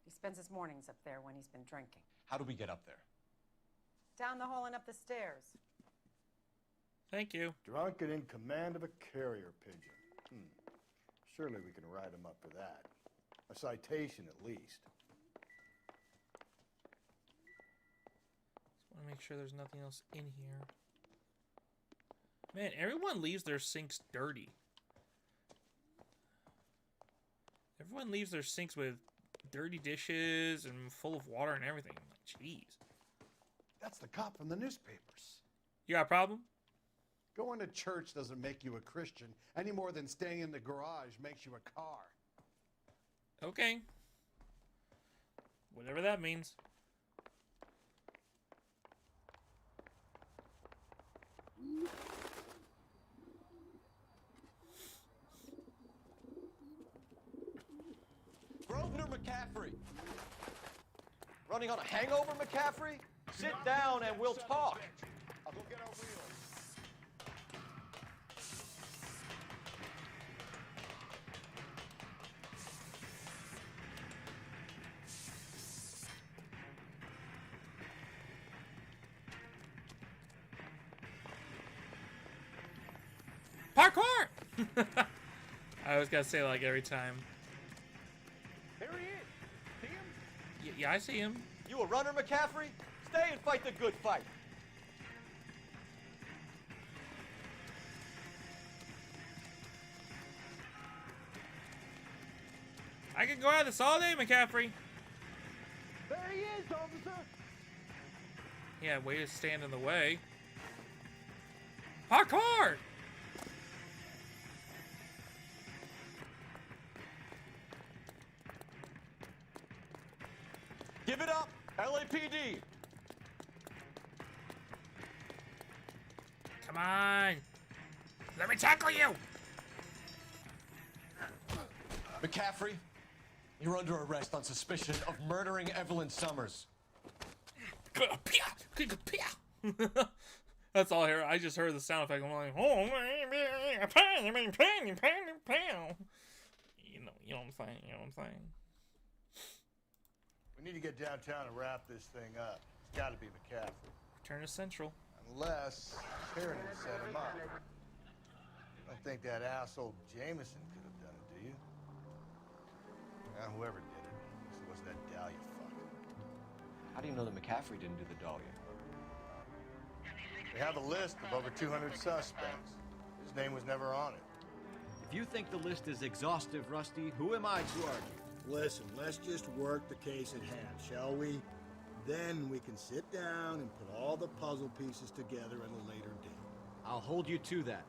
[SPEAKER 15] He spends his mornings up there when he's been drinking.
[SPEAKER 4] How do we get up there?
[SPEAKER 15] Down the hall and up the stairs.
[SPEAKER 1] Thank you.
[SPEAKER 12] Drunk and in command of a carrier pigeon. Surely we can write him up for that. A citation at least.
[SPEAKER 1] Just want to make sure there's nothing else in here. Man, everyone leaves their sinks dirty. Everyone leaves their sinks with dirty dishes and full of water and everything. Jeez.
[SPEAKER 2] That's the cop from the newspapers.
[SPEAKER 1] You got a problem?
[SPEAKER 2] Going to church doesn't make you a Christian any more than staying in the garage makes you a car.
[SPEAKER 1] Okay. Whatever that means.
[SPEAKER 4] Grosvenor McCaffrey. Running on a hangover, McCaffrey? Sit down and we'll talk.
[SPEAKER 3] I'll go get our wheels.
[SPEAKER 1] Parkour! I was gonna say like every time.
[SPEAKER 4] There he is. See him?
[SPEAKER 1] Yeah, I see him.
[SPEAKER 4] You a runner, McCaffrey? Stay and fight the good fight.
[SPEAKER 1] I can go at this all day, McCaffrey.
[SPEAKER 2] There he is, officer.
[SPEAKER 1] Yeah, way to stand in the way. Parkour!
[SPEAKER 4] Give it up, LAPD!
[SPEAKER 1] Come on! Let me tackle you!
[SPEAKER 4] McCaffrey, you're under arrest on suspicion of murdering Evelyn Summers.
[SPEAKER 1] That's all I hear. I just heard the sound effect. I'm like, oh, you know what I'm saying. You know what I'm saying.
[SPEAKER 3] We need to get downtown and wrap this thing up. It's got to be McCaffrey.
[SPEAKER 1] Return to Central.
[SPEAKER 3] Unless Tiernan set him up. I don't think that asshole Jameson could have done it, do you? Whoever did it. It wasn't that Dahlia fuck.
[SPEAKER 4] How do you know that McCaffrey didn't do the Dahlia?
[SPEAKER 3] We have a list of over 200 suspects. His name was never on it.
[SPEAKER 11] If you think the list is exhaustive, Rusty, who am I to argue?
[SPEAKER 12] Listen, let's just work the case at hand, shall we? Then we can sit down and put all the puzzle pieces together at a later date.
[SPEAKER 11] I'll hold you to that.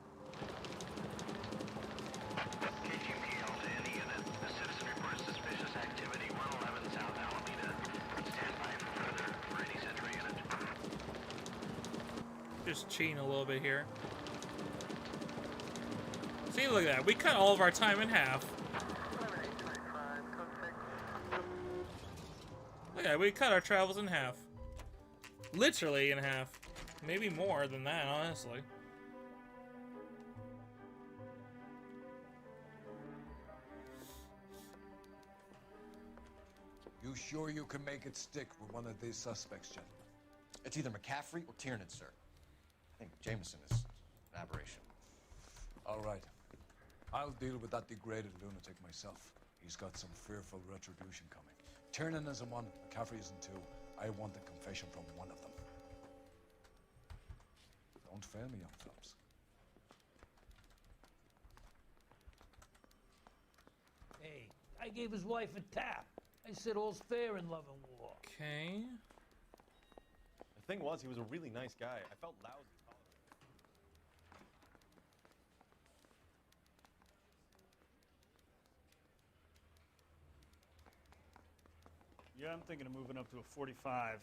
[SPEAKER 1] Just cheating a little bit here. See, look at that. We cut all of our time in half. Look at that. We cut our travels in half. Literally in half. Maybe more than that, honestly.
[SPEAKER 14] You sure you can make it stick with one of these suspects, gentlemen?
[SPEAKER 4] It's either McCaffrey or Tiernan, sir. I think Jameson is an aberration.
[SPEAKER 14] All right. I'll deal with that degraded lunatic myself. He's got some fearful retribution coming. Tiernan isn't one, McCaffrey isn't two. I want a confession from one of them. Don't fail me, young Phelps.
[SPEAKER 16] Hey, I gave his wife a tap. I said all's fair in love and war.
[SPEAKER 1] Okay.
[SPEAKER 17] The thing was, he was a really nice guy. I felt lousy.
[SPEAKER 24] Yeah, I'm thinking of moving up to a 45.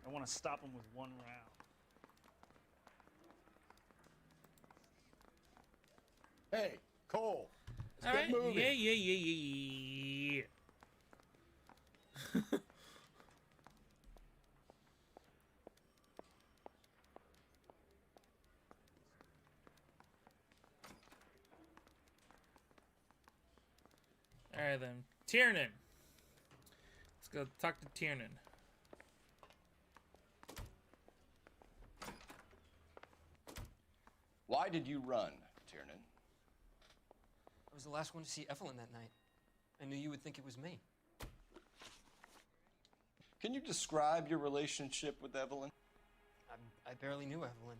[SPEAKER 24] I want to stop him with one round.
[SPEAKER 3] Hey, Cole. Let's
[SPEAKER 1] All
[SPEAKER 3] get
[SPEAKER 1] right.
[SPEAKER 3] moving.
[SPEAKER 1] Yeah. All right then, Tiernan. Let's go talk to Tiernan.
[SPEAKER 4] Why did you run, Tiernan?
[SPEAKER 10] I was the last one to see Evelyn that night. I knew you would think it was me.
[SPEAKER 4] Can you describe your relationship with Evelyn?
[SPEAKER 10] I barely knew Evelyn.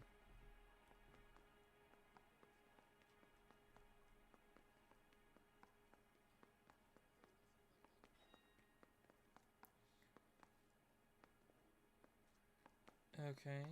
[SPEAKER 1] Okay.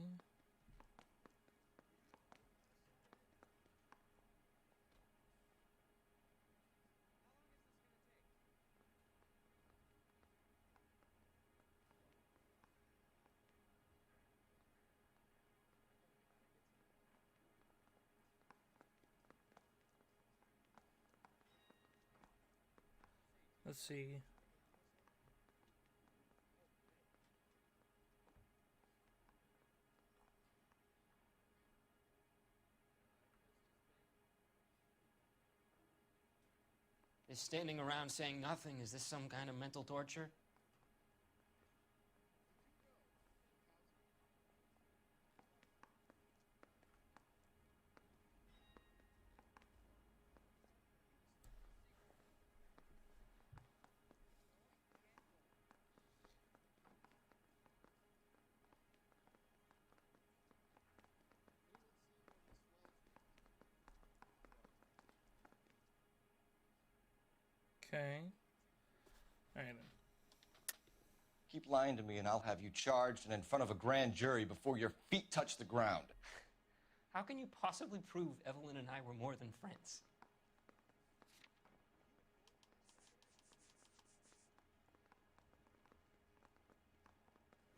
[SPEAKER 1] Let's see.
[SPEAKER 10] Is standing around saying nothing, is this some kind of mental torture?
[SPEAKER 1] Okay. All right then.
[SPEAKER 4] Keep lying to me and I'll have you charged and in front of a grand jury before your feet touch the ground.
[SPEAKER 9] How can you possibly prove Evelyn and I were more than friends?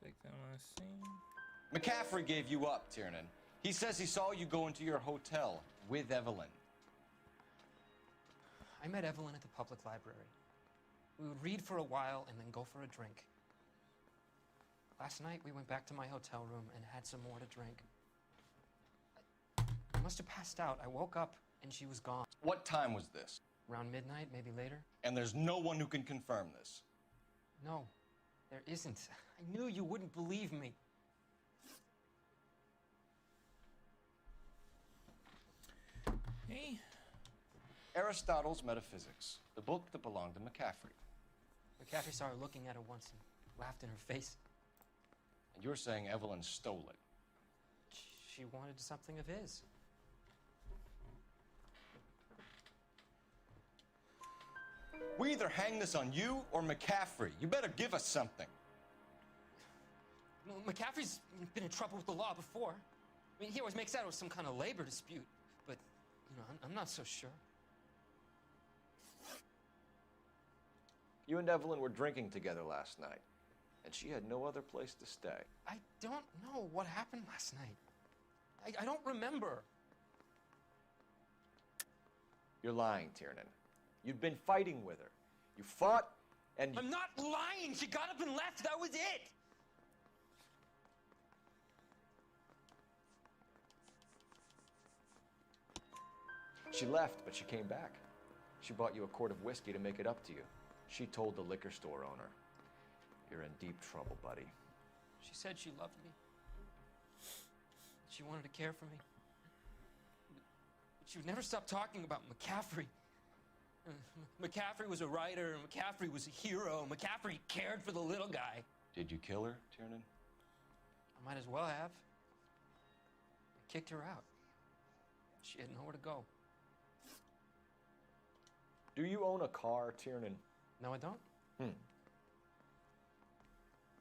[SPEAKER 1] Take that last scene.
[SPEAKER 4] McCaffrey gave you up, Tiernan. He says he saw you go into your hotel with Evelyn.
[SPEAKER 9] I met Evelyn at the public library. We would read for a while and then go for a drink. Last night, we went back to my hotel room and had some more to drink. I must have passed out. I woke up and she was gone.
[SPEAKER 4] What time was this?
[SPEAKER 9] Around midnight, maybe later.
[SPEAKER 4] And there's no one who can confirm this.
[SPEAKER 9] No, there isn't. I knew you wouldn't believe me.
[SPEAKER 1] Hey.
[SPEAKER 4] Aristotle's Metaphysics, the book that belonged to McCaffrey.
[SPEAKER 9] McCaffrey saw her looking at her once and laughed in her face.
[SPEAKER 4] And you're saying Evelyn stole it.
[SPEAKER 9] She wanted something of his.
[SPEAKER 4] We either hang this on you or McCaffrey. You better give us something.
[SPEAKER 9] Well, McCaffrey's been in trouble with the law before. I mean, he always makes out it was some kind of labor dispute. But, you know, I'm not so sure.
[SPEAKER 4] You and Evelyn were drinking together last night, and she had no other place to stay.
[SPEAKER 9] I don't know what happened last night. I don't remember.
[SPEAKER 4] You're lying, Tiernan. You'd been fighting with her. You fought, and
[SPEAKER 9] I'm not lying! She got up and left! That was it!
[SPEAKER 4] She left, but she came back. She bought you a quart of whiskey to make it up to you. She told the liquor store owner. You're in deep trouble, buddy.
[SPEAKER 9] She said she loved me. She wanted to care for me. But she would never stop talking about McCaffrey. McCaffrey was a writer, and McCaffrey was a hero. McCaffrey cared for the little guy.
[SPEAKER 4] Did you kill her, Tiernan?
[SPEAKER 9] I might as well have. I kicked her out. She had nowhere to go.
[SPEAKER 4] Do you own a car, Tiernan?
[SPEAKER 9] No, I don't.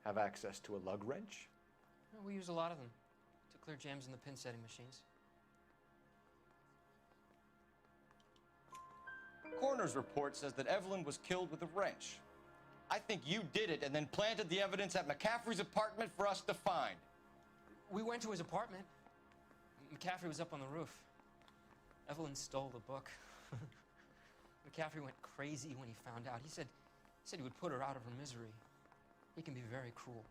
[SPEAKER 4] Have access to a lug wrench?
[SPEAKER 9] No, we use a lot of them to clear jams in the pin setting machines.
[SPEAKER 4] Coroner's report says that Evelyn was killed with a wrench. I think you did it and then planted the evidence at McCaffrey's apartment for us to find.
[SPEAKER 9] We went to his apartment. McCaffrey was up on the roof. Evelyn stole the book. McCaffrey went crazy when he found out. He said he would put her out of her misery. He can be very cruel.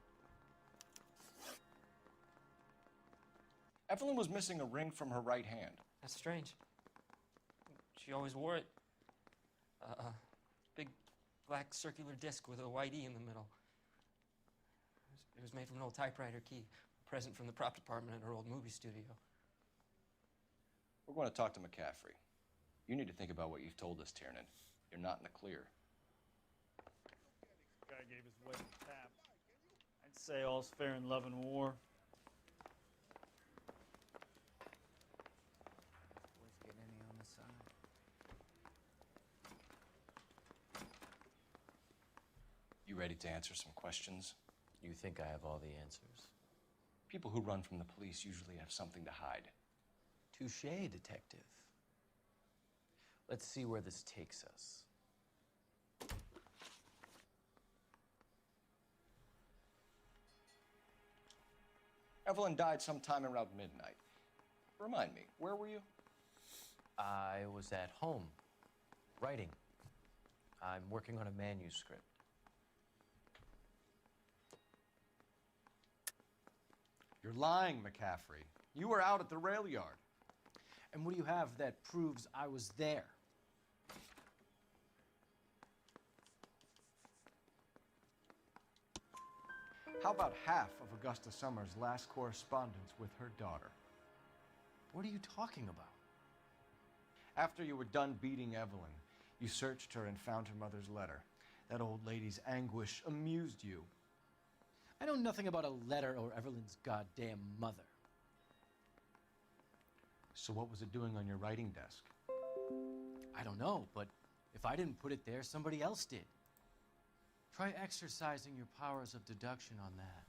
[SPEAKER 4] Evelyn was missing a ring from her right hand.
[SPEAKER 9] That's strange. She always wore it. Big black circular disc with a white E in the middle. It was made from an old typewriter key, a present from the prop department at her old movie studio.
[SPEAKER 4] We're going to talk to McCaffrey. You need to think about what you've told us, Tiernan. You're not in the clear.
[SPEAKER 24] Guy gave his wife a tap. I'd say all's fair in love and war.
[SPEAKER 13] Boys get any on the side.
[SPEAKER 4] You ready to answer some questions?
[SPEAKER 10] You think I have all the answers?
[SPEAKER 4] People who run from the police usually have something to hide.
[SPEAKER 10] Touché, detective. Let's see where this takes us.
[SPEAKER 4] Evelyn died sometime around midnight. Remind me, where were you?
[SPEAKER 10] I was at home, writing. I'm working on a manuscript.
[SPEAKER 11] You're lying, McCaffrey. You were out at the rail yard.
[SPEAKER 22] And what do you have that proves I was there?
[SPEAKER 11] How about half of Augusta Summers' last correspondence with her daughter?
[SPEAKER 22] What are you talking about?
[SPEAKER 11] After you were done beating Evelyn, you searched her and found her mother's letter. That old lady's anguish amused you.
[SPEAKER 22] I know nothing about a letter or Evelyn's goddamn mother.
[SPEAKER 11] So what was it doing on your writing desk?
[SPEAKER 22] I don't know, but if I didn't put it there, somebody else did. Try exercising your powers of deduction on that.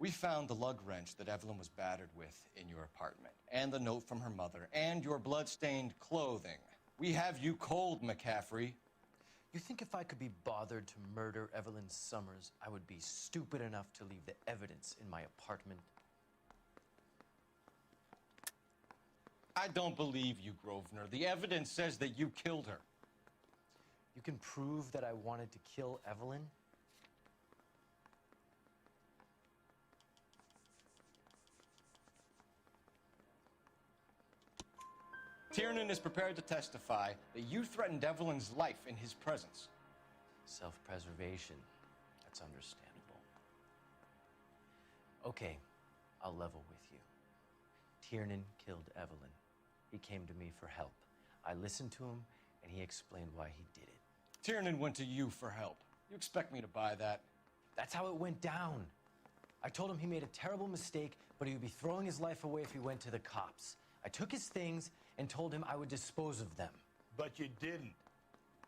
[SPEAKER 4] We found the lug wrench that Evelyn was battered with in your apartment, and the note from her mother, and your blood-stained clothing. We have you cold, McCaffrey.
[SPEAKER 22] You think if I could be bothered to murder Evelyn Summers, I would be stupid enough to leave the evidence in my apartment?
[SPEAKER 4] I don't believe you, Grosvenor. The evidence says that you killed her.
[SPEAKER 22] You can prove that I wanted to kill Evelyn?
[SPEAKER 4] Tiernan is prepared to testify that you threatened Evelyn's life in his presence.
[SPEAKER 22] Self-preservation. That's understandable. Okay, I'll level with you. Tiernan killed Evelyn. He came to me for help. I listened to him, and he explained why he did it.
[SPEAKER 4] Tiernan went to you for help. You expect me to buy that?
[SPEAKER 22] That's how it went down. I told him he made a terrible mistake, but he would be throwing his life away if he went to the cops. I took his things and told him I would dispose of them.
[SPEAKER 3] But you didn't.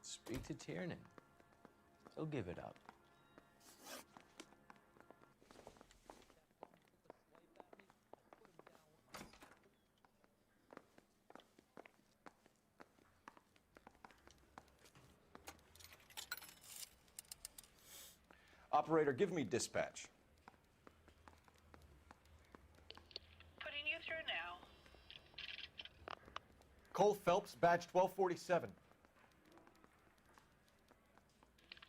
[SPEAKER 22] Speak to Tiernan. He'll give it up.
[SPEAKER 4] Operator, give me dispatch.
[SPEAKER 5] Putting you through now.
[SPEAKER 4] Cole Phelps, badge 1247.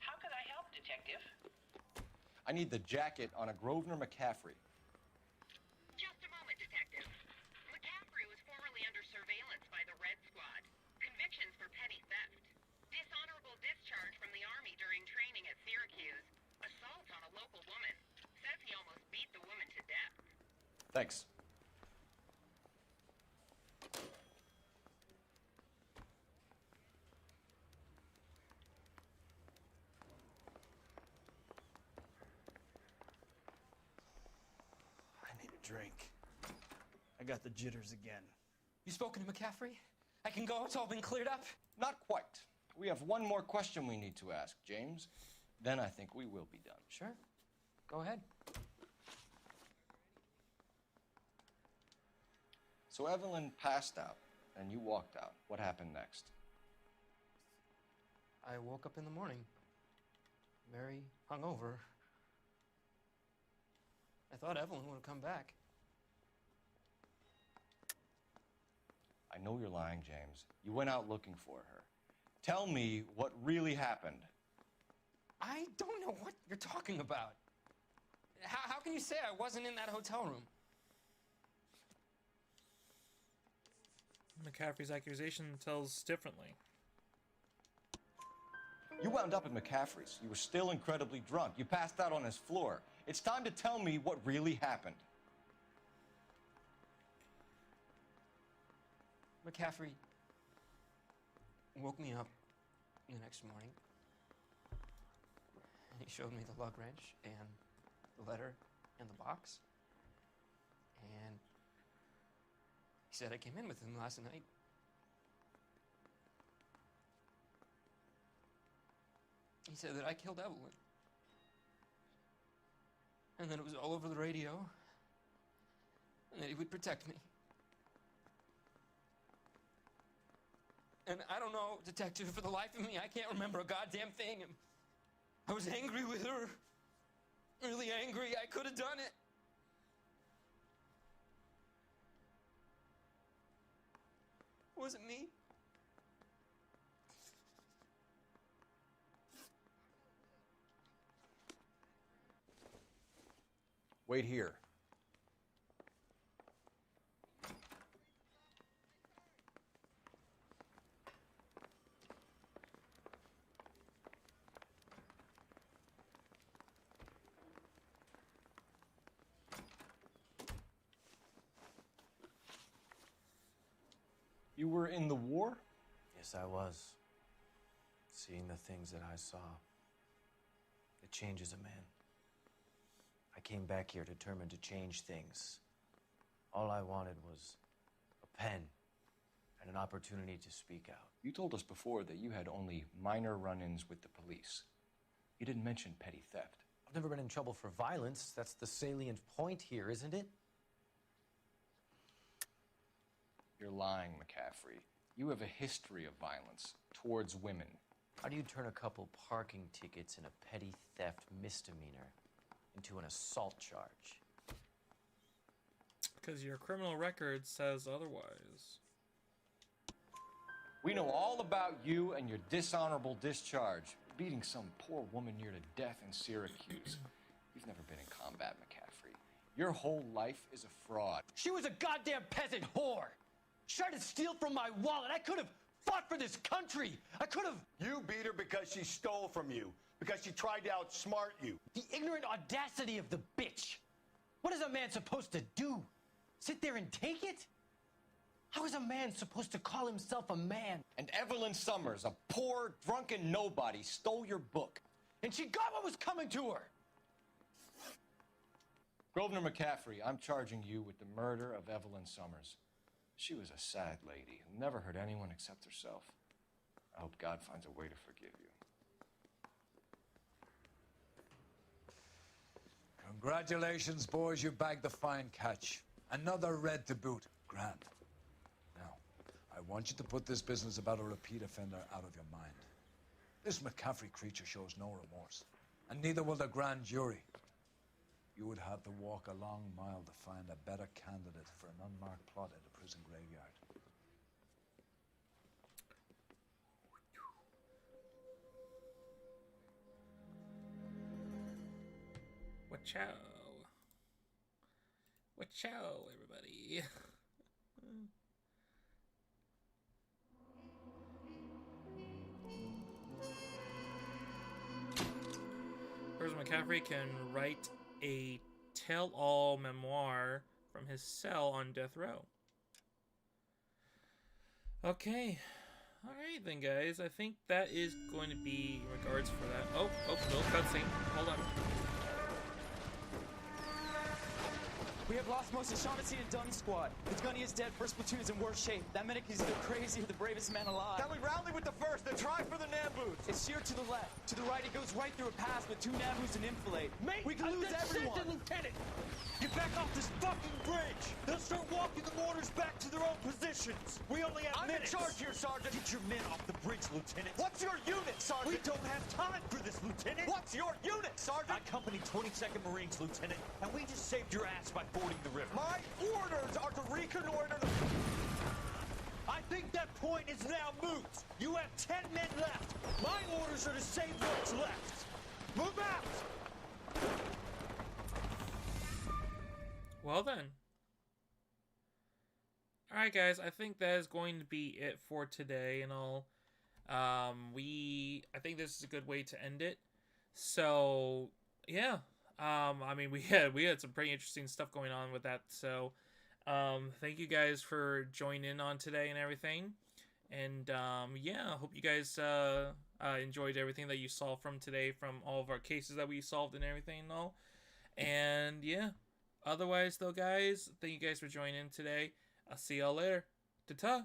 [SPEAKER 5] How could I help, Detective?
[SPEAKER 4] I need the jacket on a Grosvenor McCaffrey.
[SPEAKER 5] Just a moment, Detective. McCaffrey was formerly under surveillance by the Red Squad. Convictions for petty theft. Dishonorable discharge from the Army during training at Syracuse. Assault on a local woman. Says he almost beat the woman to death.
[SPEAKER 4] Thanks.
[SPEAKER 24] I need a drink. I got the jitters again.
[SPEAKER 9] You spoken to McCaffrey? I can go? It's all been cleared up?
[SPEAKER 4] Not quite. We have one more question we need to ask, James. Then I think we will be done.
[SPEAKER 9] Sure. Go ahead.
[SPEAKER 4] So Evelyn passed out, and you walked out. What happened next?
[SPEAKER 9] I woke up in the morning, very hungover. I thought Evelyn would have come back.
[SPEAKER 4] I know you're lying, James. You went out looking for her. Tell me what really happened.
[SPEAKER 9] I don't know what you're talking about. How can you say I wasn't in that hotel room?
[SPEAKER 1] McCaffrey's accusation tells differently.
[SPEAKER 4] You wound up at McCaffrey's. You were still incredibly drunk. You passed out on his floor. It's time to tell me what really happened.
[SPEAKER 9] McCaffrey woke me up the next morning. And he showed me the lug wrench and the letter and the box. And he said I came in with him last night. He said that I killed Evelyn. And that it was all over the radio. And that he would protect me. And I don't know, Detective, for the life of me, I can't remember a goddamn thing. I was angry with her. Really angry. I could have done it. It wasn't me.
[SPEAKER 4] Wait here. You were in the war?
[SPEAKER 22] Yes, I was. Seeing the things that I saw. It changes a man. I came back here determined to change things. All I wanted was a pen and an opportunity to speak out.
[SPEAKER 11] You told us before that you had only minor run-ins with the police. You didn't mention petty theft.
[SPEAKER 22] I've never been in trouble for violence. That's the salient point here, isn't it?
[SPEAKER 11] You're lying, McCaffrey. You have a history of violence towards women.
[SPEAKER 22] How do you turn a couple parking tickets and a petty theft misdemeanor into an assault charge?
[SPEAKER 1] Because your criminal record says otherwise.
[SPEAKER 11] We know all about you and your dishonorable discharge, beating some poor woman near to death in Syracuse. You've never been in combat, McCaffrey. Your whole life is a fraud.
[SPEAKER 22] She was a goddamn peasant whore. She tried to steal from my wallet. I could have fought for this country. I could have.
[SPEAKER 3] You beat her because she stole from you, because she tried to outsmart you.
[SPEAKER 22] The ignorant audacity of the bitch. What is a man supposed to do? Sit there and take it? How is a man supposed to call himself a man?
[SPEAKER 11] And Evelyn Summers, a poor, drunken nobody, stole your book.
[SPEAKER 22] And she got what was coming to her.
[SPEAKER 11] Grosvenor McCaffrey, I'm charging you with the murder of Evelyn Summers. She was a sad lady who never hurt anyone except herself. I hope God finds a way to forgive you.
[SPEAKER 14] Congratulations, boys. You bagged the fine catch. Another red to boot. Grand. Now, I want you to put this business about a repeat offender out of your mind. This McCaffrey creature shows no remorse, and neither will the grand jury. You would have to walk a long mile to find a better candidate for an unmarked plot at a prison graveyard.
[SPEAKER 1] Wachow. Wachow, everybody. Whereas McCaffrey can write a tell-all memoir from his cell on death row. Okay. Alright then, guys. I think that is going to be in regards for that. Oh, little cutscene. Hold on.
[SPEAKER 6] We have lost most of Shaughnessy and Dunn's squad. The gunny is dead, first platoon is in worse shape. That medic is either crazy or the bravest man alive.
[SPEAKER 3] Can we rally with the first, then try for the Namboos?
[SPEAKER 6] It's sheer to the left. To the right, it goes right through a pass with 2 Namboos and enfilade. Mate, we can lose everyone.
[SPEAKER 7] Lieutenant! Get back off this fucking bridge! They'll start walking the mortars back to their own positions. We only have minutes.
[SPEAKER 3] I'm in charge here, Sergeant.
[SPEAKER 7] Get your men off the bridge, Lieutenant.
[SPEAKER 3] What's your unit, Sergeant?
[SPEAKER 7] We don't have time for this, Lieutenant.
[SPEAKER 3] What's your unit, Sergeant?
[SPEAKER 7] I company 22nd Marines, Lieutenant, and we just saved your ass by fording the river.
[SPEAKER 3] My orders are to reconnoiter the...
[SPEAKER 7] I think that point is now moot. You have 10 men left. My orders are to save what's left. Move out!
[SPEAKER 1] Well then. Alright guys, I think that is going to be it for today and all. I think this is a good way to end it. So, yeah. I mean, we had some pretty interesting stuff going on with that. So, thank you guys for joining in on today and everything. And, yeah, I hope you guys enjoyed everything that you saw from today, from all of our cases that we solved and everything and all. And, yeah. Otherwise, though, guys, thank you guys for joining in today. I'll see y'all later. Ta-ta!